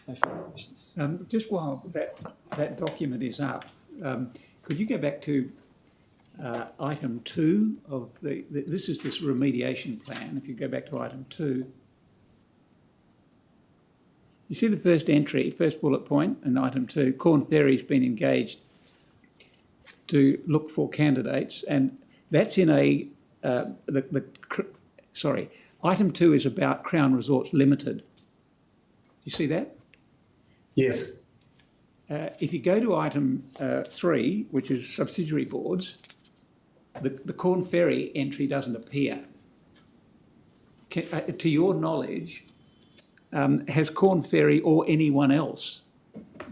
No further questions. Just while that document is up, could you go back to item 2 of this is this remediation plan. If you go back to item 2, you see the first entry, first bullet point in item 2, Corn Ferry's been engaged to look for candidates, and that's in item 2 is about Crown Resorts Limited. Do you see that? Yes. If you go to item 3, which is subsidiary boards, the Corn Ferry entry doesn't appear. To your knowledge, has Corn Ferry or anyone else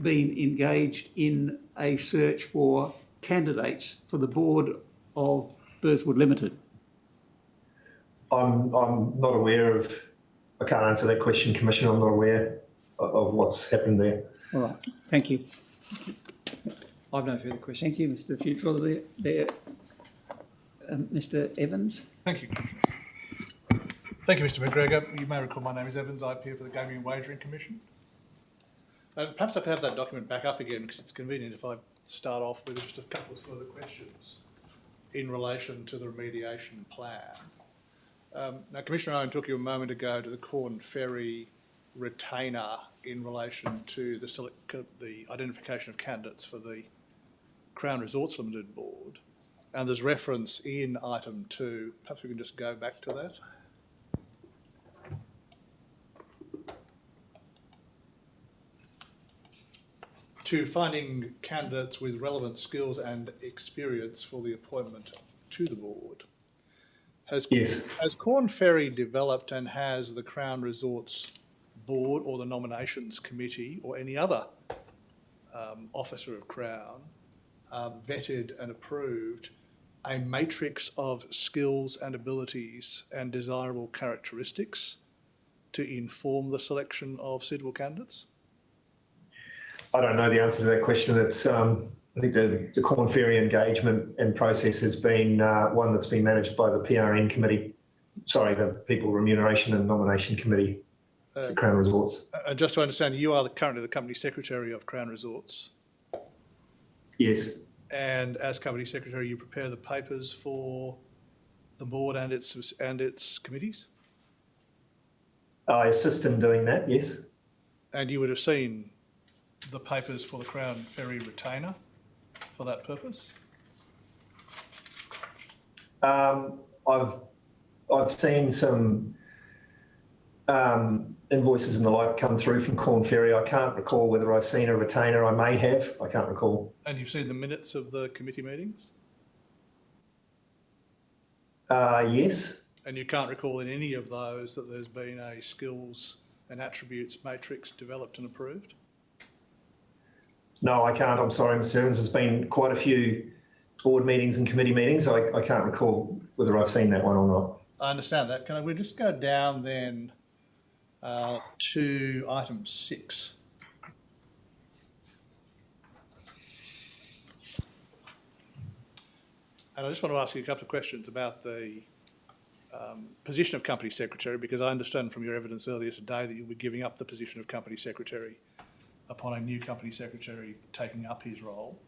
been engaged in a search for candidates for the board of Burswood Limited? I'm not aware of, I can't answer that question, Commissioner. I'm not aware of what's happened there. All right, thank you. I've no further questions. Thank you, Mr. Futrell. Mr. Evans. Thank you, Commissioner. Thank you, Mr. McGregor. You may recall my name is Evans. I appear for the Gaming and Wagering Commission. Perhaps I could have that document back up again, because it's convenient if I start off with just a couple of further questions in relation to the remediation plan. Now, Commissioner Owen took you a moment ago to the Corn Ferry retainer in relation to the identification of candidates for the Crown Resorts Limited board, and there's reference in item 2. Perhaps we can just go back to that. To finding candidates with relevant skills and experience for the appointment to the board. Yes. Has Corn Ferry developed, and has the Crown Resorts board or the nominations committee or any other officer of Crown vetted and approved a matrix of skills and abilities and desirable characteristics to inform the selection of suitable candidates? I don't know the answer to that question. It's I think the Corn Ferry engagement and process has been one that's been managed by the PRN committee. Sorry, the People Remuneration and Nomination Committee for Crown Resorts. And just to understand, you are currently the company secretary of Crown Resorts. Yes. And as company secretary, you prepare the papers for the board and its committees. I assist in doing that. Yes. And you would have seen the papers for the Crown Ferry retainer for that purpose? I've seen some invoices and the like come through from Corn Ferry. I can't recall whether I've seen a retainer. I may have. I can't recall. And you've seen the minutes of the committee meetings? Yes. And you can't recall in any of those that there's been a skills and attributes matrix developed and approved? No, I can't. I'm sorry, Mr. Evans. There's been quite a few board meetings and committee meetings. I can't recall whether I've seen that one or not. I understand that. Can we just go down then to item 6? And I just want to ask you a couple of questions about the position of Company Secretary, because I understand from your evidence earlier today that you'll be giving up the position of Company Secretary upon a new Company Secretary taking up his role.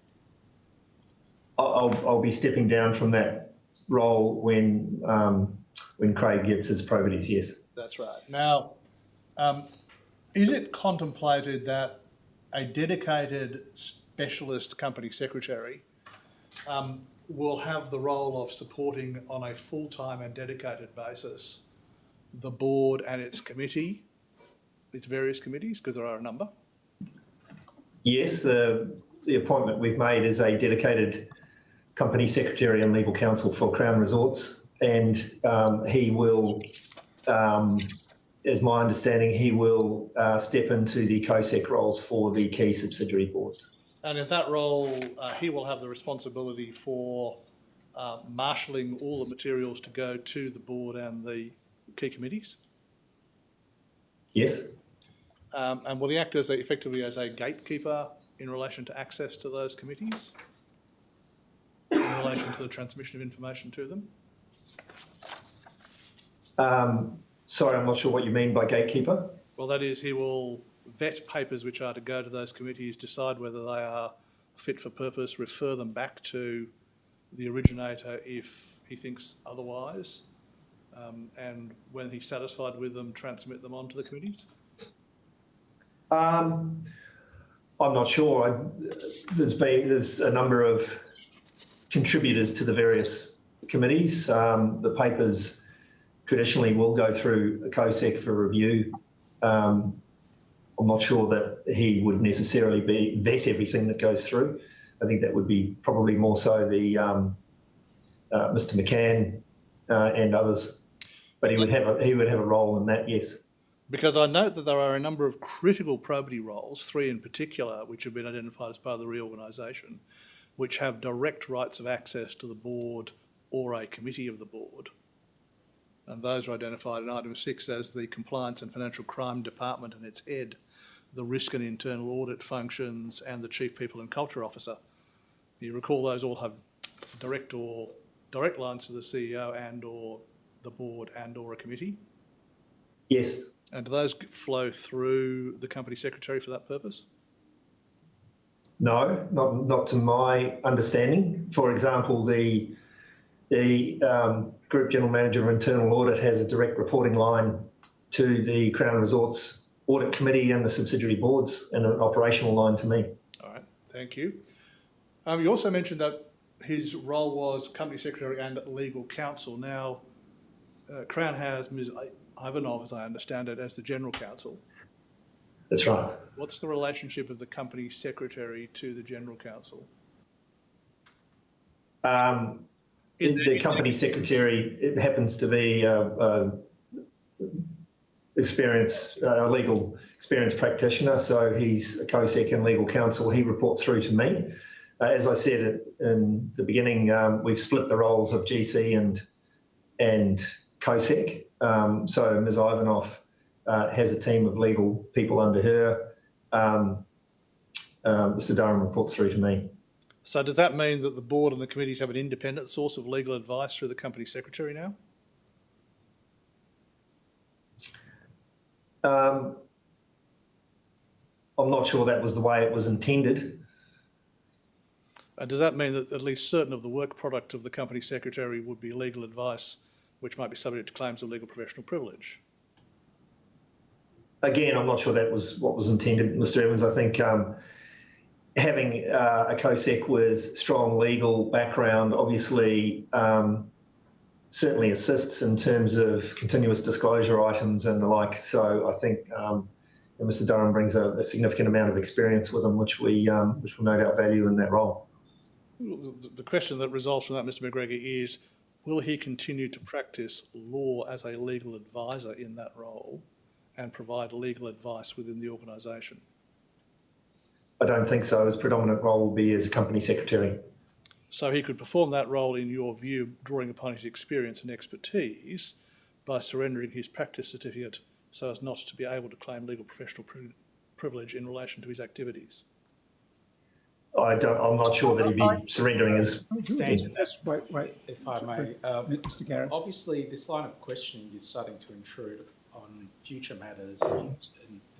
I'll be stepping down from that role when Craig gets his probaties, yes. That's right. Now, is it contemplated that a dedicated specialist Company Secretary will have the role of supporting on a full-time and dedicated basis the board and its committee, its various committees, because there are a number? Yes, the appointment we've made is a dedicated company secretary and legal counsel for Crown Resorts, and he will, as my understanding, he will step into the COSEC roles for the key subsidiary boards. And in that role, he will have the responsibility for marshalling all the materials to go to the board and the key committees? Yes. And will he act as effectively as a gatekeeper in relation to access to those committees? In relation to the transmission of information to them? Sorry, I'm not sure what you mean by gatekeeper. Well, that is, he will vet papers which are to go to those committees, decide whether they are fit for purpose, refer them back to the originator if he thinks otherwise, and when he's satisfied with them, transmit them on to the committees? I'm not sure. There's a number of contributors to the various committees. The papers traditionally will go through a COSEC for review. I'm not sure that he would necessarily vet everything that goes through. I think that would be probably more so the Mr. McCann and others, but he would have a role in that. Yes. Because I note that there are a number of critical probity roles, 3 in particular, which have been identified as part of the reorganisation, which have direct rights of access to the board or a committee of the board. And those are identified in item 6 as the Compliance and Financial Crime Department and its head, the Risk and Internal Audit functions, and the Chief People and Culture Officer. You recall those all have direct lines to the CEO and or the board and or a committee? Yes. And do those flow through the company secretary for that purpose? No, not to my understanding. For example, the Group General Manager of Internal Audit has a direct reporting line to the Crown Resorts Audit Committee and the subsidiary boards, and an operational line to me. All right, thank you. You also mentioned that his role was company secretary and legal counsel. Now, Crown has Ms. Ivanov, as I understand it, as the general counsel. That's right. What's the relationship of the company secretary to the general counsel? The company secretary, it happens to be a legal experienced practitioner, so he's a COSEC and legal counsel. He reports through to me. As I said in the beginning, we've split the roles of GC and COSEC. So Ms. Ivanov has a team of legal people under her. Mr. Durham reports through to me. So does that mean that the board and the committees have an independent source of legal advice through the company secretary now? I'm not sure that was the way it was intended. And does that mean that at least certain of the work product of the company secretary would be legal advice which might be subject to claims of legal professional privilege? Again, I'm not sure that was what was intended, Mr. Evans. I think having a COSEC with strong legal background obviously certainly assists in terms of continuous disclosure items and the like. So I think Mr. Durham brings a significant amount of experience with him, which will no doubt value in that role. The question that results from that, Mr. McGregor, is will he continue to practice law as a legal advisor in that role and provide legal advice within the organisation? I don't think so. His predominant role will be as company secretary. So he could perform that role, in your view, drawing upon his experience and expertise by surrendering his practice certificate so as not to be able to claim legal professional privilege in relation to his activities. I'm not sure that he'd be surrendering his. Stand to that, Just wait. if I may. Mr. Garrett. Obviously, this line of questioning is starting to intrude on future matters in an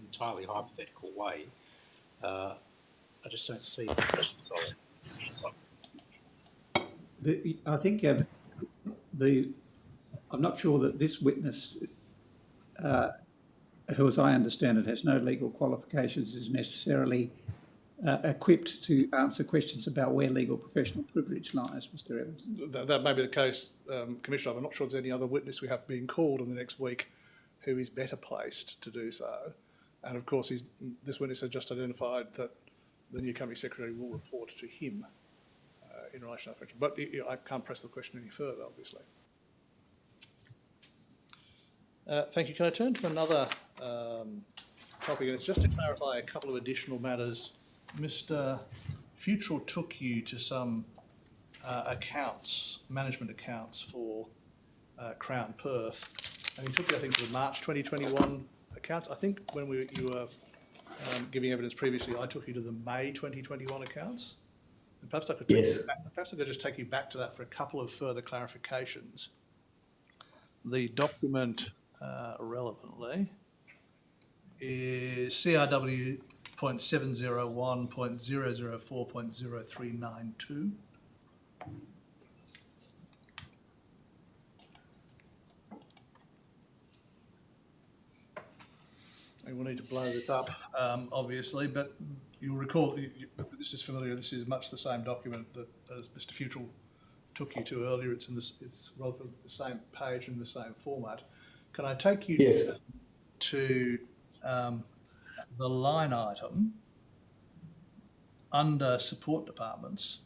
entirely hypothetical way. I just don't see that. I think I'm not sure that this witness, who, as I understand it, has no legal qualifications, is necessarily equipped to answer questions about where legal professional privilege lies, Mr. Evans. That may be the case, Commissioner. I'm not sure there's any other witness we have being called in the next week who is better placed to do so. And of course, this witness has just identified that the new Company Secretary will report to him in relation to that function. But I can't press the question any further, obviously. Thank you. Can I turn to another topic? And it's just to clarify a couple of additional matters. Mr. Futrell took you to some management accounts for Crown Perth, and he took you, I think, to the March 2021 accounts. I think when you were giving evidence previously, I took you to the May 2021 accounts. And perhaps I could just take you back to that for a couple of further clarifications. The document relevantly is CRW 0.701.004.0392. And we'll need to blow this up, obviously, but you'll recall, this is familiar, this is much the same document that as Mr. Futrell took you to earlier. It's relevant, the same page in the same format. Can I take you to the line item under support departments?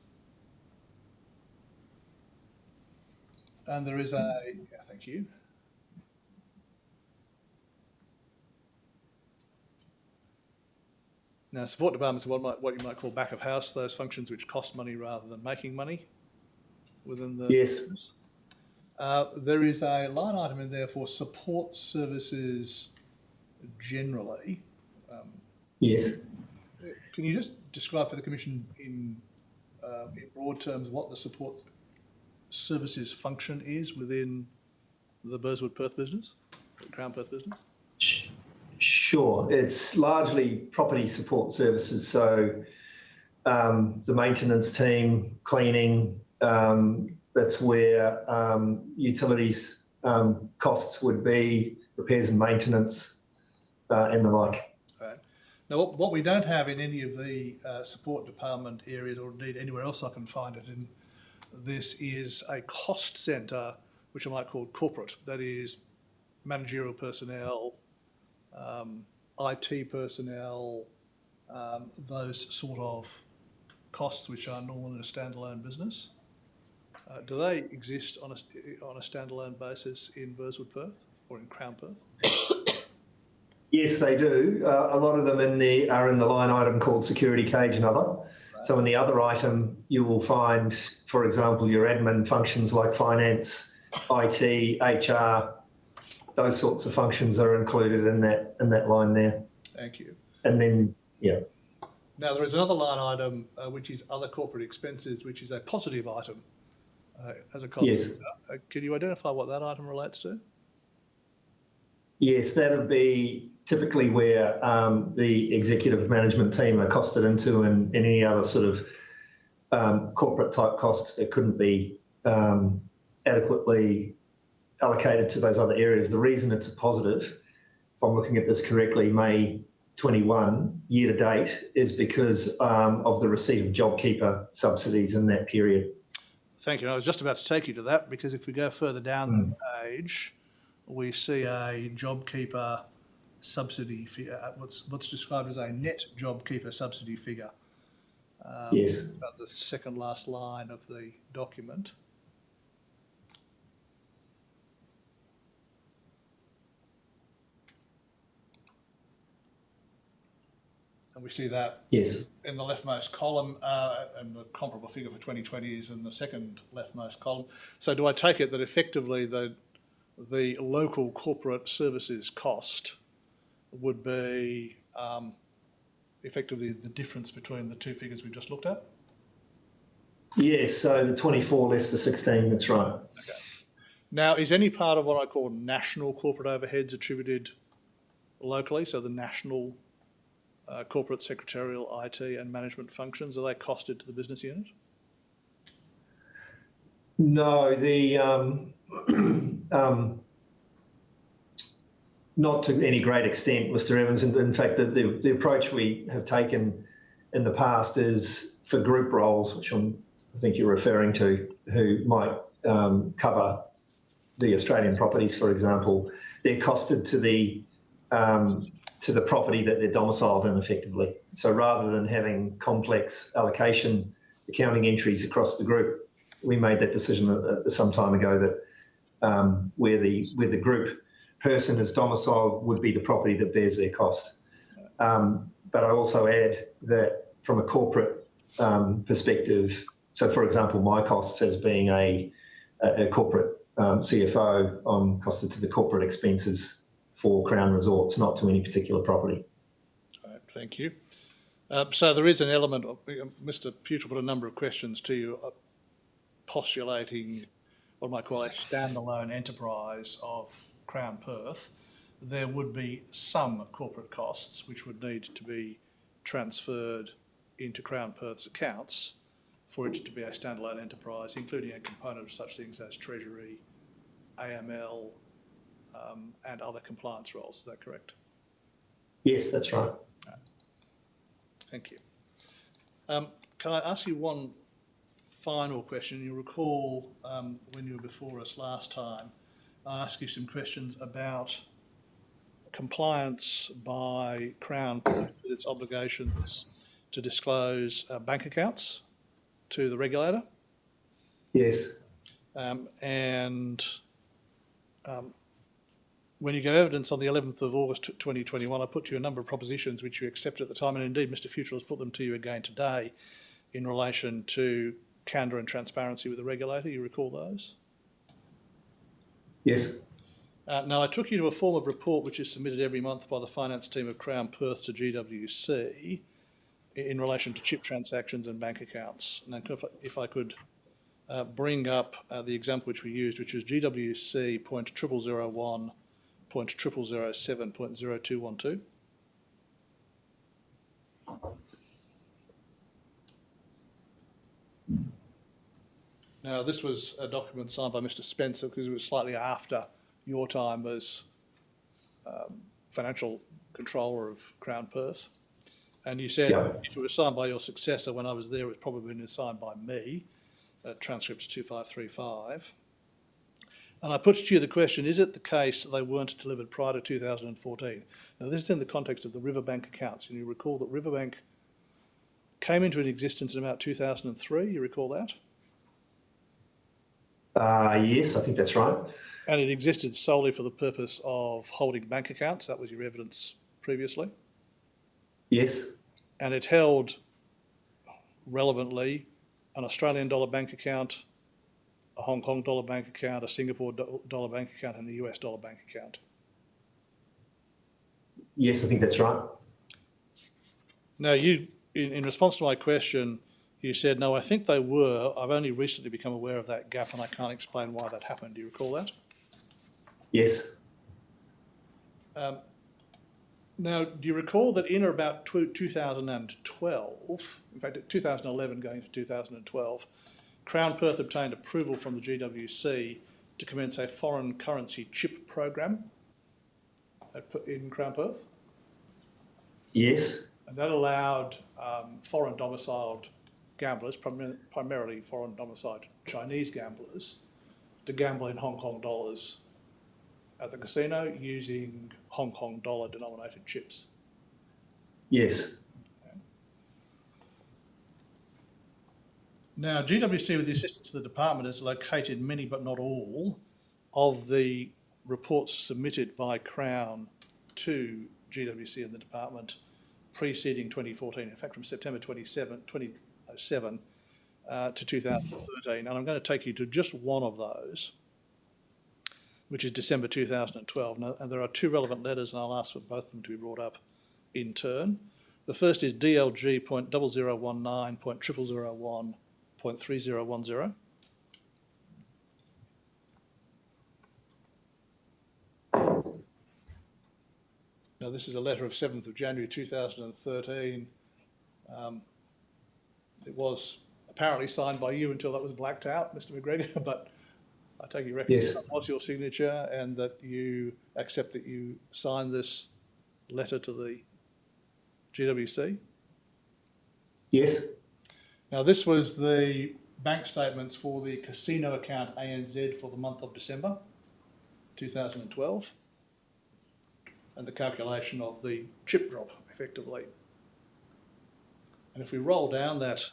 And there is thank you. Now, support departments are what you might call back of house, those functions which cost money rather than making money within the business. There is a line item in there for support services generally. Yes. Can you just describe for the Commission in broad terms what the support services function is within the Burswood Perth business, the Crown Perth business? Sure. It's largely property support services. So the maintenance team, cleaning, that's where utilities costs would be, repairs and maintenance and the like. Right. Now, what we don't have in any of the support department areas, or indeed anywhere else I can find it in, this is a cost centre, which I might call corporate. That is managerial personnel, IT personnel, those sort of costs which are normal in a standalone business. Do they exist on a standalone basis in Burswood Perth or in Crown Perth? Yes, they do. A lot of them are in the line item called security cage and other. Right. So in the other item, you will find, for example, your admin functions like finance, IT, HR. Those sorts of functions are included in that line there. Thank you. And then, yeah. Now there is another line item which is other corporate expenses, which is a positive item as a cost. Yes. Can you identify what that item relates to? Yes, that would be typically where the executive management team are costed into, and any other sort of corporate type costs that couldn't be adequately allocated to those other areas. The reason it's a positive, if I'm looking at this correctly, May 21 year to date, is because of the receipt of JobKeeper subsidies in that period. Thank you. I was just about to take you to that, because if we go further down the page, we see a JobKeeper subsidy figure, what's described as a net JobKeeper subsidy figure. Yes. About the second last line of the document. And we see that Yes. in the leftmost column, and the comparable figure for 2020 is in the second leftmost column. So do I take it that effectively the local corporate services cost would be effectively the difference between the two figures we just looked at? Yes, so the 24 less the 16, that's right. Okay. Now, is any part of what I call national corporate overheads attributed locally? So the national corporate secretarial, IT and management functions, are they costed to the business unit? No, not to any great extent, Mr. Evans. In fact, the approach we have taken in the past is for group roles, which I think you're referring to, who might cover the Australian properties, for example, they're costed to the property that they're domiciled in effectively. So rather than having complex allocation accounting entries across the group, we made that decision some time ago that where the group person is domiciled would be the property that bears their cost. But I also add that from a corporate perspective, so for example, my costs as being a corporate CFO, I'm costed to the corporate expenses for Crown Resorts, not to any particular property. All right, thank you. So there is an element of, Mr. Pewter put a number of questions to you, postulating what I might call a standalone enterprise of Crown Perth. There would be some corporate costs which would need to be transferred into Crown Perth's accounts for it to be a standalone enterprise, including a component of such things as treasury, AML, and other compliance roles. Is that correct? Yes, that's right. Thank you. Can I ask you one final question? You recall when you were before us last time, I asked you some questions about compliance by Crown with its obligations to disclose bank accounts to the regulator. Yes. When you gave evidence on the 11th of August 2021, I put to you a number of propositions which you accepted at the time, and indeed Mr. Futrell has put them to you again today in relation to candour and transparency with the regulator. You recall those? Yes. Now, I took you to a form of report which is submitted every month by the finance team of Crown Perth to GWC in relation to chip transactions and bank accounts. Now, if I could bring up the example which we used, which was GWC.0001.0007.0212. Now, this was a document signed by Mr. Spencer because it was slightly after your time as financial controller of Crown Perth. And you said if it was signed by your successor when I was there, it was probably been signed by me. Transcripts 2535. And I put to you the question, is it the case that they weren't delivered prior to 2014? Now, this is in the context of the Riverbank accounts. And you recall that Riverbank came into existence in about 2003. You recall that? Yes, I think that's right. And it existed solely for the purpose of holding bank accounts. That was your evidence previously. Yes. And it held, relevantly, an Australian dollar bank account, a Hong Kong dollar bank account, a Singapore dollar bank account, and a US dollar bank account. Yes, I think that's right. Now, you, in response to my question, you said, no, I think they were. I've only recently become aware of that gap and I can't explain why that happened. Do you recall that? Yes. Now, do you recall that in or about 2012, in fact, 2011 going to 2012, Crown Perth obtained approval from the GWC to commence a foreign currency chip program in Crown Perth? Yes. And that allowed foreign domiciled gamblers, primarily foreign domiciled Chinese gamblers, to gamble in Hong Kong dollars at the casino using Hong Kong dollar denominated chips. Yes. Now, GWC, with the assistance of the department, has located many but not all of the reports submitted by Crown to GWC and the department preceding 2014, in fact from September 2007 to 2013, and I'm going to take you to just one of those, which is December 2012. Now, and there are two relevant letters, and I'll ask for both of them to be brought up in turn. The first is DLG.0019.0001.3010. Now, this is a letter of 7th of January 2013. It was apparently signed by you until that was blacked out, Mr. McGregor, but I take your record Yes. that was your signature and that you accept that you signed this letter to the GWC. Yes. Now, this was the bank statements for the casino account ANZ for the month of December 2012 and the calculation of the chip drop, effectively. And if we roll down that,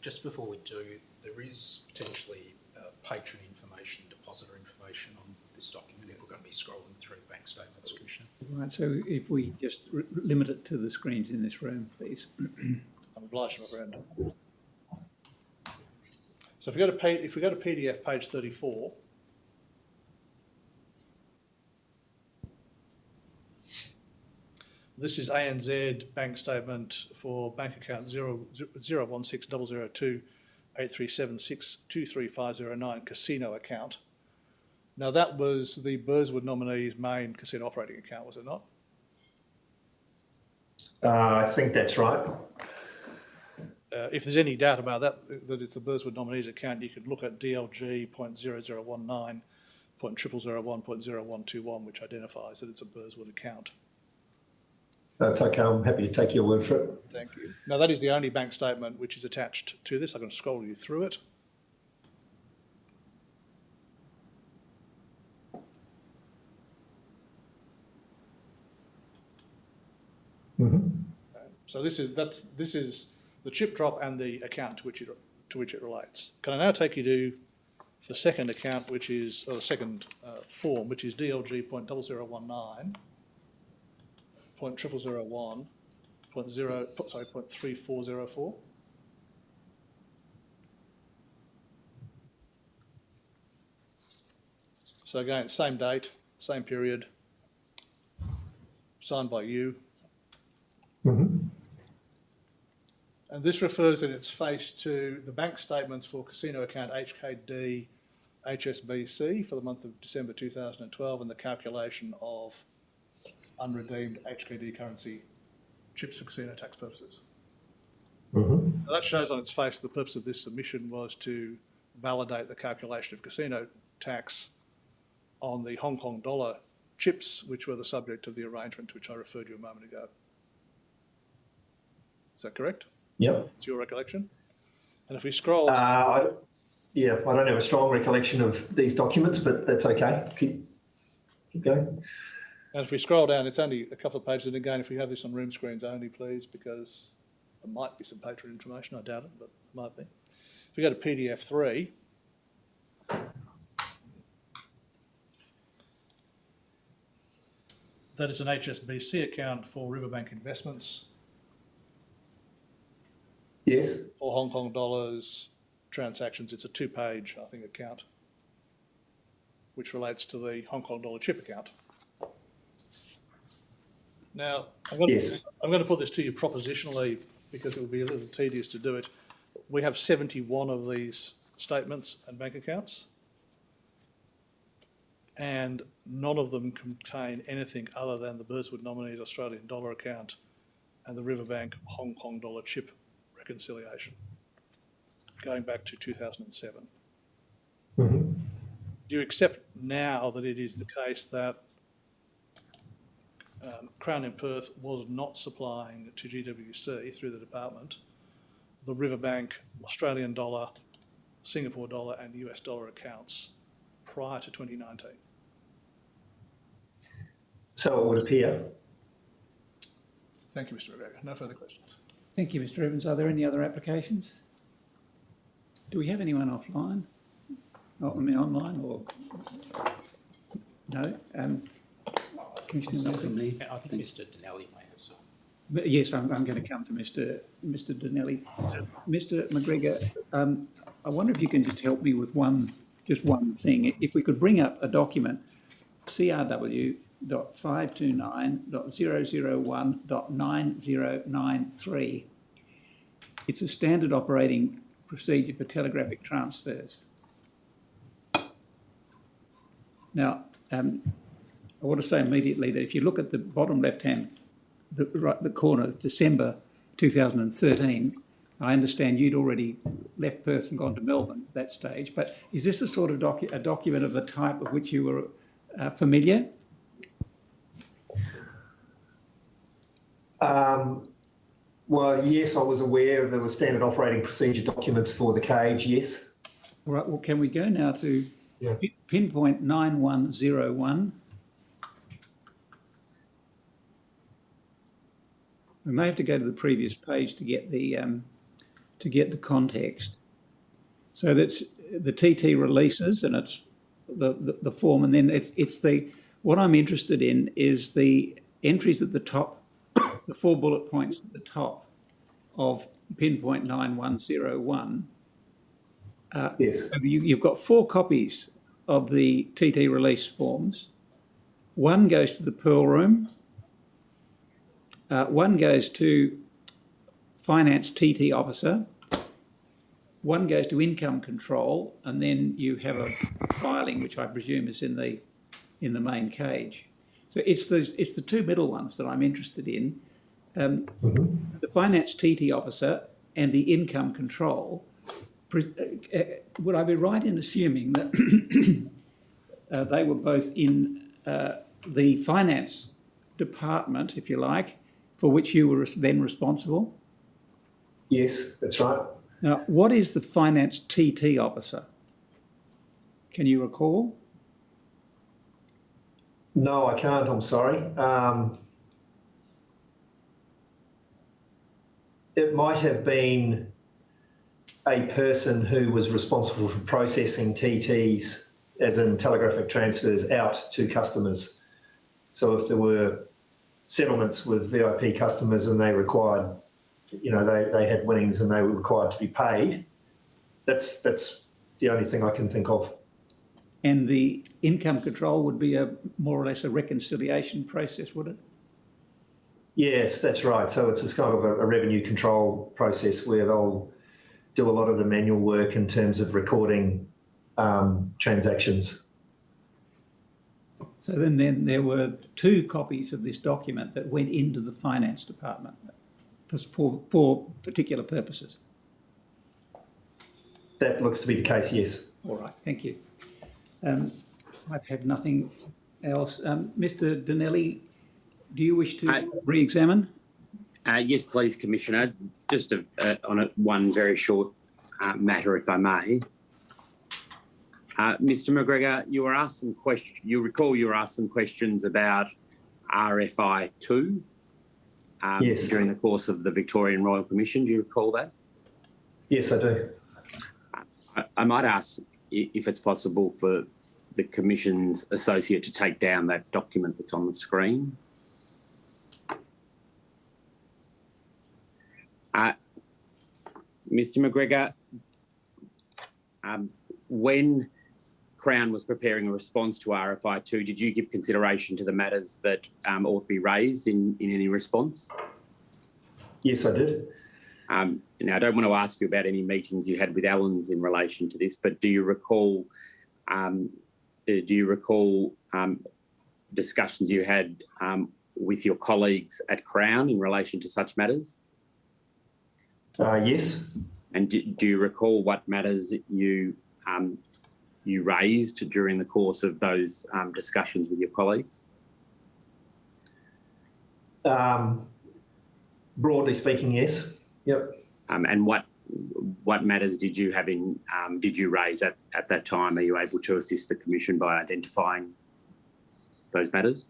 Just before we do, there is potentially patron information, depositor information on this document if we're going to be scrolling through bank statements, Commissioner. Right, so if we just limit it to the screens in this room, please. I'm obliged, my friend. So if we go to PDF page 34, this is ANZ bank statement for bank account 016002837623509 casino account. Now that was the Burswood nominee's main casino operating account, was it not? I think that's right. If there's any doubt about that it's the Burswood nominee's account, you could look at DLG.0019.0001.0121, which identifies that it's a Burswood account. That's okay. I'm happy to take your word for it. Thank you. Now, that is the only bank statement which is attached to this. I'm going to scroll you through it. So this is the chip drop and the account to which it relates. Can I now take you to the second account, which is or the second form, which is DLG.0019.3404. So again, same date, same period, signed by you. And this refers in its face to the bank statements for casino account HKD HSBC for the month of December 2012 and the calculation of unredeemed HKD currency chips for casino tax purposes. Now that shows on its face the purpose of this submission was to validate the calculation of casino tax on the Hong Kong dollar chips, which were the subject of the arrangement to which I referred you a moment ago. Is that correct? Yep. It's your recollection? And if we scroll... I don't have a strong recollection of these documents, but that's okay. Keep going. And if we scroll down, it's only a couple of pages. And again, if we have this on room screens only, please, because there might be some patron information. I doubt it, but there might be. If we go to PDF 3, that is an HSBC account for Riverbank Investments. Yes. For Hong Kong dollars transactions. It's a two-page, I think, account, which relates to the Hong Kong dollar chip account. Now, I'm going to put this to you propositionally because it would be a little tedious to do it. We have 71 of these statements and bank accounts, and none of them contain anything other than the Burswood nominee's Australian dollar account and the Riverbank Hong Kong dollar chip reconciliation, going back to 2007. Do you accept now that it is the case that Crown in Perth was not supplying to GWC through the department the Riverbank Australian dollar, Singapore dollar and US dollar accounts prior to 2019? So it would appear. Thank you, Mr. McGregor. No further questions. Thank you, Mr. Evans. Are there any other applications? Do we have anyone offline? Oh, I mean online or no? Commissioner Murphy? I think Mr. Dinelli may have some. But yes, I'm going to come to Mr. Dinelli. Mr. McGregor, I wonder if you can just help me with one thing. If we could bring up a document, CRW.529.001.9093. It's a standard operating procedure for telegraphic transfers. Now, I want to say immediately that if you look at the bottom left-hand, the corner, December 2013, I understand you'd already left Perth and gone to Melbourne at that stage. But is this a sort of a document of the type of which you were familiar? Well, yes, I was aware there were standard operating procedure documents for the cage, yes. All right, well, can we go now to pinpoint 9101? We may have to go to the previous page to get the context. So that's the TT releases, and it's the form, and then it's the what I'm interested in is the entries at the top, the 4 bullet points at the top of pinpoint 9101. Yes. You've got 4 copies of the TT release forms. One goes to the Pearl Room. One goes to Finance TT Officer. One goes to Income Control, and then you have a filing, which I presume is in the main cage. So it's the 2 middle ones that I'm interested in. The Finance TT Officer and the Income Control. Would I be right in assuming that they were both in the finance department, if you like, for which you were then responsible? Yes, that's right. Now, what is the Finance TT Officer? Can you recall? No, I can't, I'm sorry. It might have been a person who was responsible for processing TTs, as in telegraphic transfers, out to customers. So if there were settlements with VIP customers and they required, they had winnings and they were required to be paid, that's the only thing I can think of. And the Income Control would be more or less a reconciliation process, would it? Yes, that's right. So it's kind of a revenue control process where they'll do a lot of the manual work in terms of recording transactions. So then there were 2 copies of this document that went into the finance department for particular purposes. That looks to be the case, yes. All right, thank you. I have nothing else. Mr. Dinelli, do you wish to re-examine? Yes, please, Commissioner. Just on one very short matter, if I may. Mr. McGregor, you were asked some questions. You recall you were asked some questions about RFI 2 yes. during the course of the Victorian Royal Commission. Do you recall that? Yes, I do. I might ask if it's possible for the Commission's associate to take down that document that's on the screen. Mr. McGregor, when Crown was preparing a response to RFI 2, did you give consideration to the matters that ought to be raised in any response? Yes, I did. Now, I don't want to ask you about any meetings you had with Allens in relation to this, but do you recall discussions you had with your colleagues at Crown in relation to such matters? Yes. And do you recall what matters you raised during the course of those discussions with your colleagues? Broadly speaking, yes. Yep. And what matters did you have did you raise at that time? Are you able to assist the Commission by identifying those matters?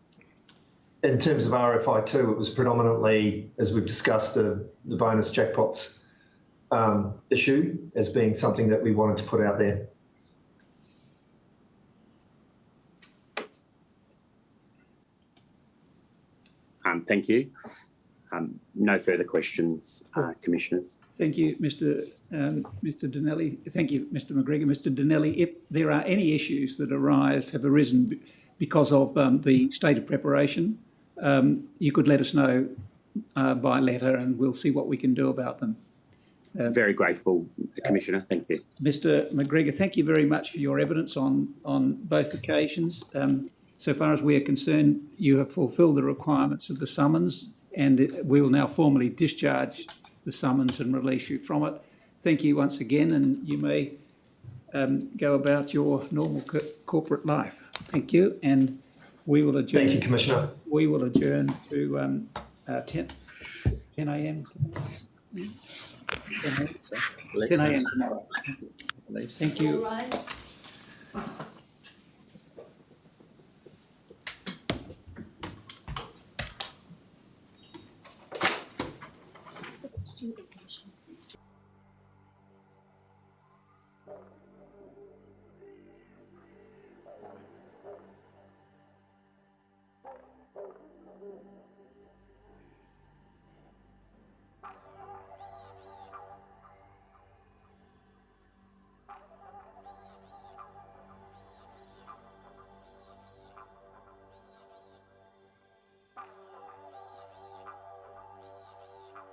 In terms of RFI 2, it was predominantly, as we've discussed, the bonus jackpots issue as being something that we wanted to put out there. Thank you. No further questions, Commissioners. Thank you, Mr. Donnelly. Thank you, Mr. McGregor. Mr. Donnelly, if there are any issues that have arisen because of the state of preparation, you could let us know by letter and we'll see what we can do about them. Very grateful, Commissioner. Thank you. Mr. McGregor, thank you very much for your evidence on both occasions. So far as we are concerned, you have fulfilled the requirements of the summons, and we will now formally discharge the summons and release you from it. Thank you once again, and you may go about your normal corporate life. Thank you, and we will adjourn. Thank you, Commissioner. We will adjourn to 10 a.m. 10 a.m. tomorrow. Thank you. All rise. Stupid.